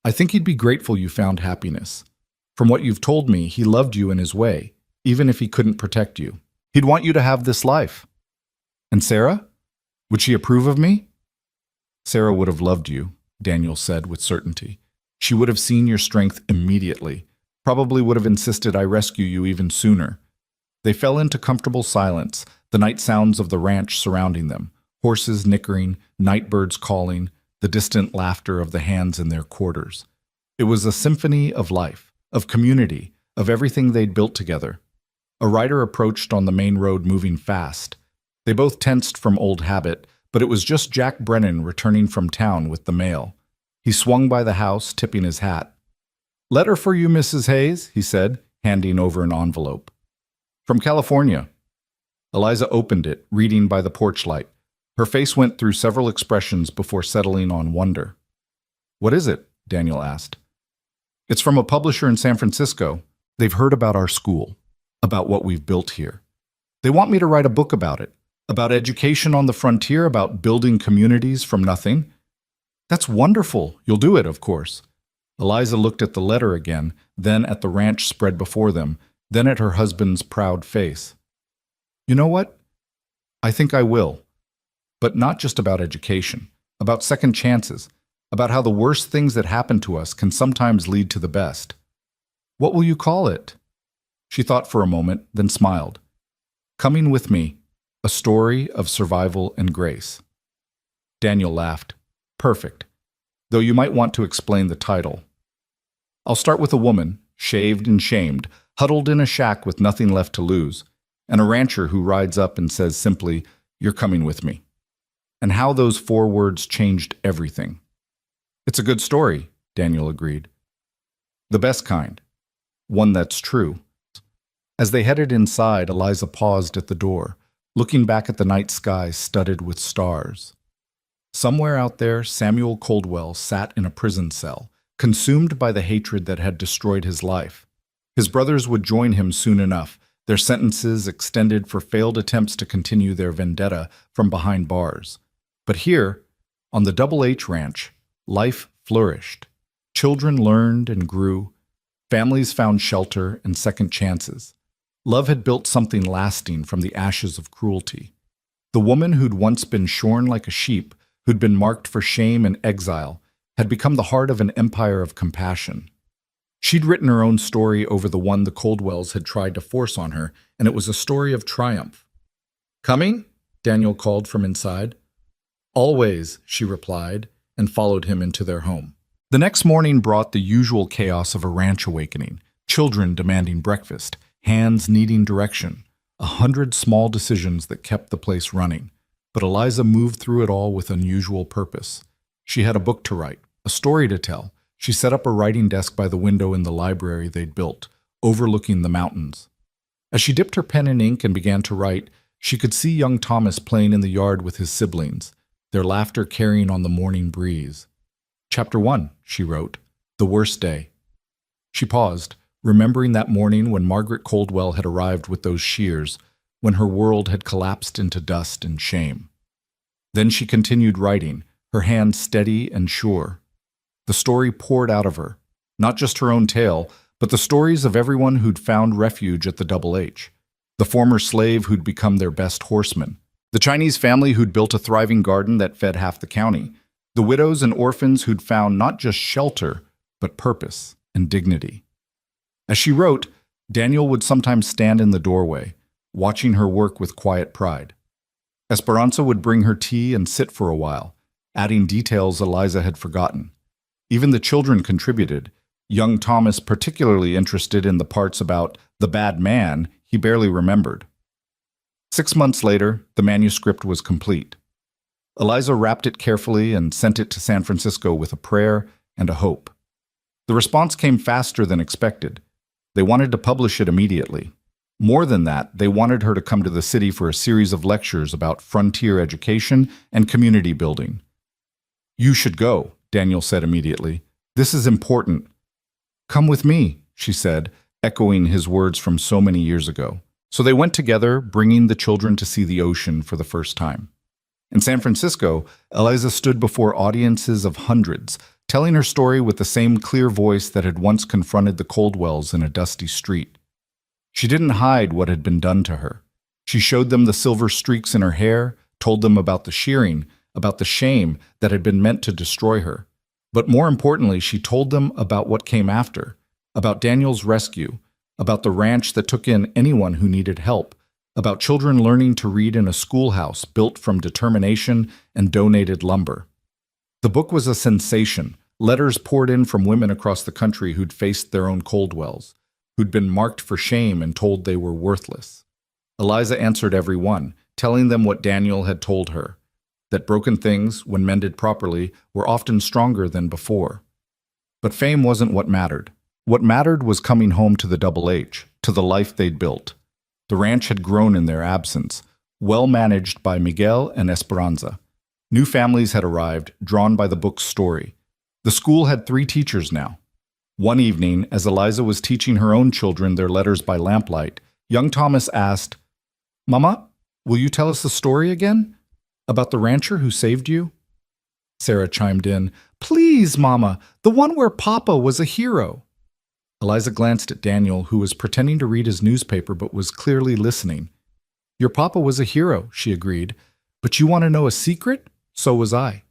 "I think he'd be grateful you found happiness. From what you've told me, he loved you in his way, even if he couldn't protect you. He'd want you to have this life." "And Sarah? Would she approve of me?" "Sarah would have loved you," Daniel said with certainty. "She would have seen your strength immediately, probably would have insisted I rescue you even sooner." They fell into comfortable silence, the night sounds of the ranch surrounding them, horses nickering, night birds calling, the distant laughter of the hands in their quarters. It was a symphony of life, of community, of everything they'd built together. A rider approached on the main road moving fast. They both tensed from old habit, but it was just Jack Brennan returning from town with the mail. He swung by the house, tipping his hat. "Letter for you, Mrs. Hayes," he said, handing over an envelope. "From California." Eliza opened it, reading by the porch light. Her face went through several expressions before settling on wonder. "What is it?" Daniel asked. "It's from a publisher in San Francisco. They've heard about our school, about what we've built here. They want me to write a book about education on the frontier, about building communities from nothing." "That's wonderful. You'll do it, of course." Eliza looked at the letter again, then at the ranch spread before them, then at her husband's proud face. "You know what? I think I will. But not just about education, about second chances, about how the worst things that happen to us can sometimes lead to the best." "What will you call it?" She thought for a moment, then smiled. "Coming with me, a story of survival and grace." Daniel laughed. "Perfect. Though you might want to explain the title." "I'll start with a woman, shaved and shamed, huddled in a shack with nothing left to lose, and a rancher who rides up and says simply, 'You're coming with me.' And how those 4 words changed everything." "It's a good story," Daniel agreed. "The best kind. One that's true." As they headed inside, Eliza paused at the door, looking back at the night sky studded with stars. Somewhere out there, Samuel Coldwell sat in a prison cell, consumed by the hatred that had destroyed his life. His brothers would join him soon enough, their sentences extended for failed attempts to continue their vendetta from behind bars. But here, on the Double H Ranch, life flourished. Children learned and grew. Families found shelter and second chances. Love had built something lasting from the ashes of cruelty. The woman who'd once been shorn like a sheep, who'd been marked for shame and exile, had become the heart of an empire of compassion. She'd written her own story over the one the Coldwells had tried to force on her, and it was a story of triumph. "Coming?" Daniel called from inside. "Always," she replied, and followed him into their home. The next morning brought the usual chaos of a ranch awakening, children demanding breakfast, hands needing direction, 100 small decisions that kept the place running. But Eliza moved through it all with unusual purpose. She had a book to write, a story to tell. She set up a writing desk by the window in the library they'd built, overlooking the mountains. As she dipped her pen in ink and began to write, she could see young Thomas playing in the yard with his siblings, their laughter carrying on the morning breeze. "Chapter 1, she wrote, "The worst day." She paused, remembering that morning when Margaret Coldwell had arrived with those shears, when her world had collapsed into dust and shame. Then she continued writing, her hand steady and sure. The story poured out of her, not just her own tale, but the stories of everyone who'd found refuge at the Double H, the former slave who'd become their best horseman, the Chinese family who'd built a thriving garden that fed half the county, the widows and orphans who'd found not just shelter, but purpose and dignity. As she wrote, Daniel would sometimes stand in the doorway, watching her work with quiet pride. Esperanza would bring her tea and sit for a while, adding details Eliza had forgotten. Even the children contributed, young Thomas particularly interested in the parts about the bad man he barely remembered. 6 months later, the manuscript was complete. Eliza wrapped it carefully and sent it to San Francisco with a prayer and a hope. The response came faster than expected. They wanted to publish it immediately. More than that, they wanted her to come to the city for a series of lectures about frontier education and community building. "You should go," Daniel said immediately. "This is important." "Come with me," she said, echoing his words from so many years ago. So they went together, bringing the children to see the ocean for the first time. In San Francisco, Eliza stood before audiences of hundreds, telling her story with the same clear voice that had once confronted the Coldwells in a dusty street. She didn't hide what had been done to her. She showed them the silver streaks in her hair, told them about the shearing, about the shame that had been meant to destroy her. But more importantly, she told them about what came after, about Daniel's rescue, about the ranch that took in anyone who needed help, about children learning to read in a schoolhouse built from determination and donated lumber. The book was a sensation. Letters poured in from women across the country who'd faced their own Coldwells, who'd been marked for shame and told they were worthless. Eliza answered every one, telling them what Daniel had told her, that broken things, when mended properly, were often stronger than before. But fame wasn't what mattered. What mattered was coming home to the Double H, to the life they'd built. The ranch had grown in their absence, well managed by Miguel and Esperanza. New families had arrived, drawn by the book's story. The school had 3 teachers now. One evening, as Eliza was teaching her own children their letters by lamplight, young Thomas asked, "Mama, will you tell us the story again? About the rancher who saved you?" Sarah chimed in, "Please, Mama, the one where Papa was a hero." Eliza glanced at Daniel, who was pretending to read his newspaper but was clearly listening. "Your papa was a hero," she agreed. "But you want to know a secret? So was I."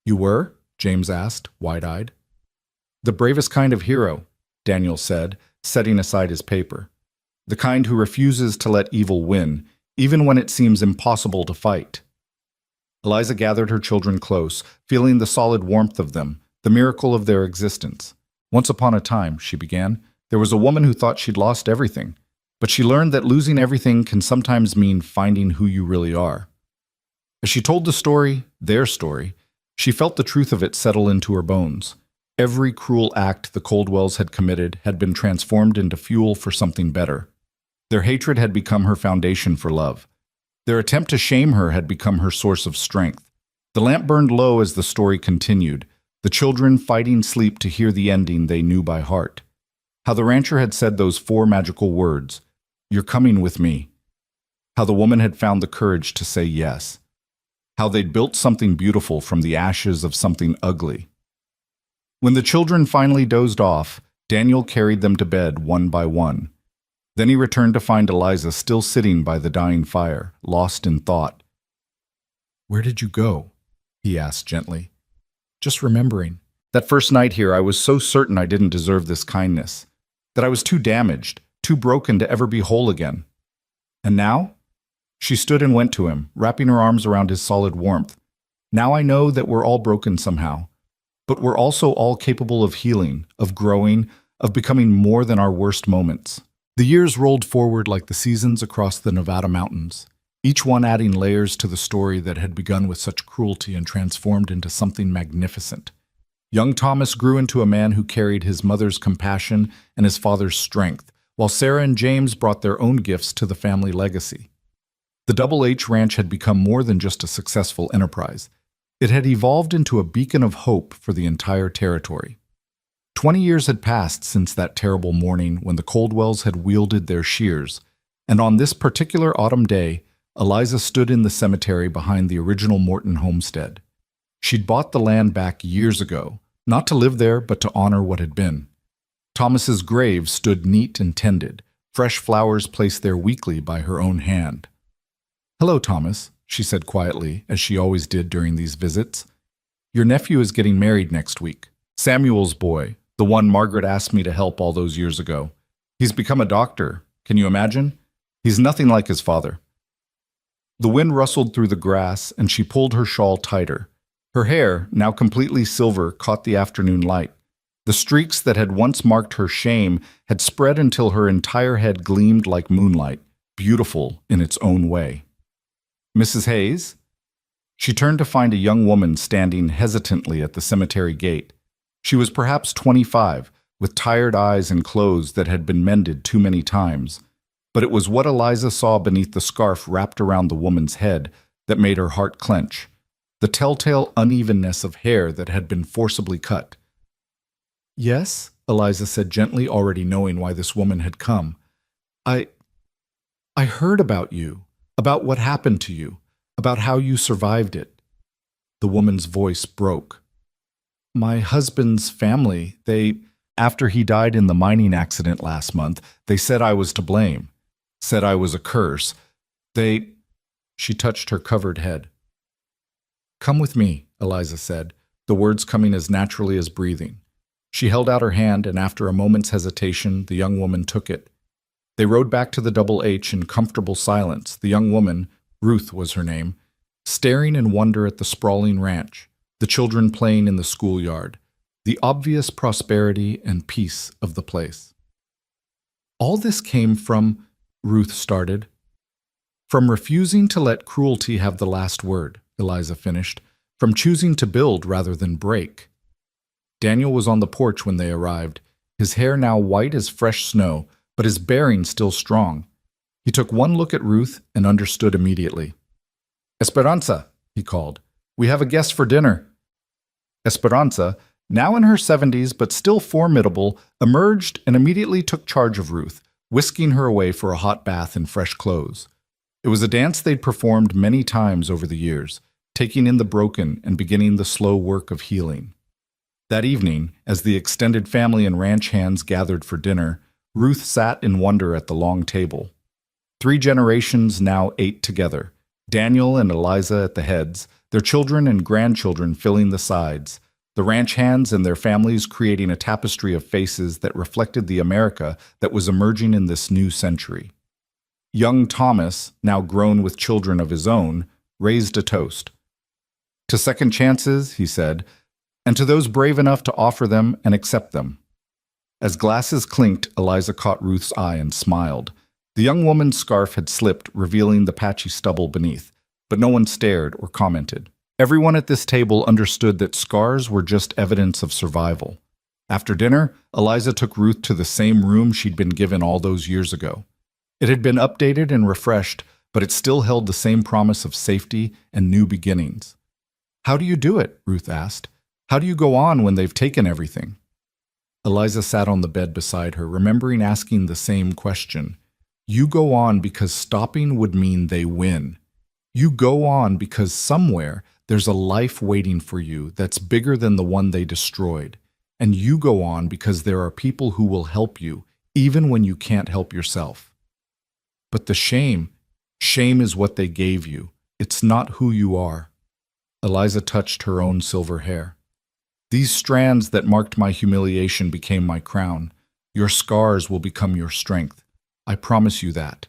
"You were?" James asked, wide-eyed. "The bravest kind of hero," Daniel said, setting aside his paper. "The kind who refuses to let evil win, even when it seems impossible to fight." Eliza gathered her children close, feeling the solid warmth of them, the miracle of their existence. "Once upon a time," she began, "there was a woman who thought she'd lost everything, but she learned that losing everything can sometimes mean finding who you really are." As she told the story, their story, she felt the truth of it settle into her bones. Every cruel act the Coldwells had committed had been transformed into fuel for something better. Their hatred had become her foundation for love. Their attempt to shame her had become her source of strength. The lamp burned low as the story continued, the children fighting sleep to hear the ending they knew by heart. How the rancher had said those 4 magical words, "You're coming with me." How the woman had found the courage to say yes. How they'd built something beautiful from the ashes of something ugly. When the children finally dozed off, Daniel carried them to bed one by one. Then he returned to find Eliza still sitting by the dying fire, lost in thought. "Where did you go?" he asked gently. "Just remembering. That first night here, I was so certain I didn't deserve this kindness, that I was too damaged, too broken to ever be whole again. And now?" She stood and went to him, wrapping her arms around his solid warmth. "Now I know that we're all broken somehow, but we're also all capable of healing, of growing, of becoming more than our worst moments." The years rolled forward like the seasons across the Nevada mountains, each one adding layers to the story that had begun with such cruelty and transformed into something magnificent. Young Thomas grew into a man who carried his mother's compassion and his father's strength, while Sarah and James brought their own gifts to the family legacy. The Double H Ranch had become more than just a successful enterprise. It had evolved into a beacon of hope for the entire territory. 20 years had passed since that terrible morning when the Coldwells had wielded their shears, and on this particular autumn day, Eliza stood in the cemetery behind the original Morton homestead. She'd bought the land back years ago, not to live there but to honor what had been. Thomas's grave stood neat and tended, fresh flowers placed there weekly by her own hand. "Hello, Thomas," she said quietly, as she always did during these visits. "Your nephew is getting married next week. Samuel's boy, the one Margaret asked me to help all those years ago. He's become a doctor. Can you imagine? He's nothing like his father." The wind rustled through the grass, and she pulled her shawl tighter. Her hair, now completely silver, caught the afternoon light. The streaks that had once marked her shame had spread until her entire head gleamed like moonlight, beautiful in its own way. "Mrs. Hayes?" She turned to find a young woman standing hesitantly at the cemetery gate. She was perhaps 25, with tired eyes and clothes that had been mended too many times. But it was what Eliza saw beneath the scarf wrapped around the woman's head that made her heart clench, the telltale unevenness of hair that had been forcibly cut. "Yes," Eliza said gently, already knowing why this woman had come. I heard about you, about what happened to you, about how you survived it." The woman's voice broke. "My husband's family, after he died in the mining accident last month, they said I was to blame, said I was a curse. She touched her covered head. "Come with me," Eliza said, the words coming as naturally as breathing. She held out her hand, and after a moment's hesitation, the young woman took it. They rode back to the Double H in comfortable silence, the young woman, Ruth was her name, staring in wonder at the sprawling ranch, the children playing in the schoolyard, the obvious prosperity and peace of the place. "All this came from," Ruth started. "From refusing to let cruelty have the last word," Eliza finished, "from choosing to build rather than break." Daniel was on the porch when they arrived, his hair now white as fresh snow, but his bearing still strong. He took one look at Ruth and understood immediately. "Esperanza," he called, "we have a guest for dinner." Esperanza, now in her 70s but still formidable, emerged and immediately took charge of Ruth, whisking her away for a hot bath and fresh clothes. It was a dance they'd performed many times over the years, taking in the broken and beginning the slow work of healing. That evening, as the extended family and ranch hands gathered for dinner, Ruth sat in wonder at the long table. 3 generations now ate together, Daniel and Eliza at the heads, their children and grandchildren filling the sides, the ranch hands and their families creating a tapestry of faces that reflected the America that was emerging in this new century. Young Thomas, now grown with children of his own, raised a toast. "To second chances," he said, "and to those brave enough to offer them and accept them." As glasses clinked, Eliza caught Ruth's eye and smiled. The young woman's scarf had slipped, revealing the patchy stubble beneath, but no one stared or commented. Everyone at this table understood that scars were just evidence of survival. After dinner, Eliza took Ruth to the same room she'd been given all those years ago. It had been updated and refreshed, but it still held the same promise of safety and new beginnings. "How do you do it?" Ruth asked. "How do you go on when they've taken everything?" Eliza sat on the bed beside her, remembering asking the same question. You go on because stopping would mean they win. You go on because somewhere there's a life waiting for you that's bigger than the one they destroyed. And you go on because there are people who will help you, even when you can't help yourself. But the shame is what they gave you. It's not who you are. Eliza touched her own silver hair. These strands that marked my humiliation became my crown. Your scars will become your strength. I promise you that.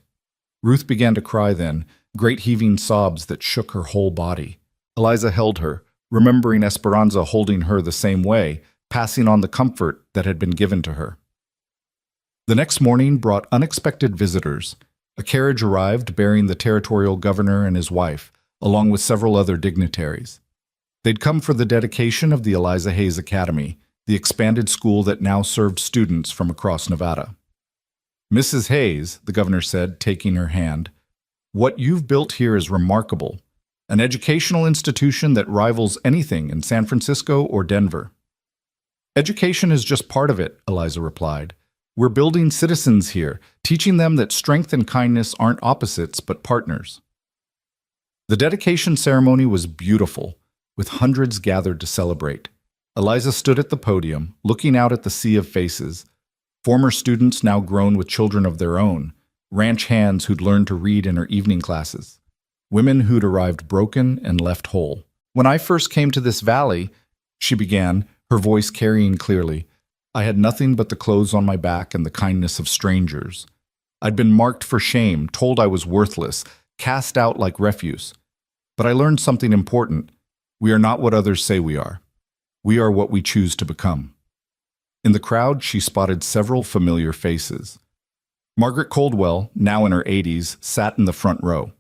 Ruth began to cry then, great heaving sobs that shook her whole body. Eliza held her, remembering Esperanza holding her the same way, passing on the comfort that had been given to her. The next morning brought unexpected visitors. A carriage arrived bearing the territorial governor and his wife, along with several other dignitaries. They'd come for the dedication of the Eliza Hayes Academy, the expanded school that now served students from across Nevada. "Mrs. Hayes," the governor said, taking her hand, "what you've built here is remarkable, an educational institution that rivals anything in San Francisco or Denver." "Education is just part of it," Eliza replied. "We're building citizens here, teaching them that strength and kindness aren't opposites but partners." The dedication ceremony was beautiful, with hundreds gathered to celebrate. Eliza stood at the podium, looking out at the sea of faces, former students now grown with children of their own, ranch hands who'd learned to read in her evening classes, women who'd arrived broken and left whole. "When I first came to this valley," she began, her voice carrying clearly, "I had nothing but the clothes on my back and the kindness of strangers. I'd been marked for shame, told I was worthless, cast out like refuse. But I learned something important. We are not what others say we are. We are what we choose to become. In the crowd, she spotted several familiar faces. Margaret Coldwell, now in her 80s, sat in the front row.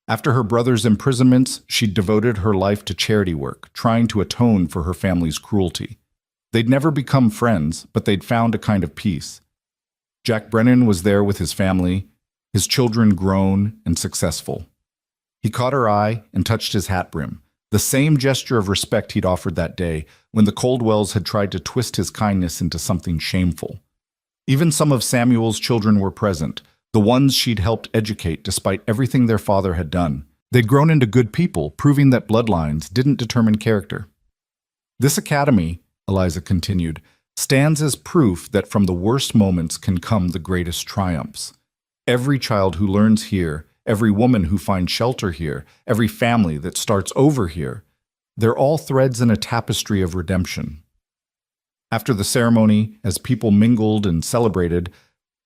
After her brother's imprisonments, she'd devoted her life to charity work, trying to atone for her family's cruelty. They'd never become friends, but they'd found a kind of peace. Jack Brennan was there with his family, his children grown and successful. He caught her eye and touched his hat brim, the same gesture of respect he'd offered that day when the Coldwells had tried to twist his kindness into something shameful. Even some of Samuel's children were present, the ones she'd helped educate despite everything their father had done. They'd grown into good people, proving that bloodlines didn't determine character. This academy, Eliza continued, stands as proof that from the worst moments can come the greatest triumphs. Every child who learns here, every woman who finds shelter here, every family that starts over here, they're all threads in a tapestry of redemption. After the ceremony, as people mingled and celebrated,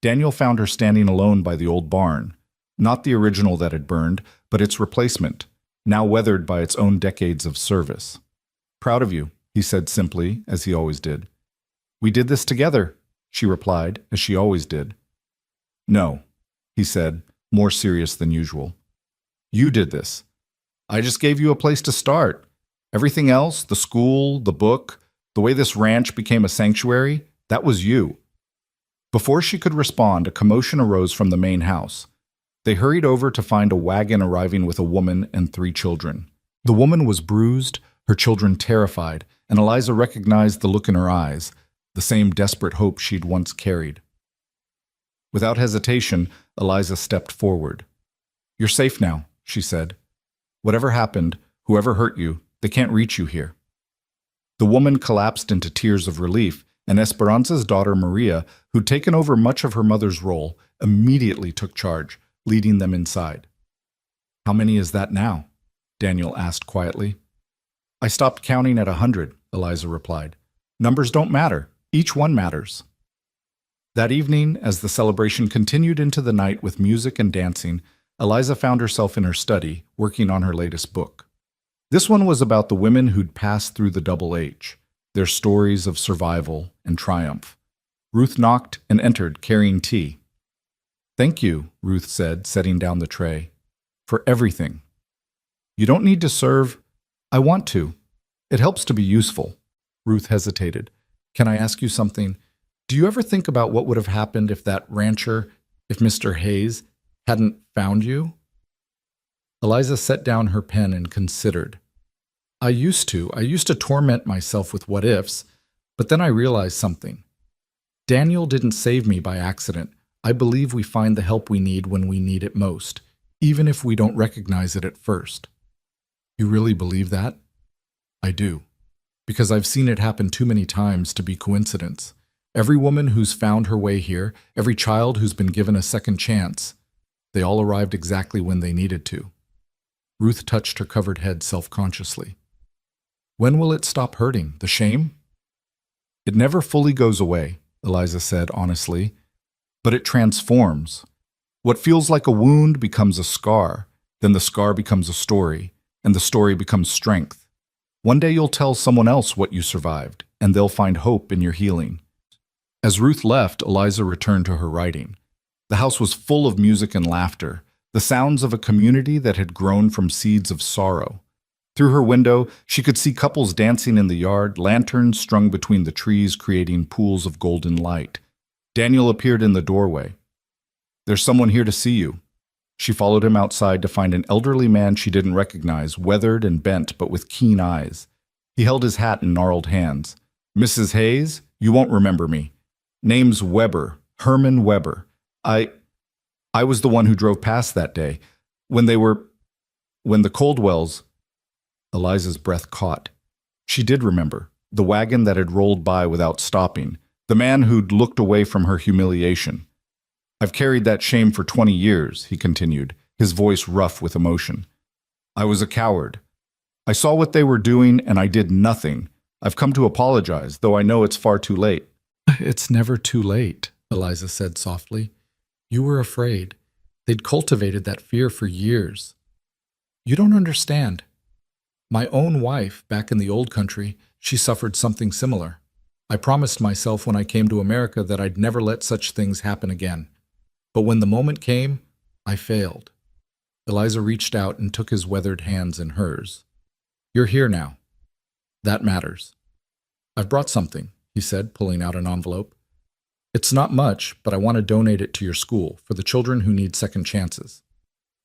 Daniel found her standing alone by the old barn, not the original that had burned, but its replacement, now weathered by its own decades of service. "Proud of you," he said simply, as he always did. "We did this together," she replied, as she always did. "No," he said, more serious than usual. "You did this. I just gave you a place to start. Everything else, the school, the book, the way this ranch became a sanctuary, that was you." Before she could respond, a commotion arose from the main house. They hurried over to find a wagon arriving with a woman and 3 children. The woman was bruised, her children terrified, and Eliza recognized the look in her eyes, the same desperate hope she'd once carried. Without hesitation, Eliza stepped forward. "You're safe now," she said. "Whatever happened, whoever hurt you, they can't reach you here." The woman collapsed into tears of relief, and Esperanza's daughter Maria, who'd taken over much of her mother's role, immediately took charge, leading them inside. "How many is that now?" Daniel asked quietly. "I stopped counting at 100, Eliza replied. "Numbers don't matter. Each one matters." That evening, as the celebration continued into the night with music and dancing, Eliza found herself in her study, working on her latest book. This one was about the women who'd passed through the Double H, their stories of survival and triumph. Ruth knocked and entered, carrying tea. "Thank you," Ruth said, setting down the tray, "for everything. You don't need to serve. I want to. It helps to be useful." Ruth hesitated. "Can I ask you something? Do you ever think about what would have happened if that rancher, if Mr. Hayes, hadn't found you?" Eliza set down her pen and considered. I used to torment myself with what ifs, but then I realized something. Daniel didn't save me by accident. I believe we find the help we need when we need it most, even if we don't recognize it at first." "You really believe that?" "I do, because I've seen it happen too many times to be coincidence. Every woman who's found her way here, every child who's been given a second chance, they all arrived exactly when they needed to." Ruth touched her covered head self-consciously. "When will it stop hurting? The shame?" "It never fully goes away," Eliza said honestly, "but it transforms. What feels like a wound becomes a scar, then the scar becomes a story, and the story becomes strength. One day you'll tell someone else what you survived, and they'll find hope in your healing." As Ruth left, Eliza returned to her writing. The house was full of music and laughter, the sounds of a community that had grown from seeds of sorrow. Through her window, she could see couples dancing in the yard, lanterns strung between the trees creating pools of golden light. Daniel appeared in the doorway. "There's someone here to see you." She followed him outside to find an elderly man she didn't recognize, weathered and bent but with keen eyes. He held his hat in gnarled hands. "Mrs. Hayes, you won't remember me. Name's Weber, Herman Weber. I was the one who drove past that day, when the Coldwells—" Eliza's breath caught. She did remember, the wagon that had rolled by without stopping, the man who'd looked away from her humiliation. "I've carried that shame for 20 years, he continued, his voice rough with emotion. "I was a coward. I saw what they were doing and I did nothing. I've come to apologize, though I know it's far too late." "It's never too late," Eliza said softly. "You were afraid. They'd cultivated that fear for years. You don't understand. My own wife, back in the old country, she suffered something similar. I promised myself when I came to America that I'd never let such things happen again. But when the moment came, I failed. Eliza reached out and took his weathered hands in hers. You're here now. That matters. I've brought something, he said, pulling out an envelope. It's not much, but I want to donate it to your school for the children who need second chances.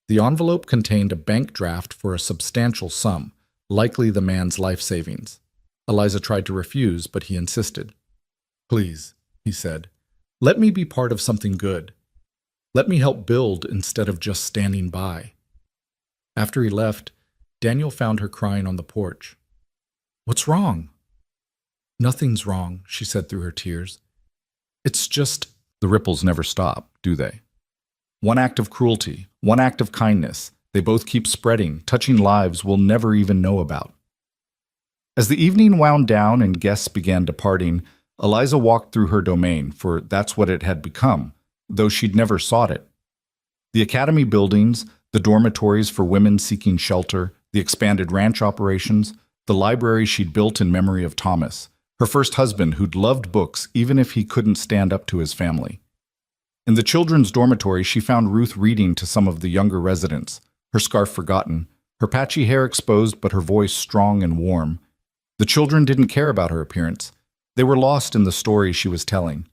The envelope contained a bank draft for a substantial sum, likely the man's life savings. Eliza tried to refuse, but he insisted. Please, he said, let me be part of something good. Let me help build instead of just standing by. After he left, Daniel found her crying on the porch. What's wrong? Nothing's wrong, she said through her tears. It's just… The ripples never stop, do they? One act of cruelty, one act of kindness, they both keep spreading, touching lives we'll never even know about. As the evening wound down and guests began departing, Eliza walked through her domain, for that's what it had become, though she'd never sought it. The academy buildings, the dormitories for women seeking shelter, the expanded ranch operations, the library she'd built in memory of Thomas, her first husband who'd loved books even if he couldn't stand up to his family. In the children's dormitory, she found Ruth reading to some of the younger residents, her scarf forgotten, her patchy hair exposed but her voice strong and warm. The children didn't care about her appearance. They were lost in the story she was telling.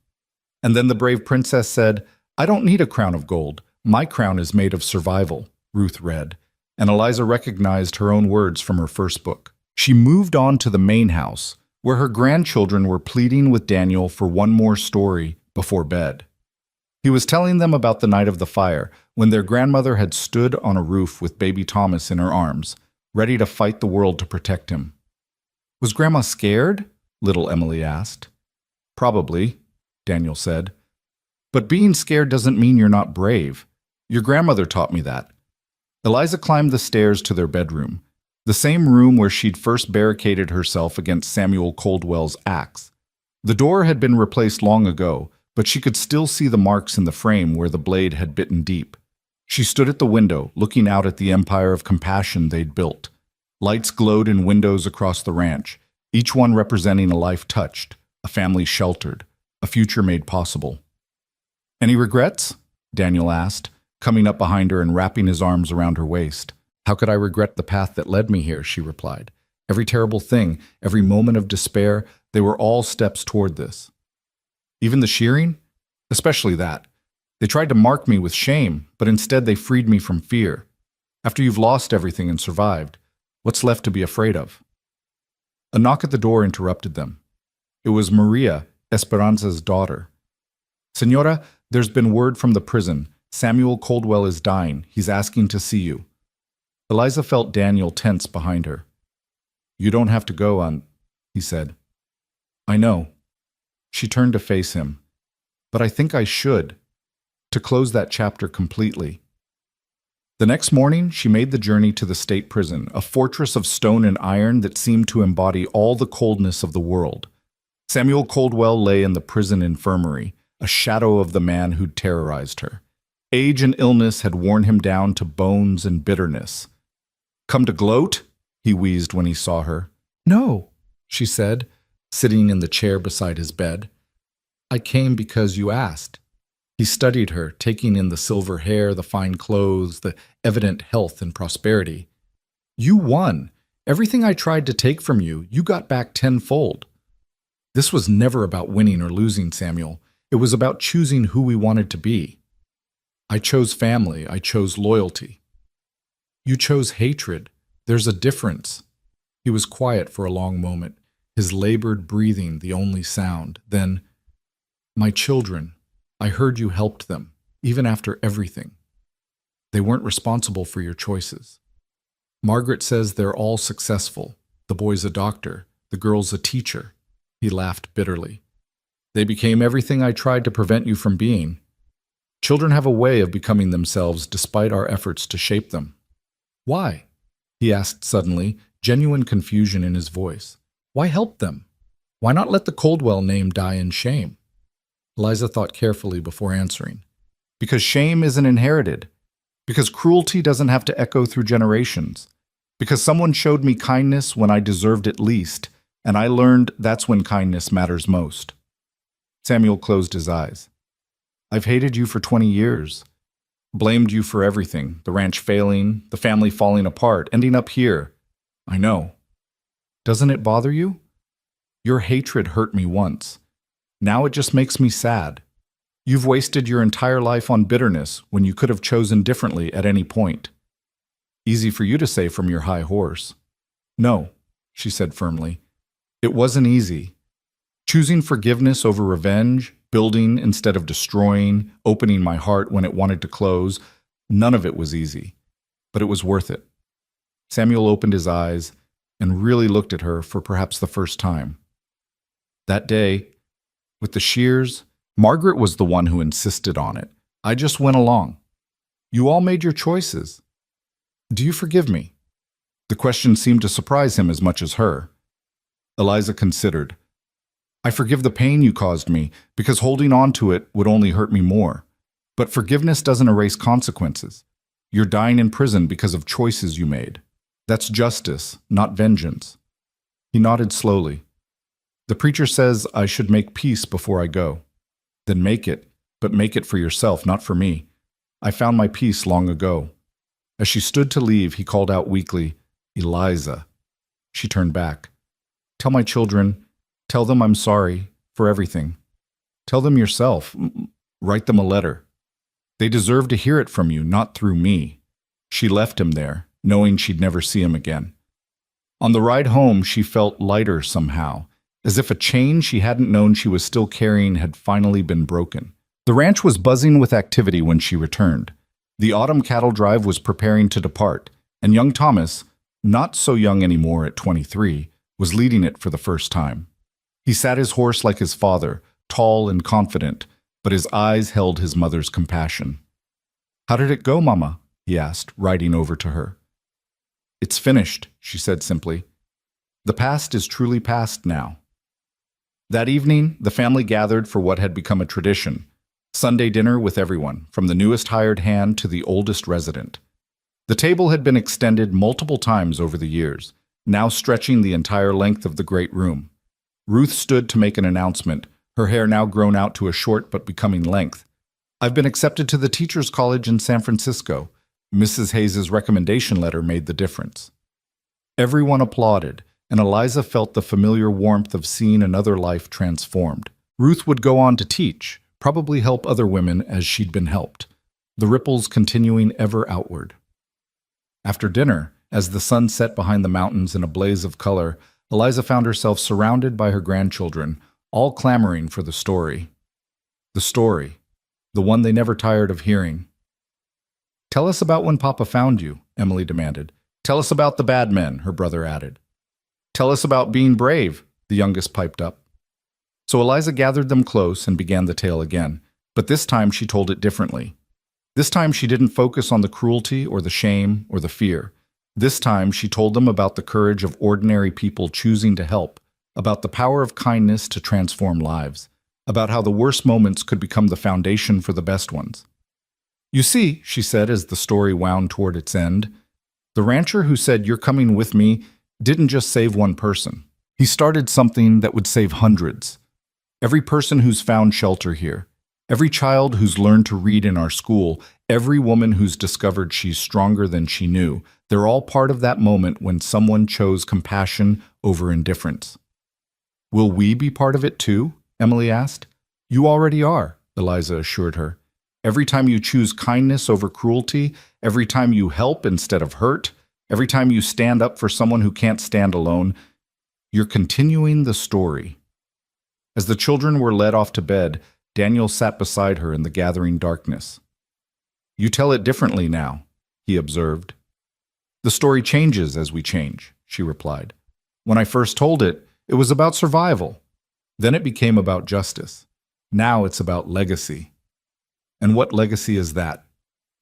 And then the brave princess said, I don't need a crown of gold. My crown is made of survival, Ruth read, and Eliza recognized her own words from her first book. She moved on to the main house, where her grandchildren were pleading with Daniel for one more story before bed. He was telling them about the night of the fire, when their grandmother had stood on a roof with baby Thomas in her arms, ready to fight the world to protect him. Was Grandma scared? Little Emily asked. Probably, Daniel said. But being scared doesn't mean you're not brave. Your grandmother taught me that. Eliza climbed the stairs to their bedroom, the same room where she'd first barricaded herself against Samuel Coldwell's axe. The door had been replaced long ago, but she could still see the marks in the frame where the blade had bitten deep. She stood at the window, looking out at the empire of compassion they'd built. Lights glowed in windows across the ranch, each one representing a life touched, a family sheltered, a future made possible. Any regrets? Daniel asked, coming up behind her and wrapping his arms around her waist. How could I regret the path that led me here, she replied. Every terrible thing, every moment of despair, they were all steps toward this. Even the shearing? Especially that. They tried to mark me with shame, but instead they freed me from fear. After you've lost everything and survived, what's left to be afraid of? A knock at the door interrupted them. It was Maria, Esperanza's daughter. Senora, there's been word from the prison. Samuel Coldwell is dying. He's asking to see you. Eliza felt Daniel tense behind her. You don't have to go, he said. I know. She turned to face him. But I think I should, to close that chapter completely. The next morning, she made the journey to the state prison, a fortress of stone and iron that seemed to embody all the coldness of the world. Samuel Coldwell lay in the prison infirmary, a shadow of the man who'd terrorized her. Age and illness had worn him down to bones and bitterness. Come to gloat? He wheezed when he saw her. No, she said, sitting in the chair beside his bed. I came because you asked. He studied her, taking in the silver hair, the fine clothes, the evident health and prosperity. You won. Everything I tried to take from you, you got back tenfold. This was never about winning or losing, Samuel. It was about choosing who we wanted to be. I chose family. I chose loyalty. You chose hatred. There's a difference. He was quiet for a long moment, his labored breathing the only sound. Then, my children, I heard you helped them, even after everything. They weren't responsible for your choices. Margaret says they're all successful. The boy's a doctor, the girl's a teacher. He laughed bitterly. They became everything I tried to prevent you from being. Children have a way of becoming themselves despite our efforts to shape them. Why? He asked suddenly, genuine confusion in his voice. Why help them? Why not let the Coldwell name die in shame? Eliza thought carefully before answering. Because shame isn't inherited. Because cruelty doesn't have to echo through generations. Because someone showed me kindness when I deserved it least, and I learned that's when kindness matters most. Samuel closed his eyes. I've hated you for 20 years. Blamed you for everything, the ranch failing, the family falling apart, ending up here. I know. Doesn't it bother you? Your hatred hurt me once. Now it just makes me sad. You've wasted your entire life on bitterness when you could have chosen differently at any point. Easy for you to say from your high horse. No, she said firmly. It wasn't easy. Choosing forgiveness over revenge, building instead of destroying, opening my heart when it wanted to close, none of it was easy. But it was worth it. Samuel opened his eyes and really looked at her for perhaps the first time. That day, with the shears, Margaret was the one who insisted on it. I just went along. You all made your choices. Do you forgive me? The question seemed to surprise him as much as her. Eliza considered. I forgive the pain you caused me, because holding on to it would only hurt me more. But forgiveness doesn't erase consequences. You're dying in prison because of choices you made. That's justice, not vengeance. He nodded slowly. The preacher says I should make peace before I go. Then make it, but make it for yourself, not for me. I found my peace long ago. As she stood to leave, he called out weakly, Eliza. She turned back. Tell my children, tell them I'm sorry for everything. Tell them yourself. Write them a letter. They deserve to hear it from you, not through me. She left him there, knowing she'd never see him again. On the ride home, she felt lighter somehow, as if a chain she hadn't known she was still carrying had finally been broken. The ranch was buzzing with activity when she returned. The autumn cattle drive was preparing to depart, and young Thomas, not so young anymore at 23, was leading it for the first time. He sat his horse like his father, tall and confident, but his eyes held his mother's compassion. How did it go, Mama? He asked, riding over to her. It's finished, she said simply. The past is truly past now. That evening, the family gathered for what had become a tradition, Sunday dinner with everyone, from the newest hired hand to the oldest resident. The table had been extended multiple times over the years, now stretching the entire length of the great room. Ruth stood to make an announcement, her hair now grown out to a short but becoming length. I've been accepted to the Teachers' College in San Francisco. Mrs. Hayes's recommendation letter made the difference. Everyone applauded, and Eliza felt the familiar warmth of seeing another life transformed. Ruth would go on to teach, probably help other women as she'd been helped, the ripples continuing ever outward. After dinner, as the sun set behind the mountains in a blaze of color, Eliza found herself surrounded by her grandchildren, all clamoring for the story. The story, the one they never tired of hearing. Tell us about when Papa found you, Emily demanded. Tell us about the bad men, her brother added. Tell us about being brave, the youngest piped up. So Eliza gathered them close and began the tale again, but this time she told it differently. This time she didn't focus on the cruelty or the shame or the fear. This time she told them about the courage of ordinary people choosing to help, about the power of kindness to transform lives, about how the worst moments could become the foundation for the best ones. You see, she said as the story wound toward its end, the rancher who said, "You're coming with me," didn't just save one person. He started something that would save hundreds. Every person who's found shelter here, every child who's learned to read in our school, every woman who's discovered she's stronger than she knew, they're all part of that moment when someone chose compassion over indifference. Will we be part of it too? Emily asked. You already are, Eliza assured her. Every time you choose kindness over cruelty, every time you help instead of hurt, every time you stand up for someone who can't stand alone, you're continuing the story. As the children were led off to bed, Daniel sat beside her in the gathering darkness. You tell it differently now, he observed. The story changes as we change, she replied. When I first told it, it was about survival. Then it became about justice. Now it's about legacy. And what legacy is that?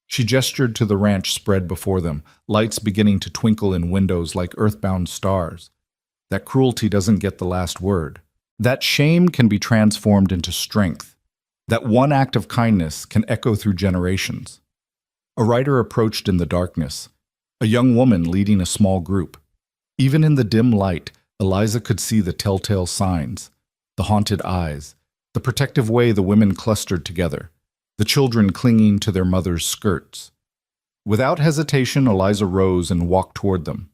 She gestured to the ranch spread before them, lights beginning to twinkle in windows like earthbound stars. That cruelty doesn't get the last word. That shame can be transformed into strength. That one act of kindness can echo through generations. A rider approached in the darkness, a young woman leading a small group. Even in the dim light, Eliza could see the telltale signs, the haunted eyes, the protective way the women clustered together, the children clinging to their mothers' skirts. Without hesitation, Eliza rose and walked toward them.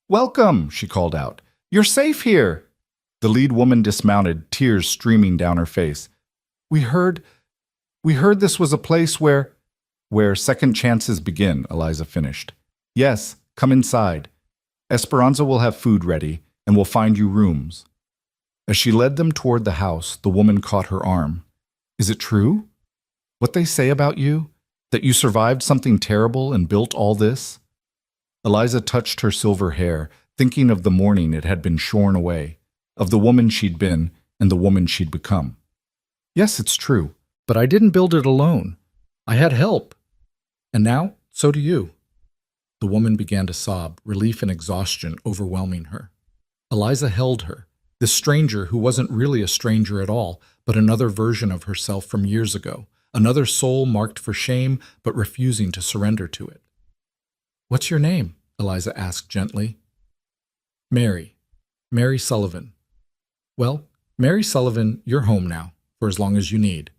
"Welcome," she called out. "You're safe here." The lead woman dismounted, tears streaming down her face. We heard this was a place where second chances begin," Eliza finished. "Yes, come inside. Esperanza will have food ready, and will find you rooms." As she led them toward the house, the woman caught her arm. "Is it true? What they say about you? That you survived something terrible and built all this?" Eliza touched her silver hair, thinking of the morning it had been shorn away, of the woman she'd been and the woman she'd become. "Yes, it's true. But I didn't build it alone. I had help. And now, so do you." The woman began to sob, relief and exhaustion overwhelming her. Eliza held her, this stranger who wasn't really a stranger at all, but another version of herself from years ago, another soul marked for shame but refusing to surrender to it. "What's your name?" Eliza asked gently. "Mary. Mary Sullivan." "Well, Mary Sullivan, you're home now, for as long as you need."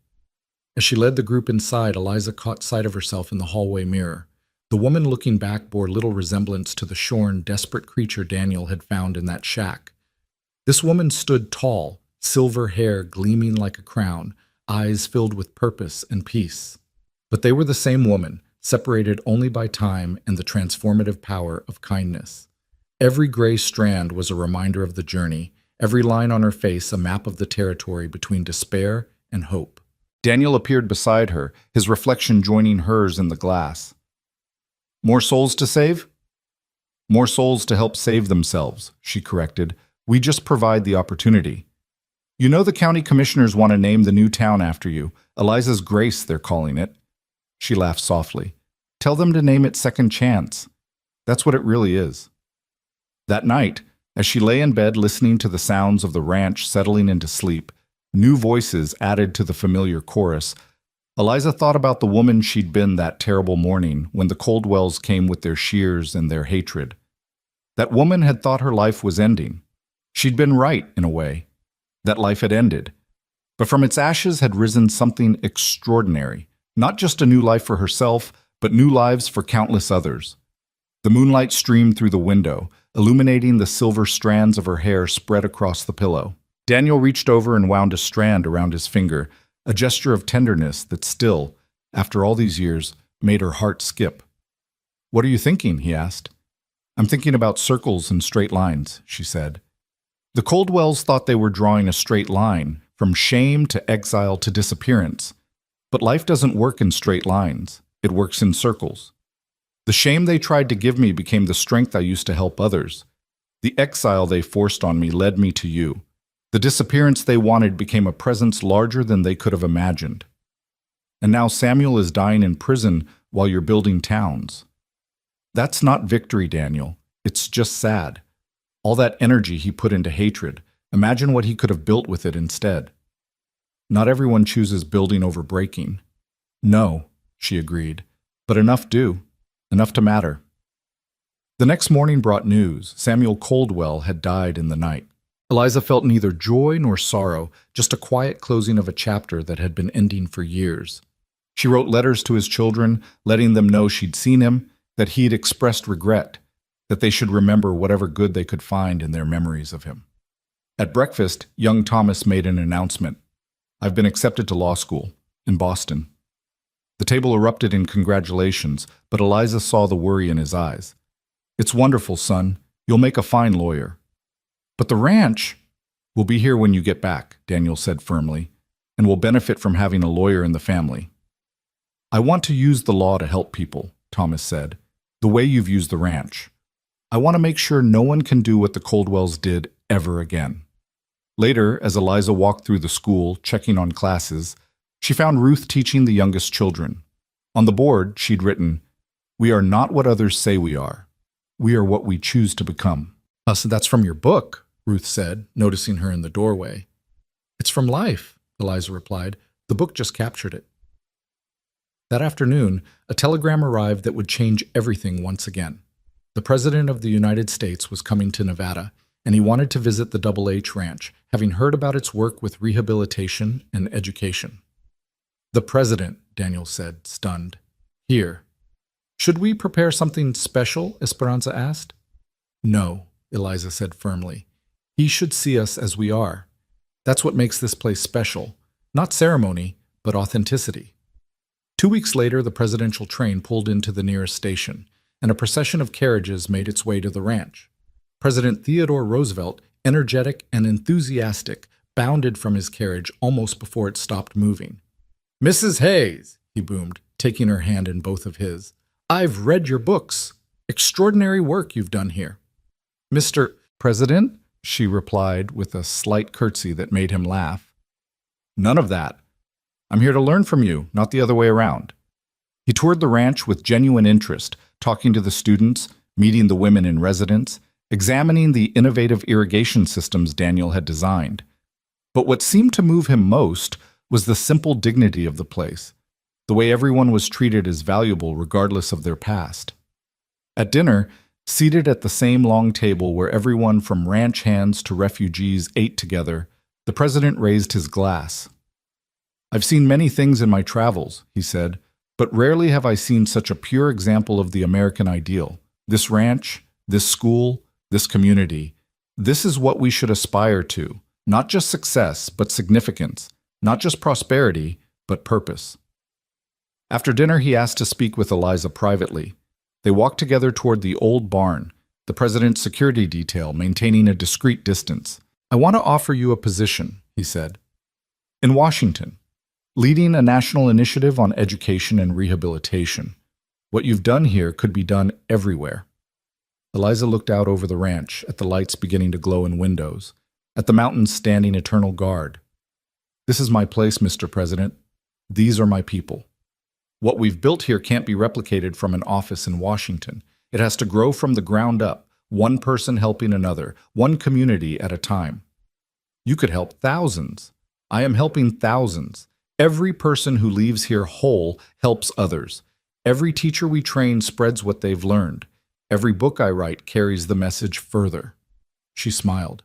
As she led the group inside, Eliza caught sight of herself in the hallway mirror. The woman looking back bore little resemblance to the shorn, desperate creature Daniel had found in that shack. This woman stood tall, silver hair gleaming like a crown, eyes filled with purpose and peace. But they were the same woman, separated only by time and the transformative power of kindness. Every gray strand was a reminder of the journey, every line on her face a map of the territory between despair and hope. Daniel appeared beside her, his reflection joining hers in the glass. "More souls to save?" "More souls to help save themselves," she corrected. "We just provide the opportunity. You know the county commissioners want to name the new town after you. Eliza's Grace, they're calling it." She laughed softly. "Tell them to name it Second Chance. That's what it really is." That night, as she lay in bed listening to the sounds of the ranch settling into sleep, new voices added to the familiar chorus, Eliza thought about the woman she'd been that terrible morning when the Coldwells came with their shears and their hatred. That woman had thought her life was ending. She'd been right, in a way. That life had ended. But from its ashes had risen something extraordinary, not just a new life for herself, but new lives for countless others. The moonlight streamed through the window, illuminating the silver strands of her hair spread across the pillow. Daniel reached over and wound a strand around his finger, a gesture of tenderness that still, after all these years, made her heart skip. "What are you thinking?" he asked. "I'm thinking about circles and straight lines," she said. The Coldwells thought they were drawing a straight line, from shame to exile to disappearance. But life doesn't work in straight lines. It works in circles. The shame they tried to give me became the strength I used to help others. The exile they forced on me led me to you. The disappearance they wanted became a presence larger than they could have imagined. And now Samuel is dying in prison while you're building towns. That's not victory, Daniel. It's just sad. All that energy he put into hatred, imagine what he could have built with it instead. Not everyone chooses building over breaking. No, she agreed, but enough do, enough to matter. The next morning brought news. Samuel Coldwell had died in the night. Eliza felt neither joy nor sorrow, just a quiet closing of a chapter that had been ending for years. She wrote letters to his children, letting them know she'd seen him, that he'd expressed regret, that they should remember whatever good they could find in their memories of him. At breakfast, young Thomas made an announcement. "I've been accepted to law school in Boston." The table erupted in congratulations, but Eliza saw the worry in his eyes. "It's wonderful, son. You'll make a fine lawyer." "But the ranch—" "Will be here when you get back," Daniel said firmly, "and will benefit from having a lawyer in the family." "I want to use the law to help people," Thomas said, "the way you've used the ranch. I want to make sure no one can do what the Coldwells did ever again." Later, as Eliza walked through the school, checking on classes, she found Ruth teaching the youngest children. On the board, she'd written, "We are not what others say we are. We are what we choose to become." So that's from your book," Ruth said, noticing her in the doorway. "It's from life," Eliza replied. "The book just captured it." That afternoon, a telegram arrived that would change everything once again. The President of the United States was coming to Nevada, and he wanted to visit the Double H Ranch, having heard about its work with rehabilitation and education. "The President," Daniel said, stunned. "Here. Should we prepare something special?" Esperanza asked. "No," Eliza said firmly. "He should see us as we are. That's what makes this place special. Not ceremony, but authenticity." 2 weeks later, the presidential train pulled into the nearest station, and a procession of carriages made its way to the ranch. President Theodore Roosevelt, energetic and enthusiastic, bounded from his carriage almost before it stopped moving. "Mrs. Hayes," he boomed, taking her hand in both of his, "I've read your books. Extraordinary work you've done here." "Mr. President," she replied with a slight curtsy that made him laugh. "None of that. I'm here to learn from you, not the other way around." He toured the ranch with genuine interest, talking to the students, meeting the women in residence, examining the innovative irrigation systems Daniel had designed. But what seemed to move him most was the simple dignity of the place, the way everyone was treated as valuable regardless of their past. At dinner, seated at the same long table where everyone from ranch hands to refugees ate together, the president raised his glass. "I've seen many things in my travels," he said, "but rarely have I seen such a pure example of the American ideal. This ranch, this school, this community, this is what we should aspire to. Not just success, but significance. Not just prosperity, but purpose." After dinner, he asked to speak with Eliza privately. They walked together toward the old barn, the president's security detail maintaining a discreet distance. "I want to offer you a position," he said, "in Washington, leading a national initiative on education and rehabilitation. What you've done here could be done everywhere." Eliza looked out over the ranch, at the lights beginning to glow in windows, at the mountains standing eternal guard. "This is my place, Mr. President. These are my people. What we've built here can't be replicated from an office in Washington. It has to grow from the ground up, one person helping another, one community at a time. You could help thousands. I am helping thousands. Every person who leaves here whole helps others. Every teacher we train spreads what they've learned. Every book I write carries the message further." She smiled.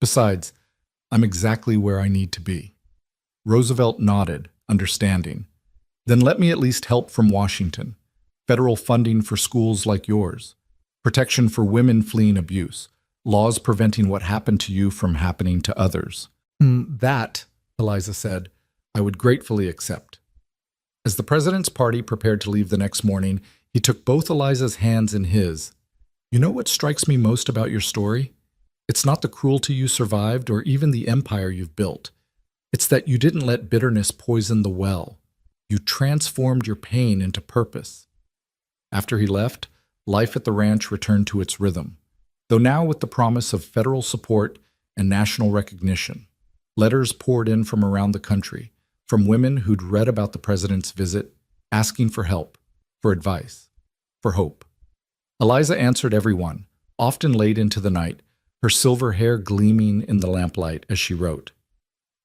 "Besides, I'm exactly where I need to be." Roosevelt nodded, understanding. "Then let me at least help from Washington. Federal funding for schools like yours. Protection for women fleeing abuse. Laws preventing what happened to you from happening to others." "That," Eliza said, "I would gratefully accept." As the president's party prepared to leave the next morning, he took both Eliza's hands in his. "You know what strikes me most about your story? It's not the cruelty you survived or even the empire you've built. It's that you didn't let bitterness poison the well. You transformed your pain into purpose." After he left, life at the ranch returned to its rhythm, though now with the promise of federal support and national recognition. Letters poured in from around the country, from women who'd read about the president's visit, asking for help, for advice, for hope. Eliza answered every one, often late into the night, her silver hair gleaming in the lamplight as she wrote.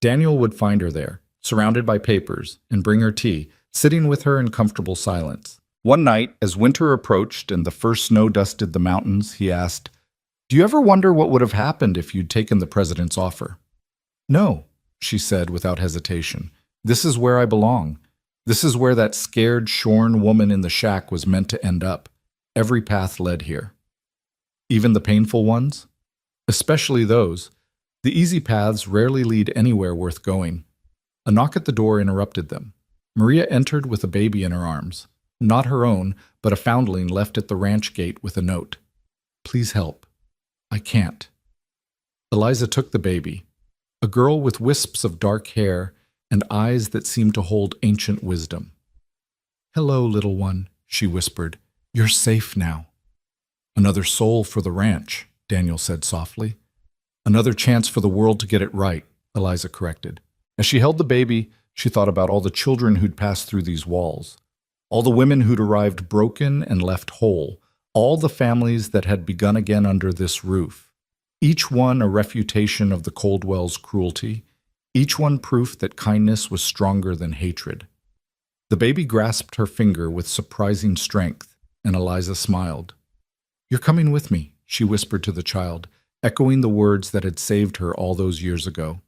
Daniel would find her there, surrounded by papers, and bring her tea, sitting with her in comfortable silence. One night, as winter approached and the first snow dusted the mountains, he asked, "Do you ever wonder what would have happened if you'd taken the president's offer?" "No," she said without hesitation. "This is where I belong. This is where that scared, shorn woman in the shack was meant to end up. Every path led here." "Even the painful ones?" "Especially those. The easy paths rarely lead anywhere worth going." A knock at the door interrupted them. Maria entered with a baby in her arms. Not her own, but a foundling left at the ranch gate with a note. "Please help. I can't." Eliza took the baby, a girl with wisps of dark hair and eyes that seemed to hold ancient wisdom. "Hello, little one," she whispered. "You're safe now." "Another soul for the ranch," Daniel said softly. "Another chance for the world to get it right," Eliza corrected. As she held the baby, she thought about all the children who'd passed through these walls, all the women who'd arrived broken and left whole, all the families that had begun again under this roof, each one a refutation of the Coldwell's cruelty, each one proof that kindness was stronger than hatred. The baby grasped her finger with surprising strength, and Eliza smiled. "You're coming with me," she whispered to the child, echoing the words that had saved her all those years ago.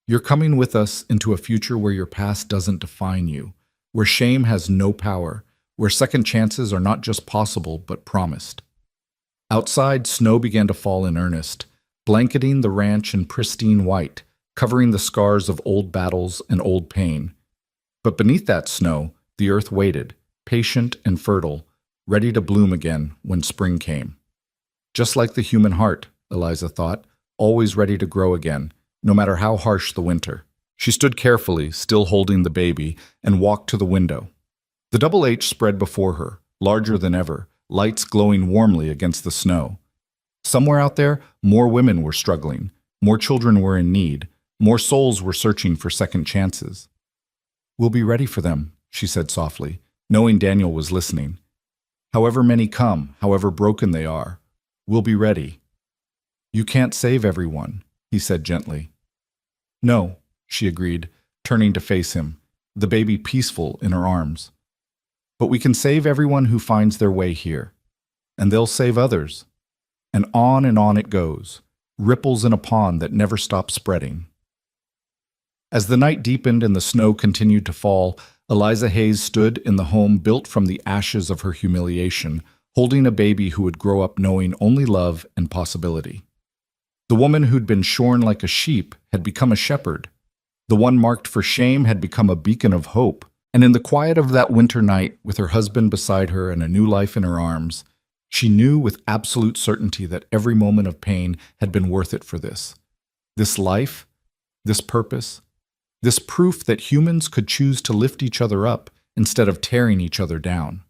"You're coming with us into a future where your past doesn't define you, where shame has no power, where second chances are not just possible but promised." Outside, snow began to fall in earnest, blanketing the ranch in pristine white, covering the scars of old battles and old pain. But beneath that snow, the earth waited, patient and fertile, ready to bloom again when spring came. Just like the human heart, Eliza thought, always ready to grow again, no matter how harsh the winter. She stood carefully, still holding the baby, and walked to the window. The double H spread before her, larger than ever, lights glowing warmly against the snow. Somewhere out there, more women were struggling, more children were in need, more souls were searching for second chances. "We'll be ready for them," she said softly, knowing Daniel was listening. "However many come, however broken they are, we'll be ready." "You can't save everyone," he said gently. "No," she agreed, turning to face him, the baby peaceful in her arms. "But we can save everyone who finds their way here. And they'll save others. And on it goes, ripples in a pond that never stops spreading." As the night deepened and the snow continued to fall, Eliza Hayes stood in the home built from the ashes of her humiliation, holding a baby who would grow up knowing only love and possibility. The woman who'd been shorn like a sheep had become a shepherd. The one marked for shame had become a beacon of hope. And in the quiet of that winter night, with her husband beside her and a new life in her arms, she knew with absolute certainty that every moment of pain had been worth it for this. This life, this purpose, this proof that humans could choose to lift each other up instead of tearing each other down.